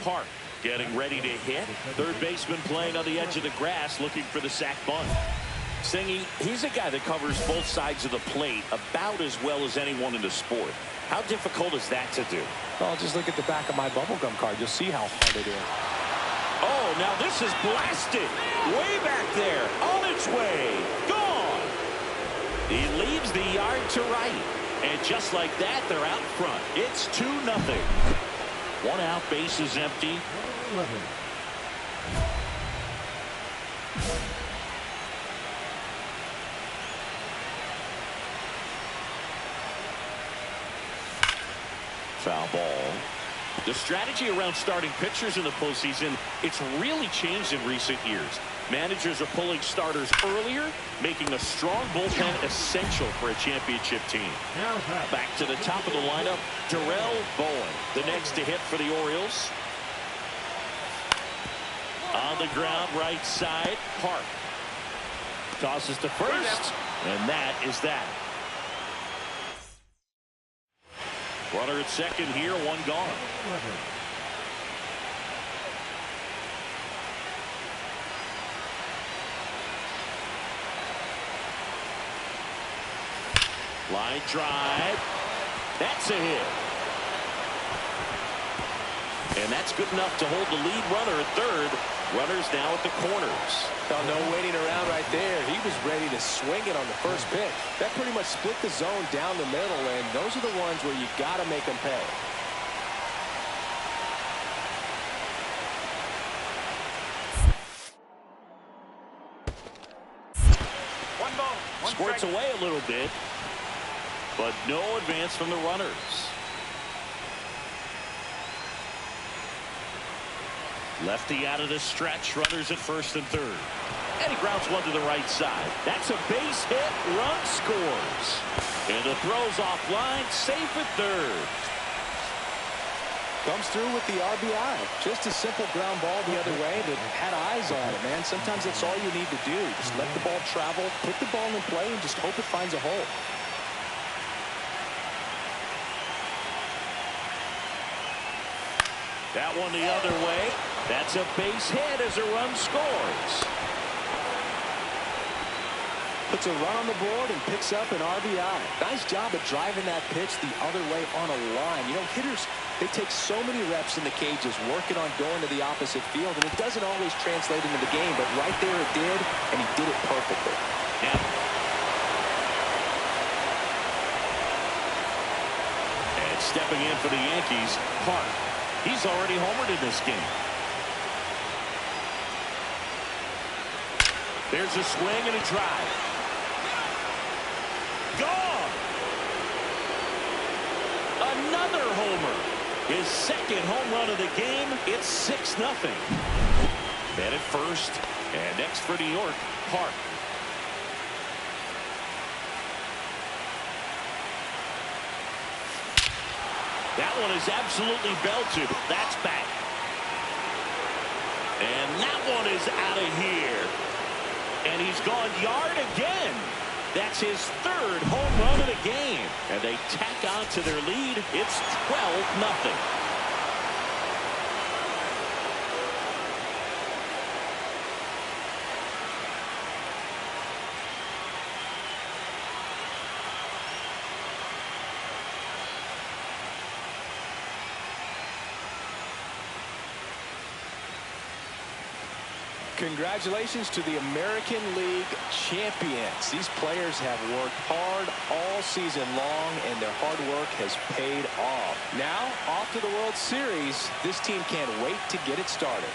Park getting ready to hit. Third baseman playing on the edge of the grass looking for the sac bunt. Singy, he's a guy that covers both sides of the plate about as well as anyone in the sport. How difficult is that to do? Well, just look at the back of my bubblegum card. You'll see how hard it is. Oh, now this is blasted. Way back there. On its way. Gone. He leaves the yard to right. And just like that, they're out front. It's 2-0. 1 out, base is empty. Foul ball. The strategy around starting pitchers in the postseason, it's really changed in recent years. Managers are pulling starters earlier, making a strong bullpen essential for a championship team. Back to the top of the lineup, Darrell Bowen, the next to hit for the Orioles. On the ground, right side, Park. Tosses to first, and that is that. Runner at second here, 1 gone. Line drive. That's a hit. And that's good enough to hold the lead runner at third. Runners now at the corners. Oh, no waiting around right there. He was ready to swing it on the first pitch. That pretty much split the zone down the middle, and those are the ones where you got to make them pay. One ball, one Squirts strike. away a little bit, but no advance from the runners. Lefty out of the stretch, runners at first and third. And he grounds one to the right side. That's a base hit, run scores. And the throw's offline, safe at third. Comes through with the RBI. Just a simple ground ball the other way that had eyes on it, man. Sometimes that's all you need to do. Just let the ball travel, put the ball in play, and just hope it finds a hole. That one the other way. That's a base hit as a run scores. Puts a run on the board and picks up an RBI. Nice job of driving that pitch the other way on a line. You know, hitters, they take so many reps in the cages working on going to the opposite field, and it doesn't always translate into the game, but right there it did, and he did it perfectly. Yeah. And stepping in for the Yankees, Park. He's already homered in this game. There's a swing and a drive. Gone. Another homer. His second home run of the game. It's 6-0. Men at first. And next for New York, Park. That one is absolutely belted. That's back. And that one is out of here. And he's gone yard again. That's his third home run of the game. And they tack on to their lead. It's 12-0. Congratulations to the American League champions. These players have worked hard all season long, and their hard work has paid off. Now, off to the World Series. This team can't wait to get it started.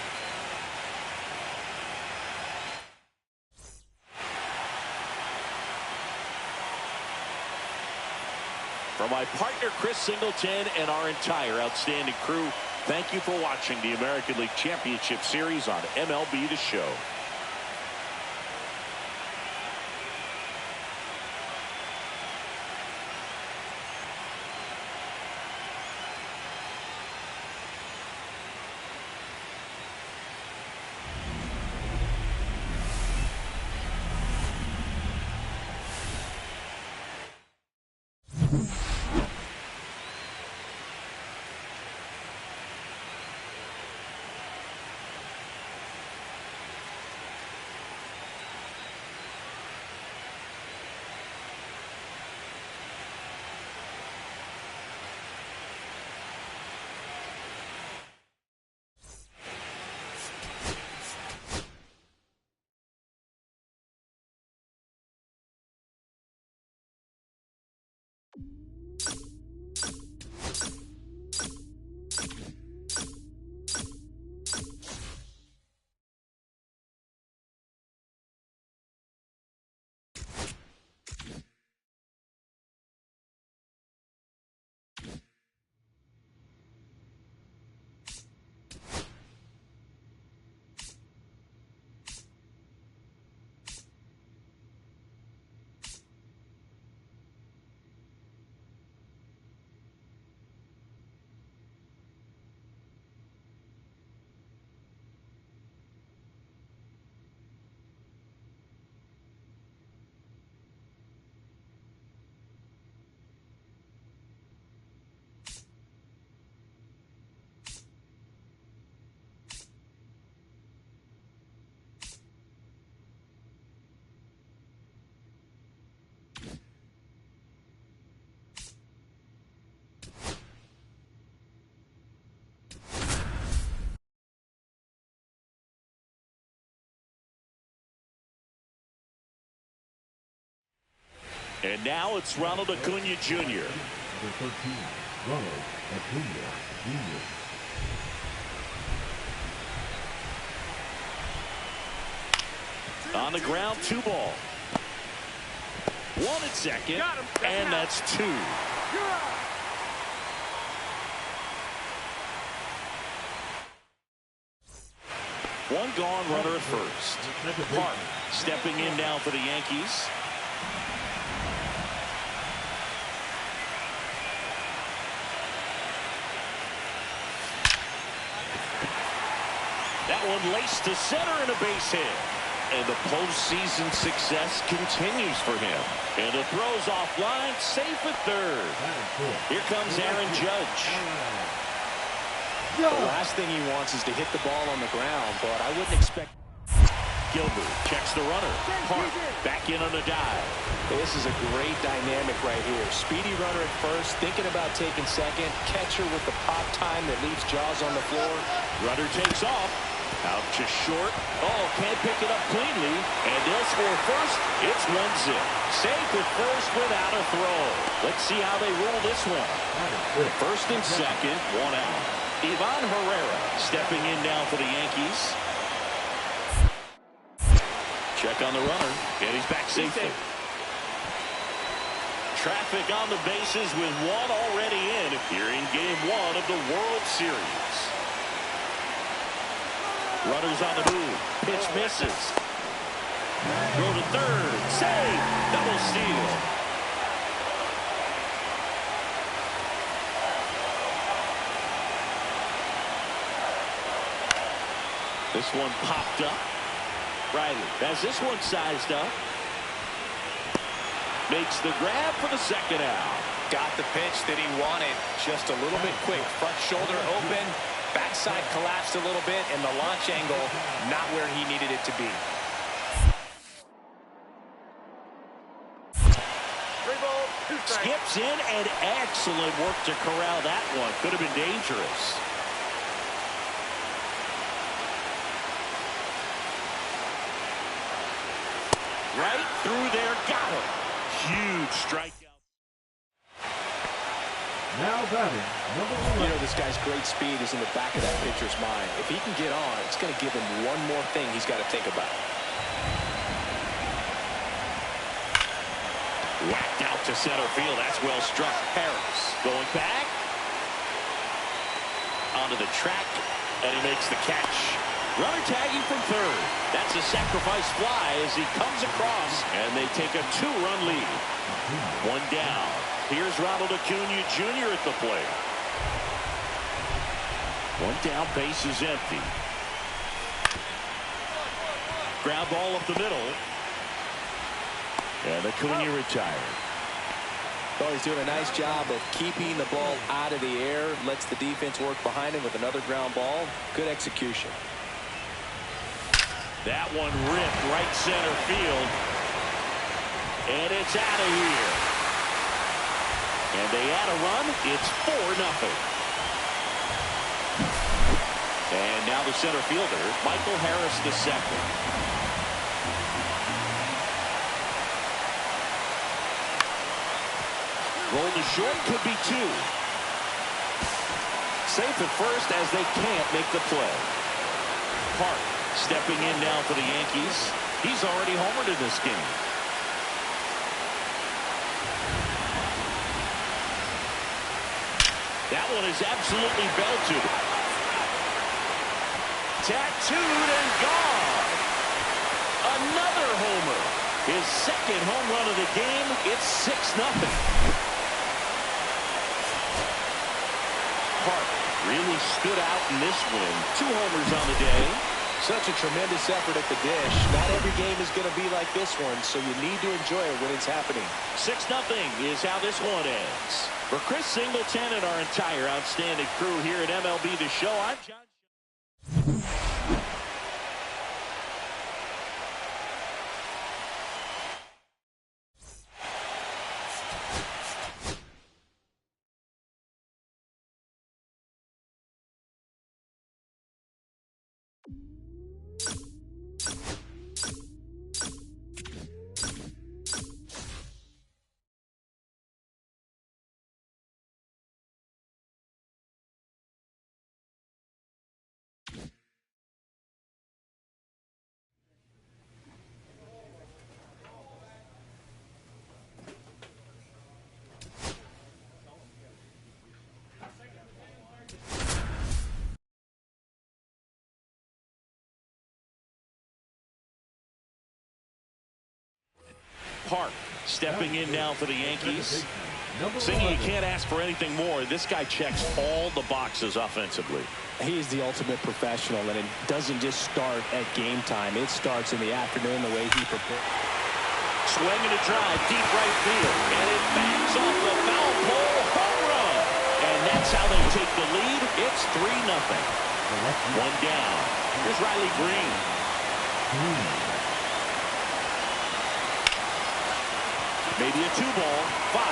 For my partner, Chris Singleton, and our entire outstanding crew, thank you for watching the American League Championship Series on MLB The Show. And now it's Ronald Acuna Jr. Number 13, Ronald Acuna Jr. On the ground, 2 ball. 1 at second, and that's 2. One gone, runner at first. Park stepping in now for the Yankees. That one laced to center and a base hit. And the postseason success continues for him. And the throw's offline, safe at third. Here comes Aaron Judge. The last thing he wants is to hit the ball on the ground, but I wouldn't expect. Gilbert checks the runner. Park back in on the dive. This is a great dynamic right here. Speedy runner at first, thinking about taking second. Catcher with the pop time that leaves Jaws on the floor. Runner takes off. Out to short. Oh, can't pick it up cleanly. And they'll score first. It's 1-0. Safe at first without a throw. Let's see how they roll this one. First and second, 1 out. Ivan Herrera stepping in now for the Yankees. Check on the runner, and he's back safely. Traffic on the bases with 1 already in here in Game 1 of the World Series. Runners on the move. Pitch misses. Throw to third. Save. Double steal. This one popped up. Riley has this one sized up. makes the grab for the second out. Got the pitch that he wanted, just a little bit quick. Front shoulder open, backside collapsed a little bit, and the launch angle not where he needed it to be. 3 balls, 2 strikes. Skips in, and excellent work to corral that one. Could have been dangerous. Right through there, got him. Huge strikeout. Now batting, number 11. You know, this guy's great speed is in the back of that pitcher's mind. If he can get on, it's going to give him one more thing he's got to think about. Whacked out to center field. That's well struck. Harris going back onto the track, and he makes the catch. Runner tagging from third. That's a sacrifice fly as he comes across, and they take a 2-run lead. 1 down. Here's Ronald Acuna Jr. at the plate. 1 down, base is empty. Ground ball up the middle. And Acuna retired. Oh, he's doing a nice job of keeping the ball out of the air. Lets the defense work behind him with another ground ball. Good execution. That one ripped right center field. And it's out of here. And they add a run. It's 4-0. And now the center fielder, Michael Harris II. Roll to short, could be 2. Safe at first as they can't make the play. Park stepping in now for the Yankees. He's already homered in this game. That one is absolutely belted. Tattooed and gone. Another homer. His second home run of the game. It's 6-0. Park really stood out in this win. 2 homers on the day. Such a tremendous effort at the dish. Not every game is going to be like this one, so you need to enjoy it when it's happening. 6-0 is how this one ends. For Chris Singleton and our entire outstanding crew here at MLB The Show, I'm John. Park stepping in now for the Yankees. Singing, you can't ask for anything more. This guy checks all the boxes offensively. He's the ultimate professional, and it doesn't just start at game time. It starts in the afternoon, the way he prepares. Swinging a drive, deep right field, and it bangs off the foul pole, home run. And that's how they take the lead. It's 3-0. 1 down. Here's Riley Green. Maybe a 2-ball, 5.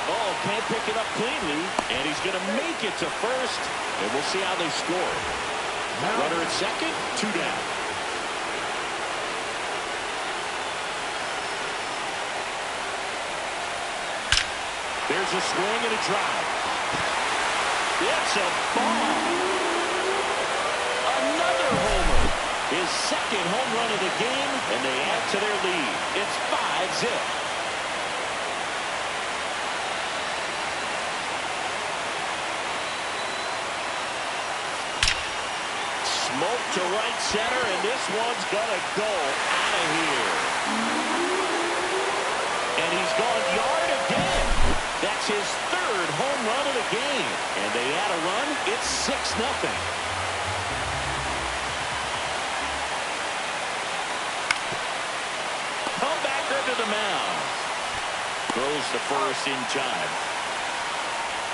Oh, can't pick it up cleanly, and he's going to make it to first, and we'll see how they score. Runner at second, 2 down. There's a swing and a drive. It's a ball. Another homer. His second home run of the game, and they add to their lead. It's 5-0. Smoke to right center, and this one's gonna go out of here. And he's gone yard again. That's his 3rd home run of the game. And they add a run. It's 6-0. Comebacker to the mound. to first in time.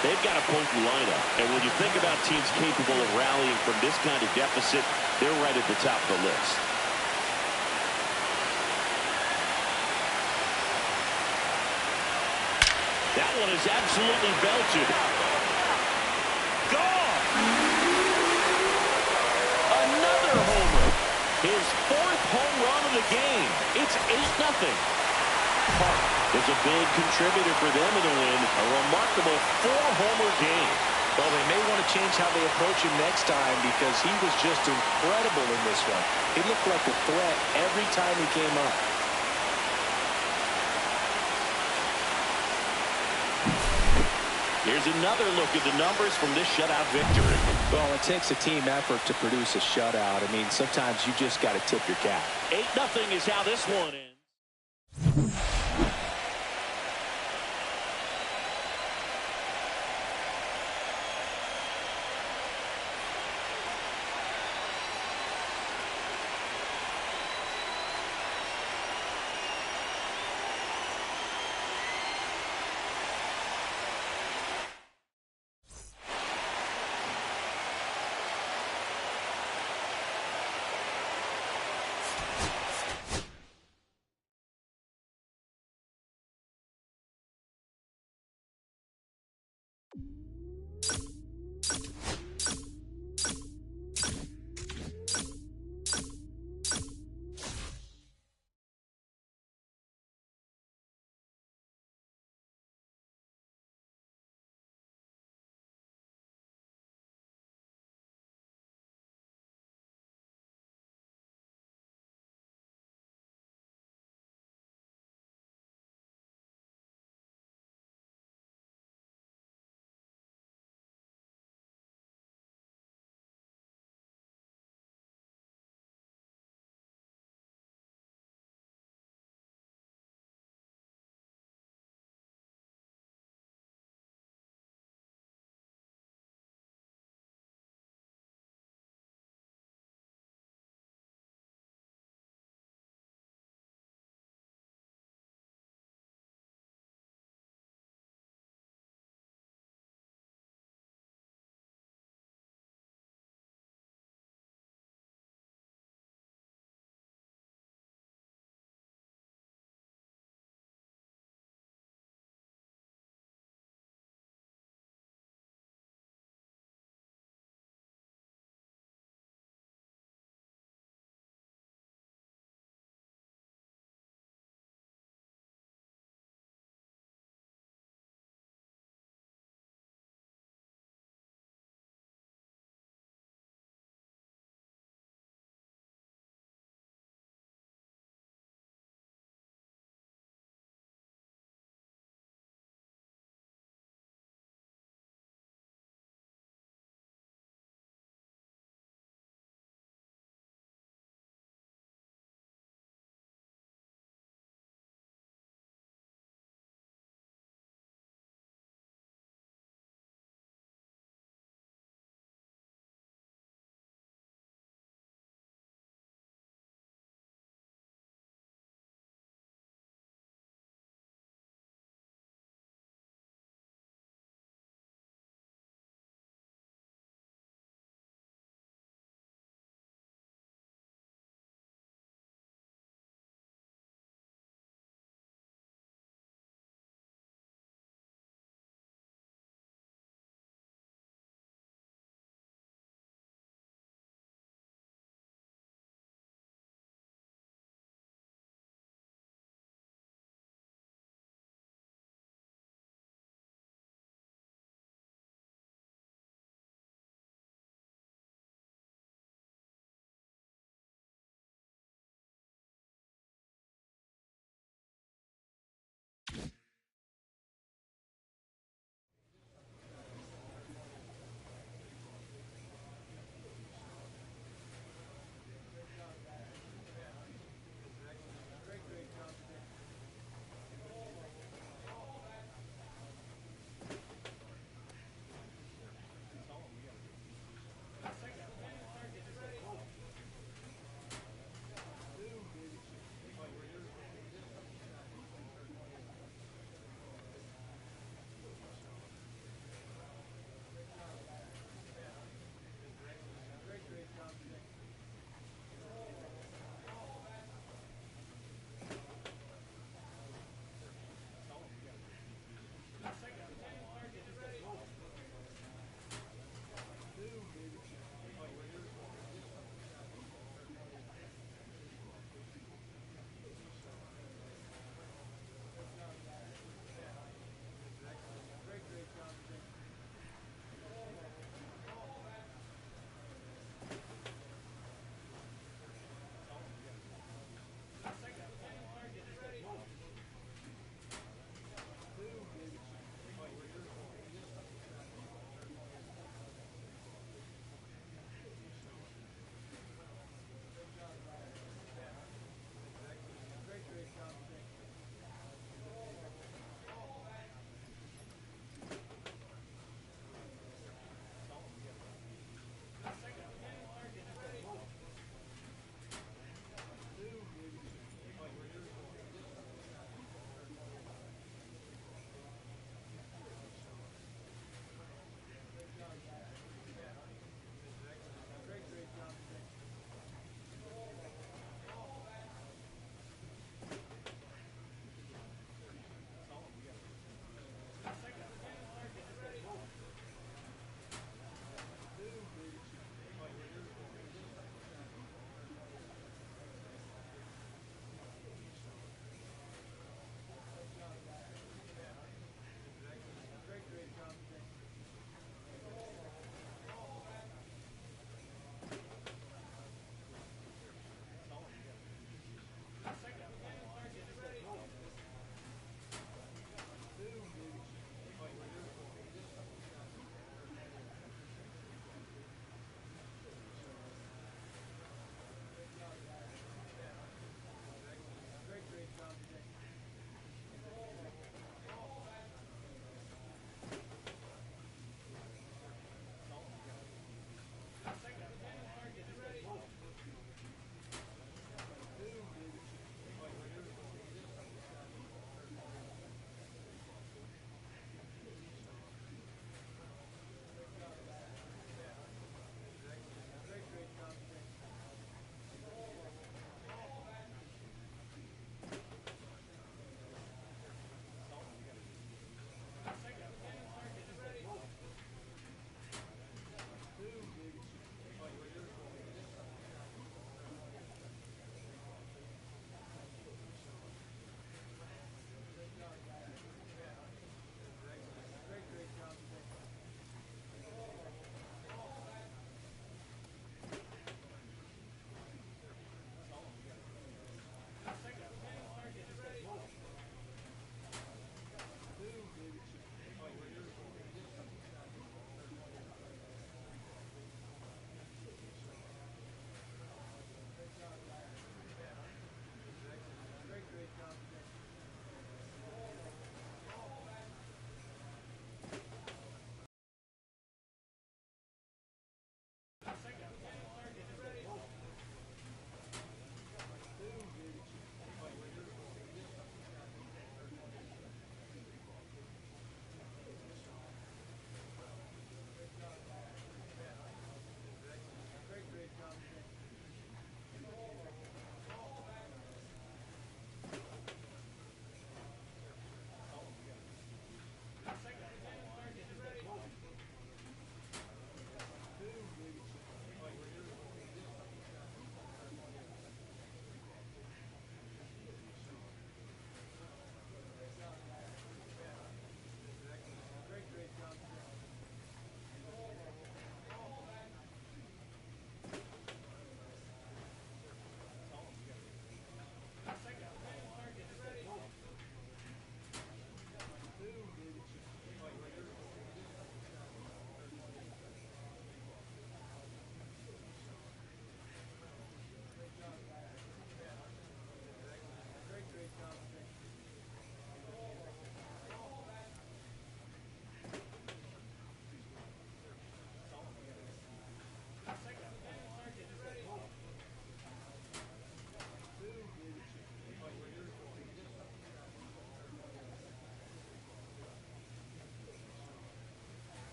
They've got a potent lineup, and when you think about teams capable of rallying from this kind of deficit, they're right at the top of the list. That one is absolutely belted. Gone! Another homer. His fourth home run of the game. It's 8-0. Park is a big contributor for them in the win. A remarkable 4-homer game. Well, they may want to change how they approach him next time because he was just incredible in this one. He looked like a threat every time he came up. Here's another look at the numbers from this shutout victory. Well, it takes a team effort to produce a shutout. I mean, sometimes you just got to tip your cap. 8-0 is how this one ends.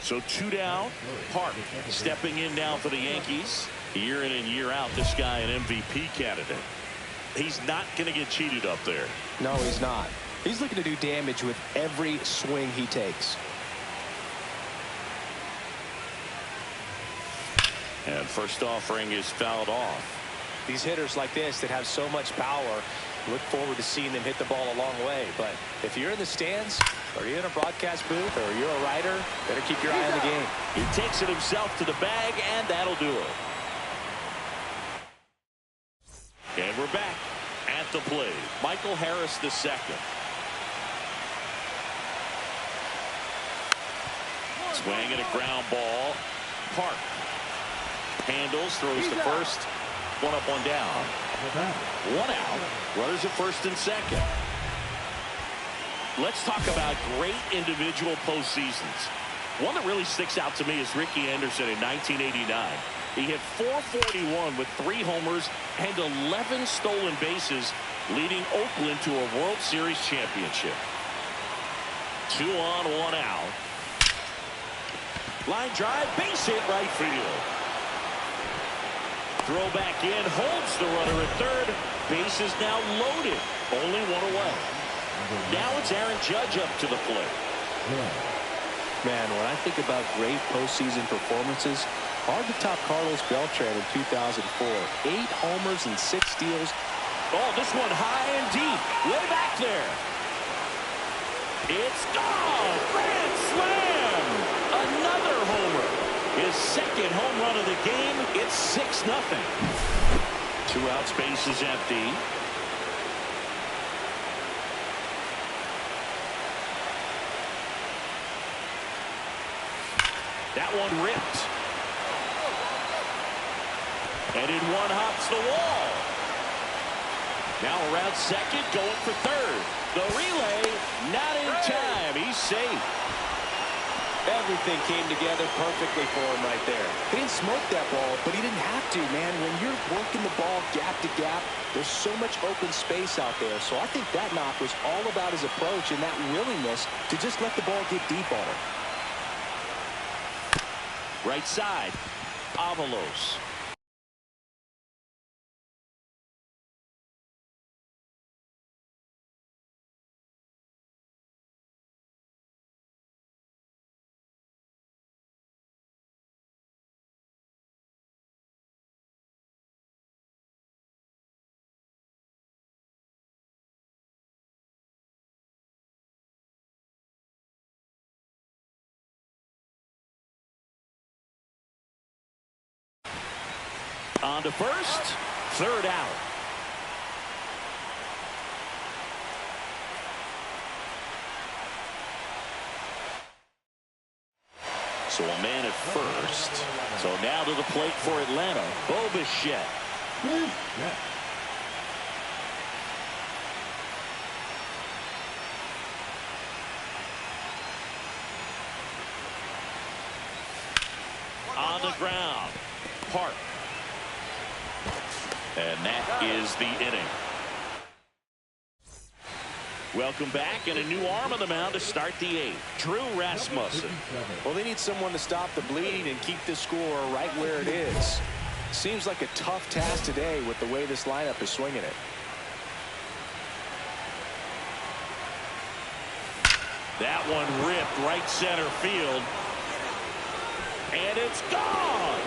So 2 down. Park stepping in now for the Yankees. Year in and year out, this guy an MVP candidate. He's not going to get cheated up there. No, he's not. He's looking to do damage with every swing he takes. And first offering is fouled off. These hitters like this that have so much power, look forward to seeing them hit the ball a long way. But if you're in the stands, or you're in a broadcast booth, or you're a writer, better keep your eye on the game. He takes it himself to the bag, and that'll do it. And we're back at the plate. Michael Harris II. Swing and a ground ball. Park handles, throws to first. One up, one down. One out. Runners at first and second. Let's talk about great individual postseasons. One that really sticks out to me is Ricky Anderson in 1989. He hit .441 with 3 homers and 11 stolen bases, leading Oakland to a World Series championship. 2 on, 1 out. Line drive, base hit, right field. Throw back in, holds the runner at third. Base is now loaded. Only 1 away. Now it's Aaron Judge up to the plate. Man, when I think about great postseason performances, hard to top Carlos Beltran in 2004. 8 homers and 6 steals. Oh, this one high and deep. Way back there. It's gone. Grand slam. Another homer. His second home run of the game. It's 6-0. 2 outs, base is empty. That one ripped. And in one hops the wall. Now around second, going for third. The relay, not in time. He's safe. Everything came together perfectly for him right there. He didn't smoke that ball, but he didn't have to, man. When you're working the ball gap to gap, there's so much open space out there. So I think that knock was all about his approach and that willingness to just let the ball get deep on him. Right side, Avalos. On to first, third out. So a man at first. So now to the plate for Atlanta, Bo Bichette. On the ground, Park. And that is the inning. Welcome back, and a new arm on the mound to start the 8th. Drew Rasmussen. Well, they need someone to stop the bleed and keep the score right where it is. Seems like a tough task today with the way this lineup is swinging it. That one ripped right center field. And it's gone.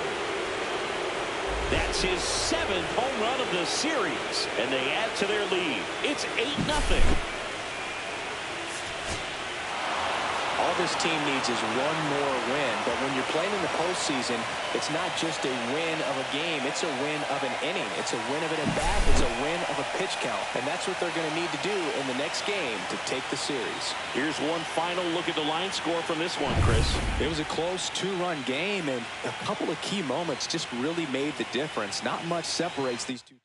That's his 7th home run of the series, and they add to their lead. It's 8-0. All this team needs is one more win, but when you're playing in the postseason, it's not just a win of a game, it's a win of an inning. It's a win of an at-bat, it's a win of a pitch count, and that's what they're going to need to do in the next game to take the series. Here's one final look at the line score from this one, Chris. It was a close 2-run game, and a couple of key moments just really made the difference. Not much separates these two teams.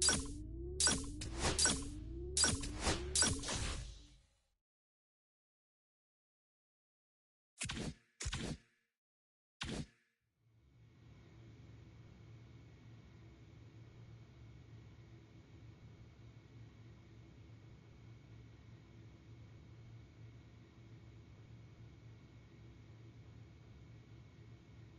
You